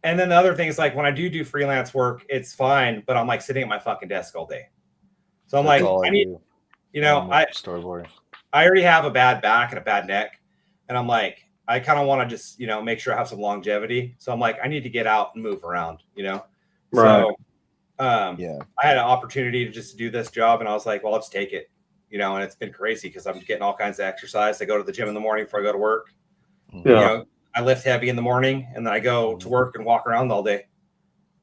and then the other thing is like when I do freelance work, it's fine, but I'm like sitting at my fucking desk all day. So I'm like, I need, storyboarding. I already have a bad back and a bad neck, and I'm like, I kind of want to just make sure I have some longevity. So I'm like, I need to get out and move around, Right. So I had an opportunity to just do this job, and I was like, well, let's take it, and it's been crazy because I'm getting all kinds of exercise. I go to the gym in the morning before I go to work. Yeah. I lift heavy in the morning, and then I go to work and walk around all day.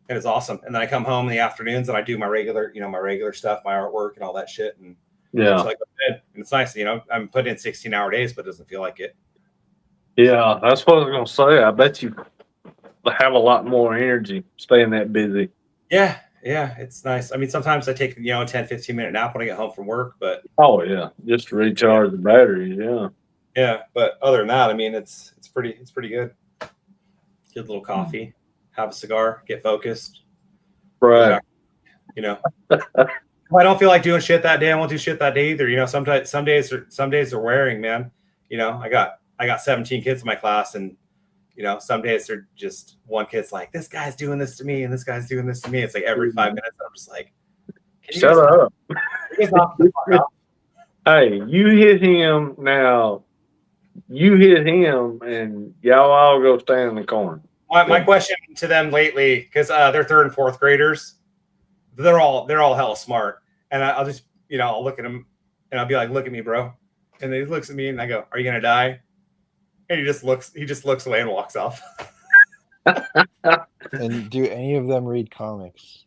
And it's awesome. And then I come home in the afternoons and I do my regular stuff, my artwork and all that shit. And so I go to bed. And it's nice, I'm putting in 16-hour days, but it doesn't feel like it. Yeah, that's what I was gonna say. I bet you have a lot more energy staying that busy. Yeah, it's nice. Sometimes I take 10-15 minute nap when I get home from work, but just to recharge the batteries. Yeah, but other than that, it's pretty good. Get a little coffee, have a cigar, get focused. Right. If I don't feel like doing shit that day, I won't do shit that day either. Some days are wearing, man. I got I got 17 kids in my class, and some days they're just one kid's like, this guy's doing this to me, and this guy's doing this to me. It's like every 5 minutes, I'm just like, can you Shut up. guys knock the fuck out? Hey, you hit him now. You hit him, and y'all all go stand in the corner. My question to them lately, because they're 3rd and 4th graders, they're all hella smart, and I'll just I'll look at them and I'll be like, look at me, bro, and he looks at me and I go, are you gonna die? And he just looks away and walks off. And do any of them read comics?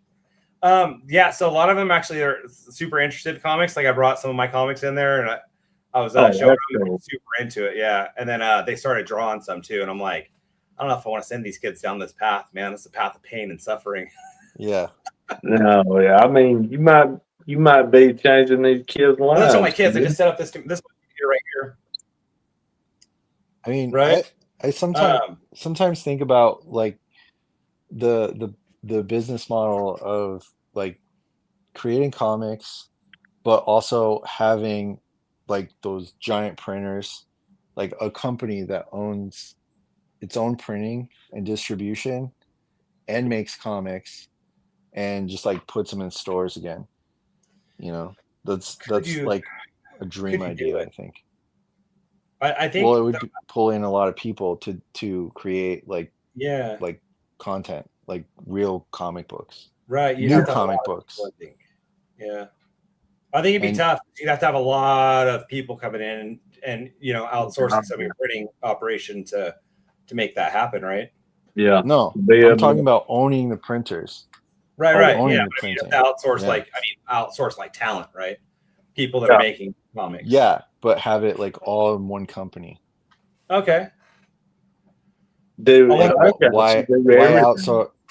Yeah, so a lot of them actually are super interested in comics. Like I brought some of my comics in there, and I was showing them, super into it. Yeah, and then they started drawing some too, and I'm like, I don't know if I want to send these kids down this path, man. It's a path of pain and suffering. Yeah. No, yeah. I mean, you might be changing these kids' lives. Well, that's all my kids. I just set up this computer right here. I mean, right? I sometimes think about like the business model of like creating comics, but also having like those giant printers, like a company that owns its own printing and distribution and makes comics and just like puts them in stores again. That's like a dream idea, I think. I think. Well, it would pull in a lot of people to create like content, like real comic books, right? New comic books. I think. Yeah, I think it'd be tough. You'd have to have a lot of people coming in and outsourcing some of your printing operation to make that happen, right? Yeah. No, I'm talking about owning the printers. Right. Yeah, but you have to outsource outsource like talent, right? People that are making comics. Yeah, but have it like all in one company. Okay. Dude, why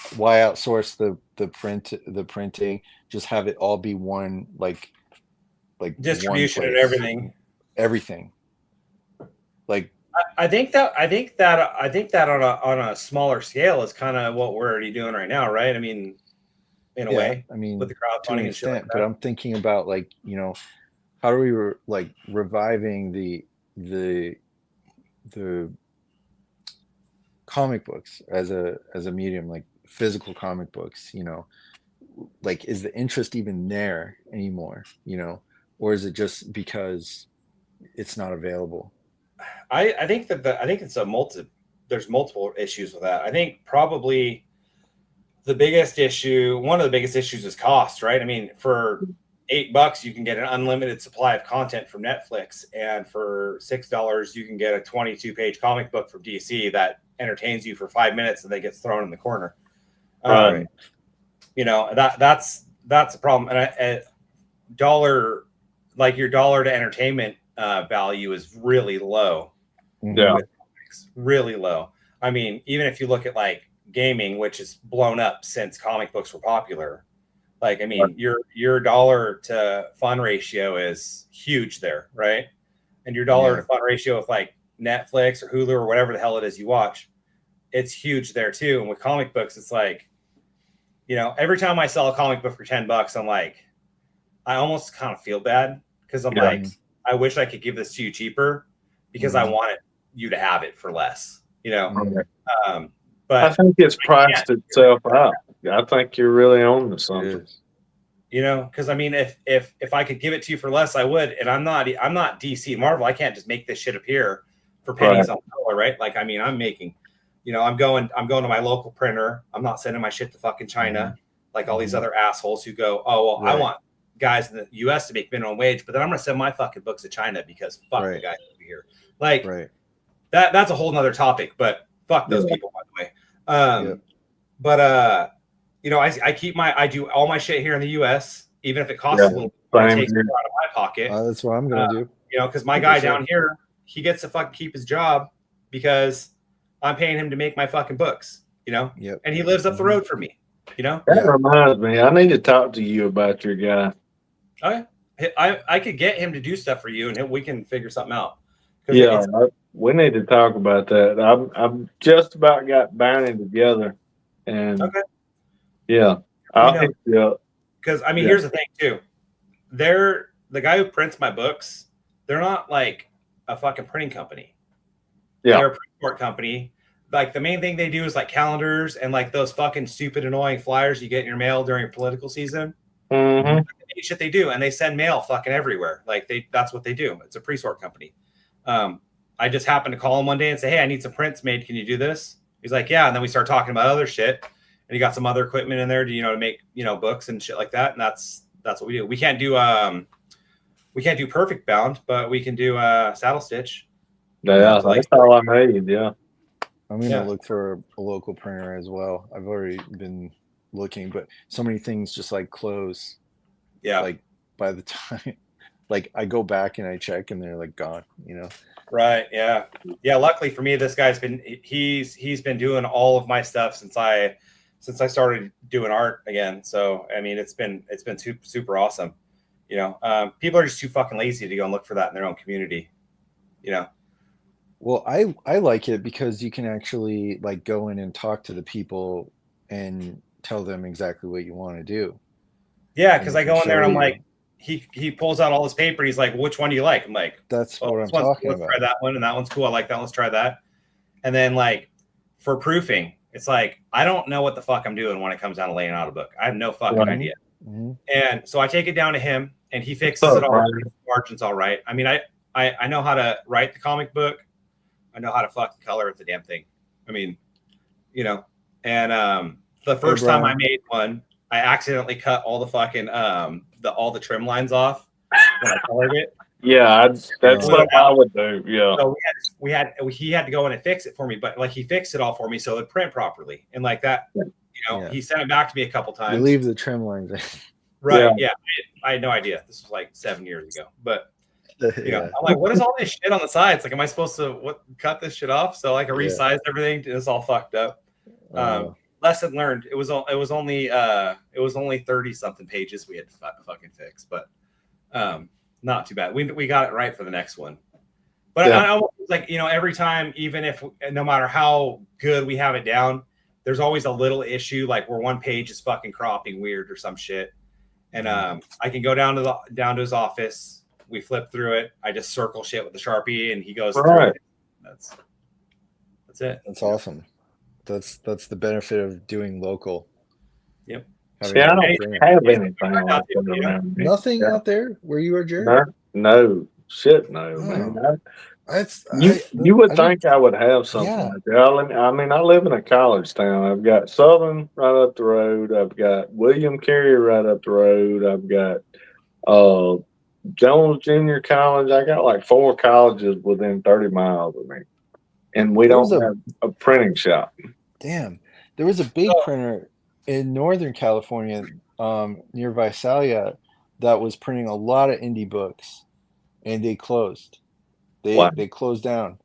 outsource the printing? Just have it all be one like distribution one and everything. Everything. Like I think that on a smaller scale is kind of what we're already doing right now, right? I mean, in a way, I mean, with the crowdfunding to an and extent, shit like but I'm thinking about like how do we reviving the comic books as a medium, like physical comic books, like is the interest even there anymore, or is it just because it's not available? I think it's there's multiple issues with that. I think probably one of the biggest issues is cost, right? I mean, for $8 you can get an unlimited supply of content from Netflix, and for $6 you can get a 22-page comic book from DC that entertains you for 5 minutes and then gets thrown in the corner. Right. That's a problem. And your dollar to entertainment value is really low. Yeah, really low. I mean, even if you look at like gaming, which has blown up since comic books were popular, like, I mean, your dollar to fun ratio is huge there, right? And your dollar to fun ratio with like Netflix or Hulu or whatever the hell it is you watch, it's huge there too. And with comic books, it's like, every time I sell a comic book for $10, I'm like, I almost kind of feel bad because I'm like, I wish I could give this to you cheaper because I wanted you to have it for less, but I think it's priced itself out. I think you're really on to something. Because I mean, if I could give it to you for less, I would. And I'm not DC Marvel. I can't just make this shit appear for pennies on the dollar, right? Like, I mean, I'm making, I'm going to my local printer. I'm not sending my shit to fucking China, like all these other assholes who go, oh, well, I want guys in the U.S. to make minimum wage, but then I'm going to send my fucking books to China because fuck the guys over here. Like that's a whole nother topic, but fuck those people, by the way. But I do all my shit here in the U.S., even if it costs a little bit, it takes it out of my pocket. That's what I'm gonna do. Because my guy down here, he gets to fucking keep his job because I'm paying him to make my fucking books. And he lives up the road from me. That reminds me, I need to talk to you about your guy. Okay, I could get him to do stuff for you, and we can figure something out. Yeah, we need to talk about that. I'm just about got Bounty together, and I'll hit you up. Because I mean, here's the thing too. The guy who prints my books, they're not like a fucking printing company. Yeah. They're a pre-sort company. Like the main thing they do is like calendars and like those fucking stupid annoying flyers you get in your mail during political season. Mm-hmm. Shit they do, and they send mail fucking everywhere. Like that's what they do. It's a pre-sort company. I just happened to call him one day and say, hey, I need some prints made. Can you do this? He's like, yeah. And then we start talking about other shit, and he got some other equipment in there to, to make, books and shit like that. And that's what we do. We can't do perfect bound, but we can do saddle stitch. Yeah, that's all I need. Yeah. I'm going to look for a local printer as well. I've already been looking, but so many things just like close. Yeah. Like by the time, like I go back and I check and they're like gone, Right. Yeah. Yeah. Luckily for me, this guy's he's been doing all of my stuff since I started doing art again. So, I mean, it's been super awesome. People are just too fucking lazy to go and look for that in their own community, Well, I like it because you can actually like go in and talk to the people and tell them exactly what you want to do. Yeah, because I go in there and I'm like, he pulls out all his paper. He's like, which one do you like? I'm like, that's what I'm talking about. Let's try that one, and that one's cool. I like that. Let's try that. And then like for proofing, it's like I don't know what the fuck I'm doing when it comes down to laying out a book. I have no fucking idea. Mm-hmm. And so I take it down to him, and he fixes it all. Margins all right. I mean, I know how to write the comic book. I know how to fucking color the damn thing. I mean, and the first time I made one, I accidentally cut all the fucking all the trim lines off when I colored it. Yeah, that's what I would do. Yeah. So he had to go in and fix it for me, but like he fixed it all for me so it would print properly. And like that, he sent it back to me a couple times. You leave the trim lines in. Right. Yeah. I had no idea. This was like 7 years ago. But I'm like, what is all this shit on the sides? Like, am I supposed to cut this shit off? So like I resized everything. It's all fucked up. Lesson learned. It was only 30 something pages we had to fucking fix, but not too bad. We got it right for the next one. But I almost like, every time, even if no matter how good we have it down, there's always a little issue like where one page is fucking cropping weird or some shit. And I can go down to his office. We flip through it. I just circle shit with the Sharpie, and he goes through it. That's it. That's awesome. That's the benefit of doing local. Yep. See, I don't have anything like that around me. Nothing out there where you are, Jerry? No, shit, no, man. You would think I would have something like that. I mean, I live in a college town. I've got Southern right up the road. I've got William Carey right up the road. I've got Jones Junior College. I got like 4 colleges within 30 miles of me. And we don't have a printing shop. Damn. There was a big printer in Northern California near Visalia that was printing a lot of indie books, and they closed. They closed down.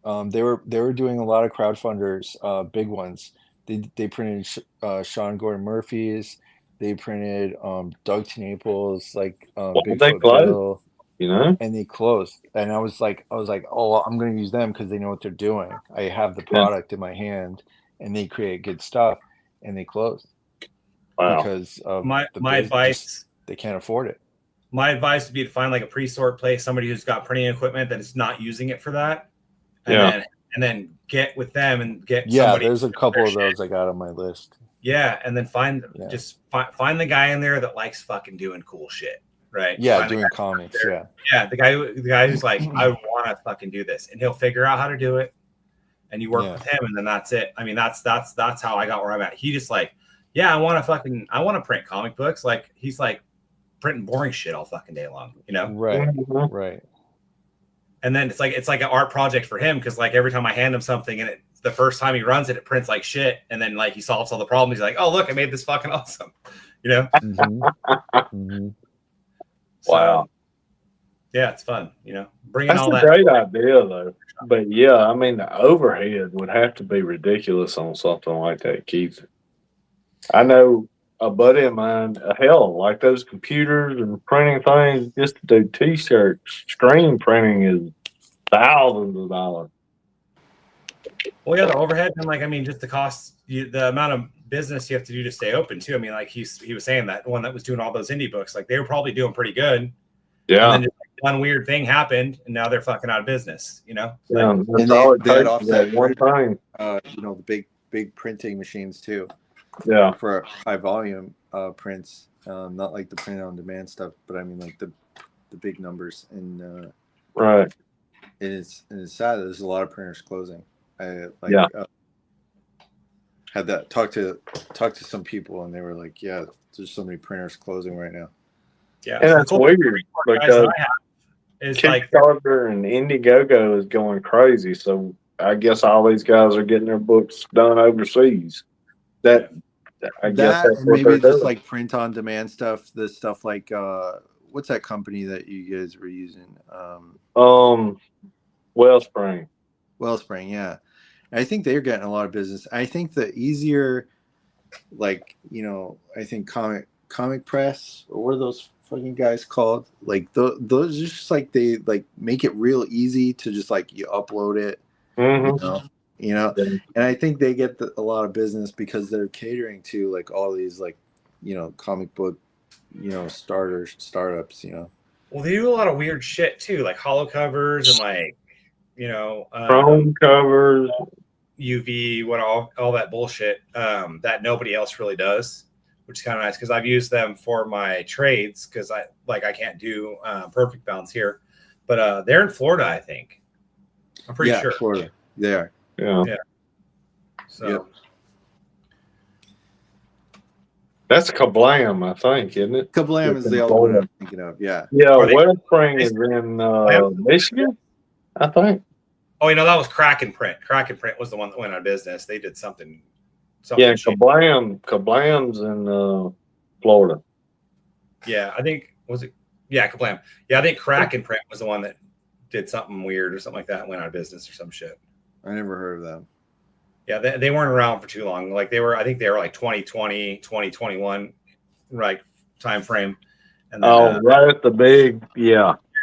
They were doing a lot of crowdfunders, big ones. They printed Sean Gordon Murphy's. They printed Doug T. Naples, like Bigfoot Bill, and they closed. And I was like, oh, I'm going to use them because they know what they're doing. I have the product in my hand, and they create good stuff. And they closed because of my advice. They can't afford it. My advice would be to find like a pre-sort place, somebody who's got printing equipment that is not using it for that, and then get with them and get. Somebody there's a couple of those I got on my list. Yeah, and then find the guy in there that likes fucking doing cool shit, right? Yeah, doing comics. Yeah, the guy who's like, I want to fucking do this, and he'll figure out how to do it, and you work with him, and then that's it. I mean, that's how I got where I'm at. He just like, I want to print comic books. Like he's like printing boring shit all fucking day long, Right. And then it's like an art project for him because like every time I hand him something and the first time he runs it prints like shit, and then like he solves all the problems. He's like, oh look, I made this fucking awesome, Mm-hmm. Wow. Yeah, it's fun, bringing all that. That's a great idea though. But I mean, the overhead would have to be ridiculous on something like that, Keith. I know a buddy of mine, like those computers and printing things, just to do T-shirts, screen printing is thousands of dollars. Well, the overhead and like, I mean, just the cost, the amount of business you have to do to stay open too. I mean, like he was saying that one that was doing all those indie books, like they were probably doing pretty good, Yeah. And then just one weird thing happened, and now they're fucking out of business. Yeah. And That's all it they had takes, offset one thing. the big printing machines too. Yeah. For high volume prints, not like the print on demand stuff, but I mean like the big numbers. And Right. it's sad. There's a lot of printers closing. I had that talk to some people, and they were like, "Yeah, there's so many printers closing right now." Yeah, and that's weird because Kickstarter and Indiegogo is going crazy. So I guess all these guys are getting their books done overseas. I guess that's what maybe they're just doing. like print on demand stuff. The stuff like what's that company that you guys were using? Wellspring. Wellspring, yeah. I think they're getting a lot of business. I think the easier, like, I think comic press, or what are those fucking guys called? Like those are just like, they like make it real easy to just like you upload it, and I think they get a lot of business because they're catering to like all these like, comic book, startups. Well, they do a lot of weird shit too, like hollow covers and like, chrome covers, UV, all that bullshit that nobody else really does, which is kind of nice because I've used them for my trades because I can't do perfect bounds here, but they're in Florida, I think. I'm pretty sure. Florida. They are. Yeah. So. Yep. That's Kablam, I think, isn't it? Kablam is the other one I'm thinking of. Yeah. Yeah, Wellspring is in Michigan, I think. Oh, that was Kraken Print. Kraken Print was the one that went out of business. They did something yeah, Kablam's in Florida. Yeah, I think Kablam. Yeah, I think Kraken Print was the one that did something weird or something like that and went out of business or some shit. I never heard of them. Yeah, they weren't around for too long. Like I think they were like 2020, 2021, like time frame. And then, right at the big,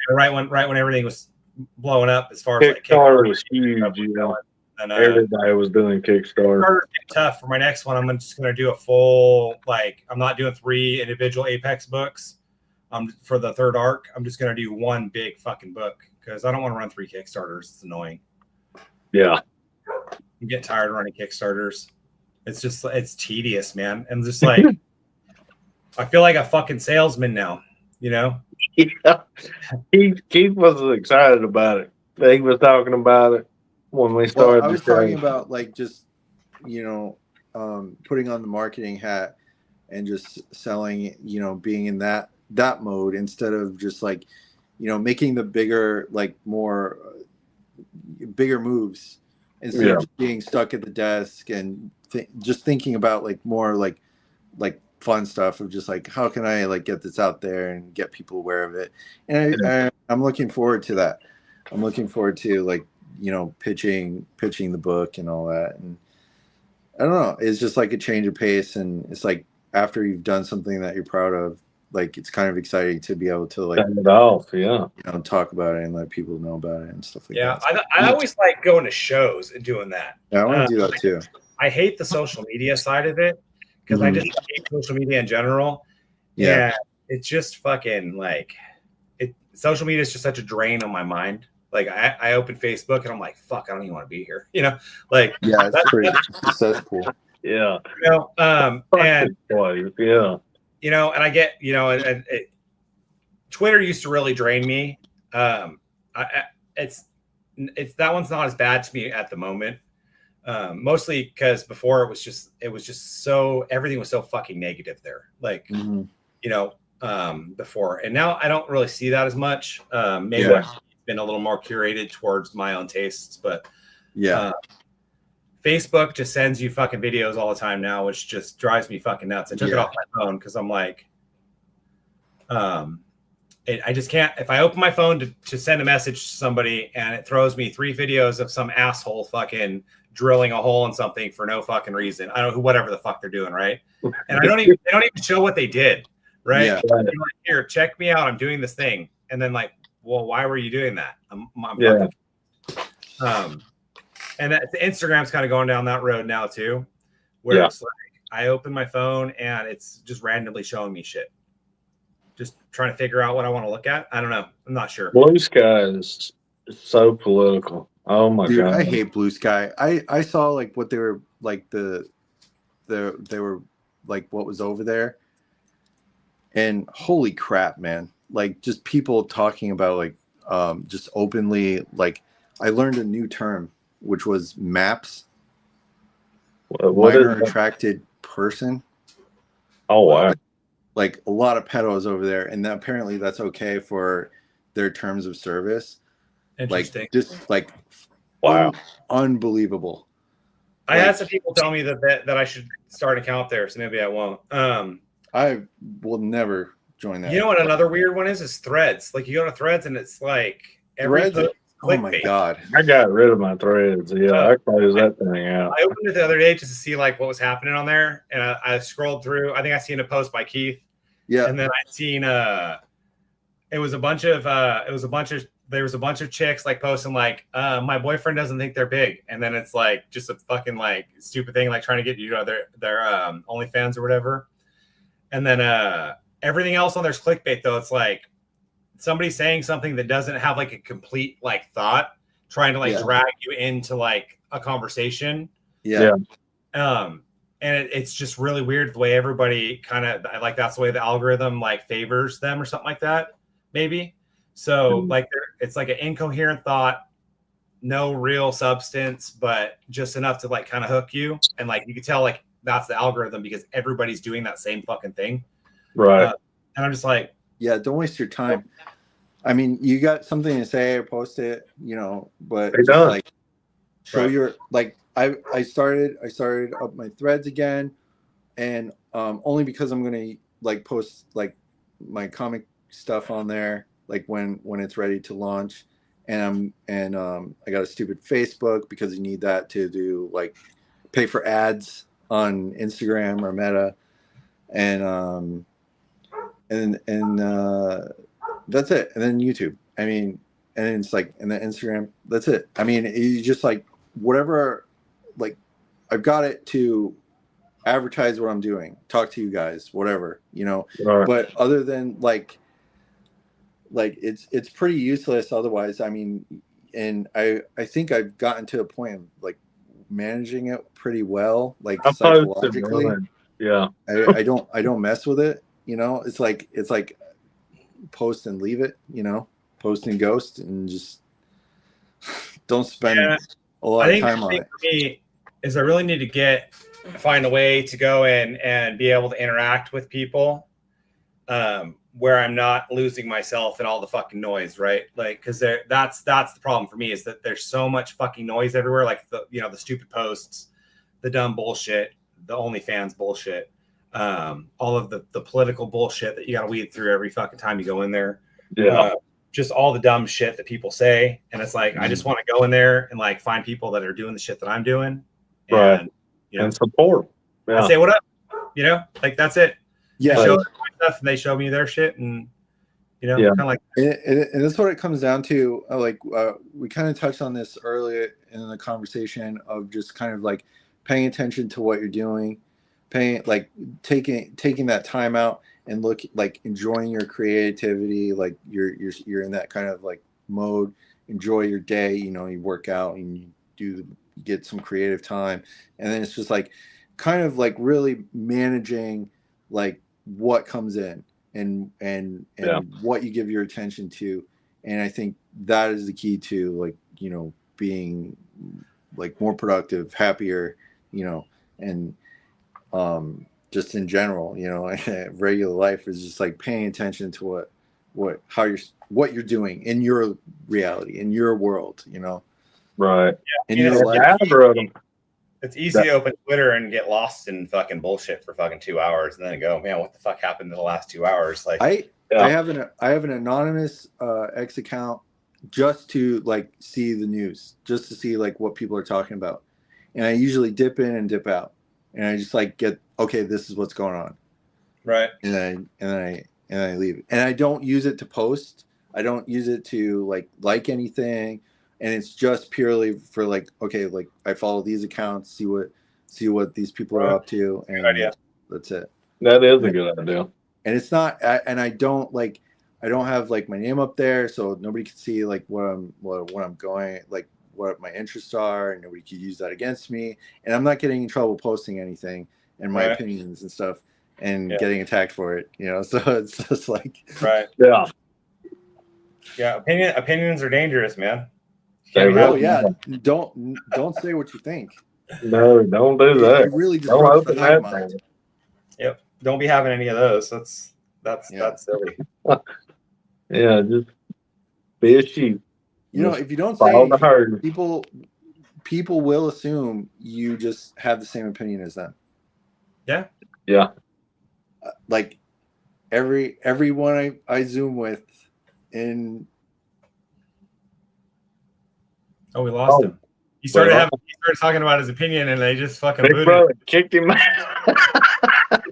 right when everything was blowing up as far as Kickstarter was huge. And everybody was doing Kickstarter. Tough for my next one. I'm just gonna do a full I'm not doing 3 individual Apex books. For the third arc, I'm just gonna do one big fucking book because I don't want to run 3 Kickstarters. It's annoying. Yeah. You get tired of running Kickstarters. It's tedious, man. And just like I feel like a fucking salesman now, Yeah. Keith was excited about it. He was talking about it when we started. Well, I was talking about like just putting on the marketing hat and just selling, being in that mode instead of just like, making the bigger, like more bigger moves instead of just being stuck at the desk and just thinking about like more like fun stuff of just like, how can I like get this out there and get people aware of it? And I'm looking forward to that. I'm looking forward to like, pitching the book and all that. And I don't know, it's just like a change of pace. And it's like, after you've done something that you're proud of, like, it's kind of exciting to be able to like it off, talk about it and let people know about it and stuff like that. Yeah, I always like going to shows and doing that. Yeah, I want to do that too. I hate the social media side of it because I just hate social media in general. Yeah, it's just fucking like social media is just such a drain on my mind. Like I open Facebook and I'm like, fuck, I don't even want to be here. Like it's pretty cesspool. Yeah. And and I get, Twitter used to really drain me. It's that one's not as bad to me at the moment. Mostly because before it was just so, everything was so fucking negative there. Like, before, and now I don't really see that as much. Maybe it's been a little more curated towards my own tastes, but Facebook just sends you fucking videos all the time now, which just drives me fucking nuts. I took it off my phone because I'm like, I just can't. If I open my phone to send a message to somebody and it throws me 3 videos of some asshole fucking drilling a hole in something for no fucking reason, I don't know, whatever the fuck they're doing, right? And they don't even show what they did, right? Yeah. Like, here, check me out. I'm doing this thing, and then like, well, why were you doing that? I'm fucking. And Instagram's kind of going down that road now too, where it's like I open my phone and it's just randomly showing me shit. just trying to figure out what I want to look at. I don't know. I'm not sure. Blue Sky is so political. Oh my Dude, god! I hate Blue Sky. I saw like what they were like they were like what was over there, and holy crap, man! Like just people talking about like just openly. Like I learned a new term, which was MAPS, What is minor that? attracted person. Oh wow! Like a lot of pedos over there, and apparently that's okay for their terms of service. Interesting. Like just like Wow! unbelievable. I had some people tell me that I should start an account there, so maybe I won't. I will never join that. You know what another weird one is Threads. Like you go to Threads and it's like every Threads. Oh my god! I got rid of my Threads. Yeah, I closed that thing out. I opened it the other day just to see like what was happening on there, and I scrolled through. I think I seen a post by Keith. Yeah, and then I seen there was a bunch of chicks like posting like my boyfriend doesn't think they're big, and then it's like just a fucking like stupid thing like trying to get their OnlyFans or whatever, and then everything else on there's clickbait though. It's like somebody saying something that doesn't have like a complete like thought, trying to like drag you into like a conversation. Yeah. And it's just really weird the way everybody kind of like that's the way the algorithm like favors them or something like that, maybe. So like it's like an incoherent thought, no real substance, but just enough to like kind of hook you. And like you can tell like that's the algorithm because everybody's doing that same fucking thing. Right. And I'm just like, yeah, don't waste your time. I mean, you got something to say, post it, you know, but It just does. like show your like I started up my Threads again, and only because I'm gonna like post like my comic stuff on there like when it's ready to launch, and I got a stupid Facebook because you need that to do like pay for ads on Instagram or Meta, and that's it, and then YouTube. I mean, and then it's like and then Instagram. That's it. I mean, you just like whatever. Like I've got it to advertise what I'm doing, talk to you guys, whatever, you know. Right. But other than like it's pretty useless otherwise. I mean, and I think I've gotten to a point of like managing it pretty well, like psychologically. Yeah. I don't mess with it, you know. It's like post and leave it, you know, post and ghost, and just don't spend a lot of time on it. For me is I really need to find a way to go in and be able to interact with people where I'm not losing myself in all the fucking noise, right? Like, because that's the problem for me is that there's so much fucking noise everywhere, like the stupid posts, the dumb bullshit, the OnlyFans bullshit, all of the political bullshit that you got to weed through every fucking time you go in there. Yeah. Just all the dumb shit that people say, and it's like I just want to go in there and like find people that are doing the shit that I'm doing. Right. And support. Yeah. I say what up, like that's it. Yeah. I show them my stuff and they show me their shit, and kind of like. And that's what it comes down to. Like we kind of touched on this earlier in the conversation of just kind of like paying attention to what you're doing, taking that time out and enjoying your creativity. Like you're in that kind of like mode. Enjoy your day. You know, you work out and you get some creative time, and then it's just like kind of like really managing like what comes in and what you give your attention to. And I think that is the key to like, being like more productive, happier, and just in general, regular life is just like paying attention to what you're doing in your reality, in your world, Right. In your life. It's easy to open Twitter and get lost in fucking bullshit for fucking 2 hours and then go, man, what the fuck happened in the last 2 hours? Like I have an anonymous X account just to like see the news, just to see like what people are talking about. And I usually dip in and dip out. And I just like get, okay, this is what's going on. Right. And I leave it. And I don't use it to post. I don't use it to like anything. And it's just purely for like, okay, like I follow these accounts, see what these people are up to, and good idea. That's it. That is a good idea. and it's not, and I don't have like my name up there, so nobody can see like what I'm going, like what my interests are, and nobody can use that against me. And I'm not getting in trouble posting anything and my Right. opinions and stuff and Yeah. getting attacked for it, you know. So it's just like, Right. Yeah. Yeah. Opinions are dangerous, man. They oh really yeah, are. don't say what you think. No, don't do that. It really Don't disrupts the open hive that mind. thing. Yep. Don't be having any of those. That's silly. Yeah, just be a sheep. You know, Just if you don't say follow the anything, herd. people will assume you just have the same opinion as them. Yeah. Yeah. Like everyone I Zoom with in. Oh, we lost him. He started talking about his opinion, and they just fucking Big booted brother kicked him out.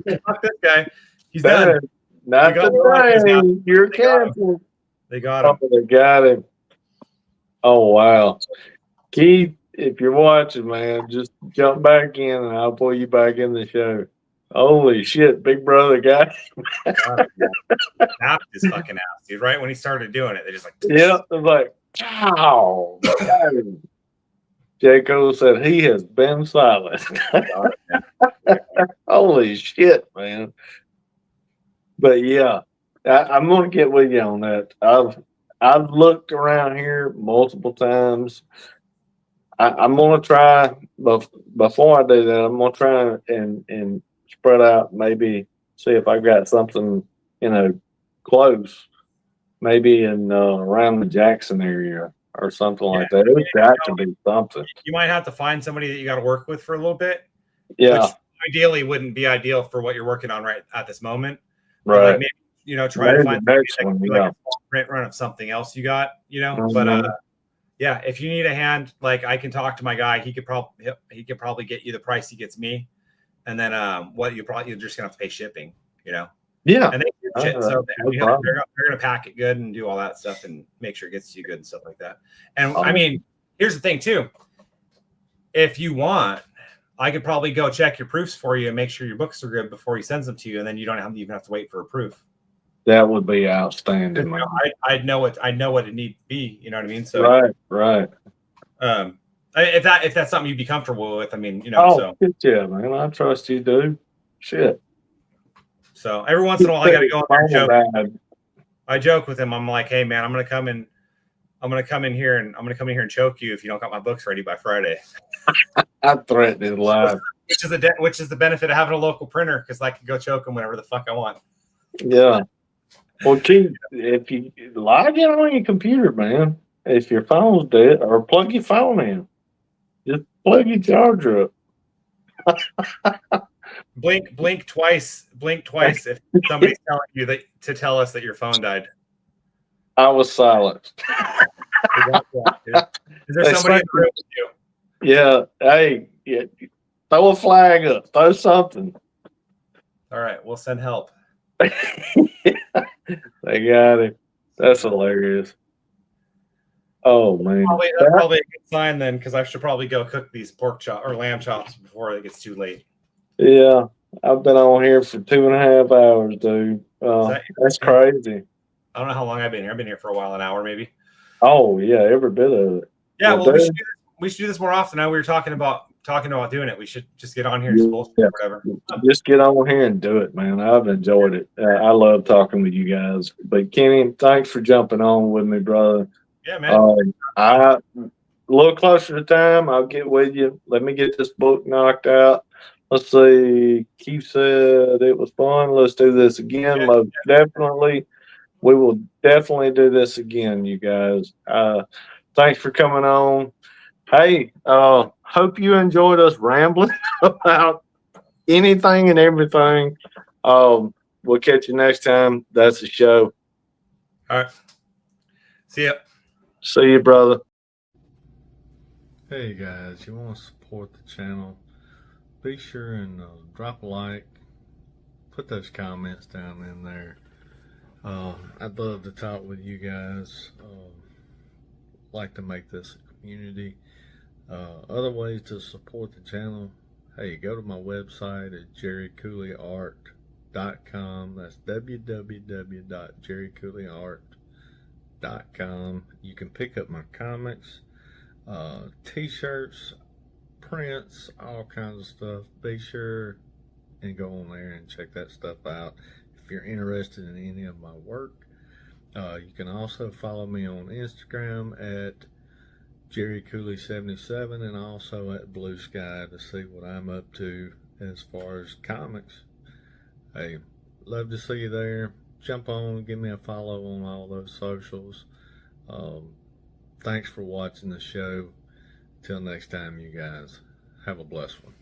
him. Fuck this guy. He's done. Not We got him. today. You're They got him. canceled. They got him. Oh, they got him. Oh, wow. Keith, if you're watching, man, just jump back in and I'll pull you back in the show. Holy shit, Big Brother guy. Snapped his fucking ass, dude. Right when he started doing it, they just like, Yeah, it was like, wow. Jaco said he has been silent. Holy shit, man. But yeah, I'm gonna get with you on that. I've looked around here multiple times. I'm gonna try, but before I do that, I'm gonna try and spread out. Maybe see if I've got something, close. Maybe in around the Jackson area or something like that. It's got to be something. You might have to find somebody that you got to work with for a little bit. Yeah. Which ideally wouldn't be ideal for what you're working on right at this moment. Right. But like maybe, try to find the next one, like a small print run of something else you got, But yeah, if you need a hand, like I can talk to my guy. He could probably get you the price he gets me, and then you're just gonna have to pay shipping, Yeah. And they do shit, so they're gonna pack it good and do all that stuff and make sure it gets to you good and stuff like that. And I mean, here's the thing too. If you want, I could probably go check your proofs for you and make sure your books are good before he sends them to you, and then you don't even have to wait for a proof. That would be outstanding, man. I know what it needs to be. You know what I mean? So right. If that's something you'd be comfortable with, I mean, So yeah, man, I trust you, dude. Shit. So every once in a while, I gotta go on there and joke. I joke with him. I'm like, hey man, I'm gonna come in here and choke you if you don't got my books ready by Friday. I threatened his life. Which is the benefit of having a local printer, because I can go choke him whenever the fuck I want. Yeah. Well, Keith, if you log in on your computer, man, if your phone's dead, or plug your phone in, just plug your charger up. Blink twice if somebody's telling you to tell us that your phone died. I was silent. Is there somebody in the room with you? Yeah. Hey, throw a flag up. Throw something. All right, we'll send help. They got it. That's hilarious. Oh man, that's probably a good sign then, because I should probably go cook these pork chop or lamb chops before it gets too late. Yeah, I've been on here for 2.5 hours, dude. That's crazy. I don't know how long I've been here. I've been here for a while, an hour maybe. Oh yeah, every bit of it. Yeah, well, we should do this more often. Now we were talking about doing it. We should just get on here and just bullshit or whatever. Just get on here and do it, man. I've enjoyed it. I love talking with you guys. But Kenny, thanks for jumping on with me, brother. Yeah, man. A little closer to time, I'll get with you. Let me get this book knocked out. Let's see. Keith said it was fun. Let's do this again. Most definitely. We will definitely do this again, you guys. Thanks for coming on. Hey, hope you enjoyed us rambling about anything and everything. We'll catch you next time. That's the show. All right. See ya. See you, brother. Hey guys, you want to support the channel? Be sure and drop a like. Put those comments down in there. I'd love to talk with you guys. Like to make this a community. Other ways to support the channel, hey, go to my website at jerrycooleyart.com. jerrycooleyart.com. That's www.jerrycooleyart.com. You can pick up my comics, t-shirts, prints, all kinds of stuff. Be sure and go on there and check that stuff out if you're interested in any of my work. You can also follow me on Instagram at JerryCooley77 and also at Blue Sky to see what I'm up to as far as comics. Hey, love to see you there. Jump on, give me a follow on all those socials. Thanks for watching the show. Till next time, you guys, have a blessed one.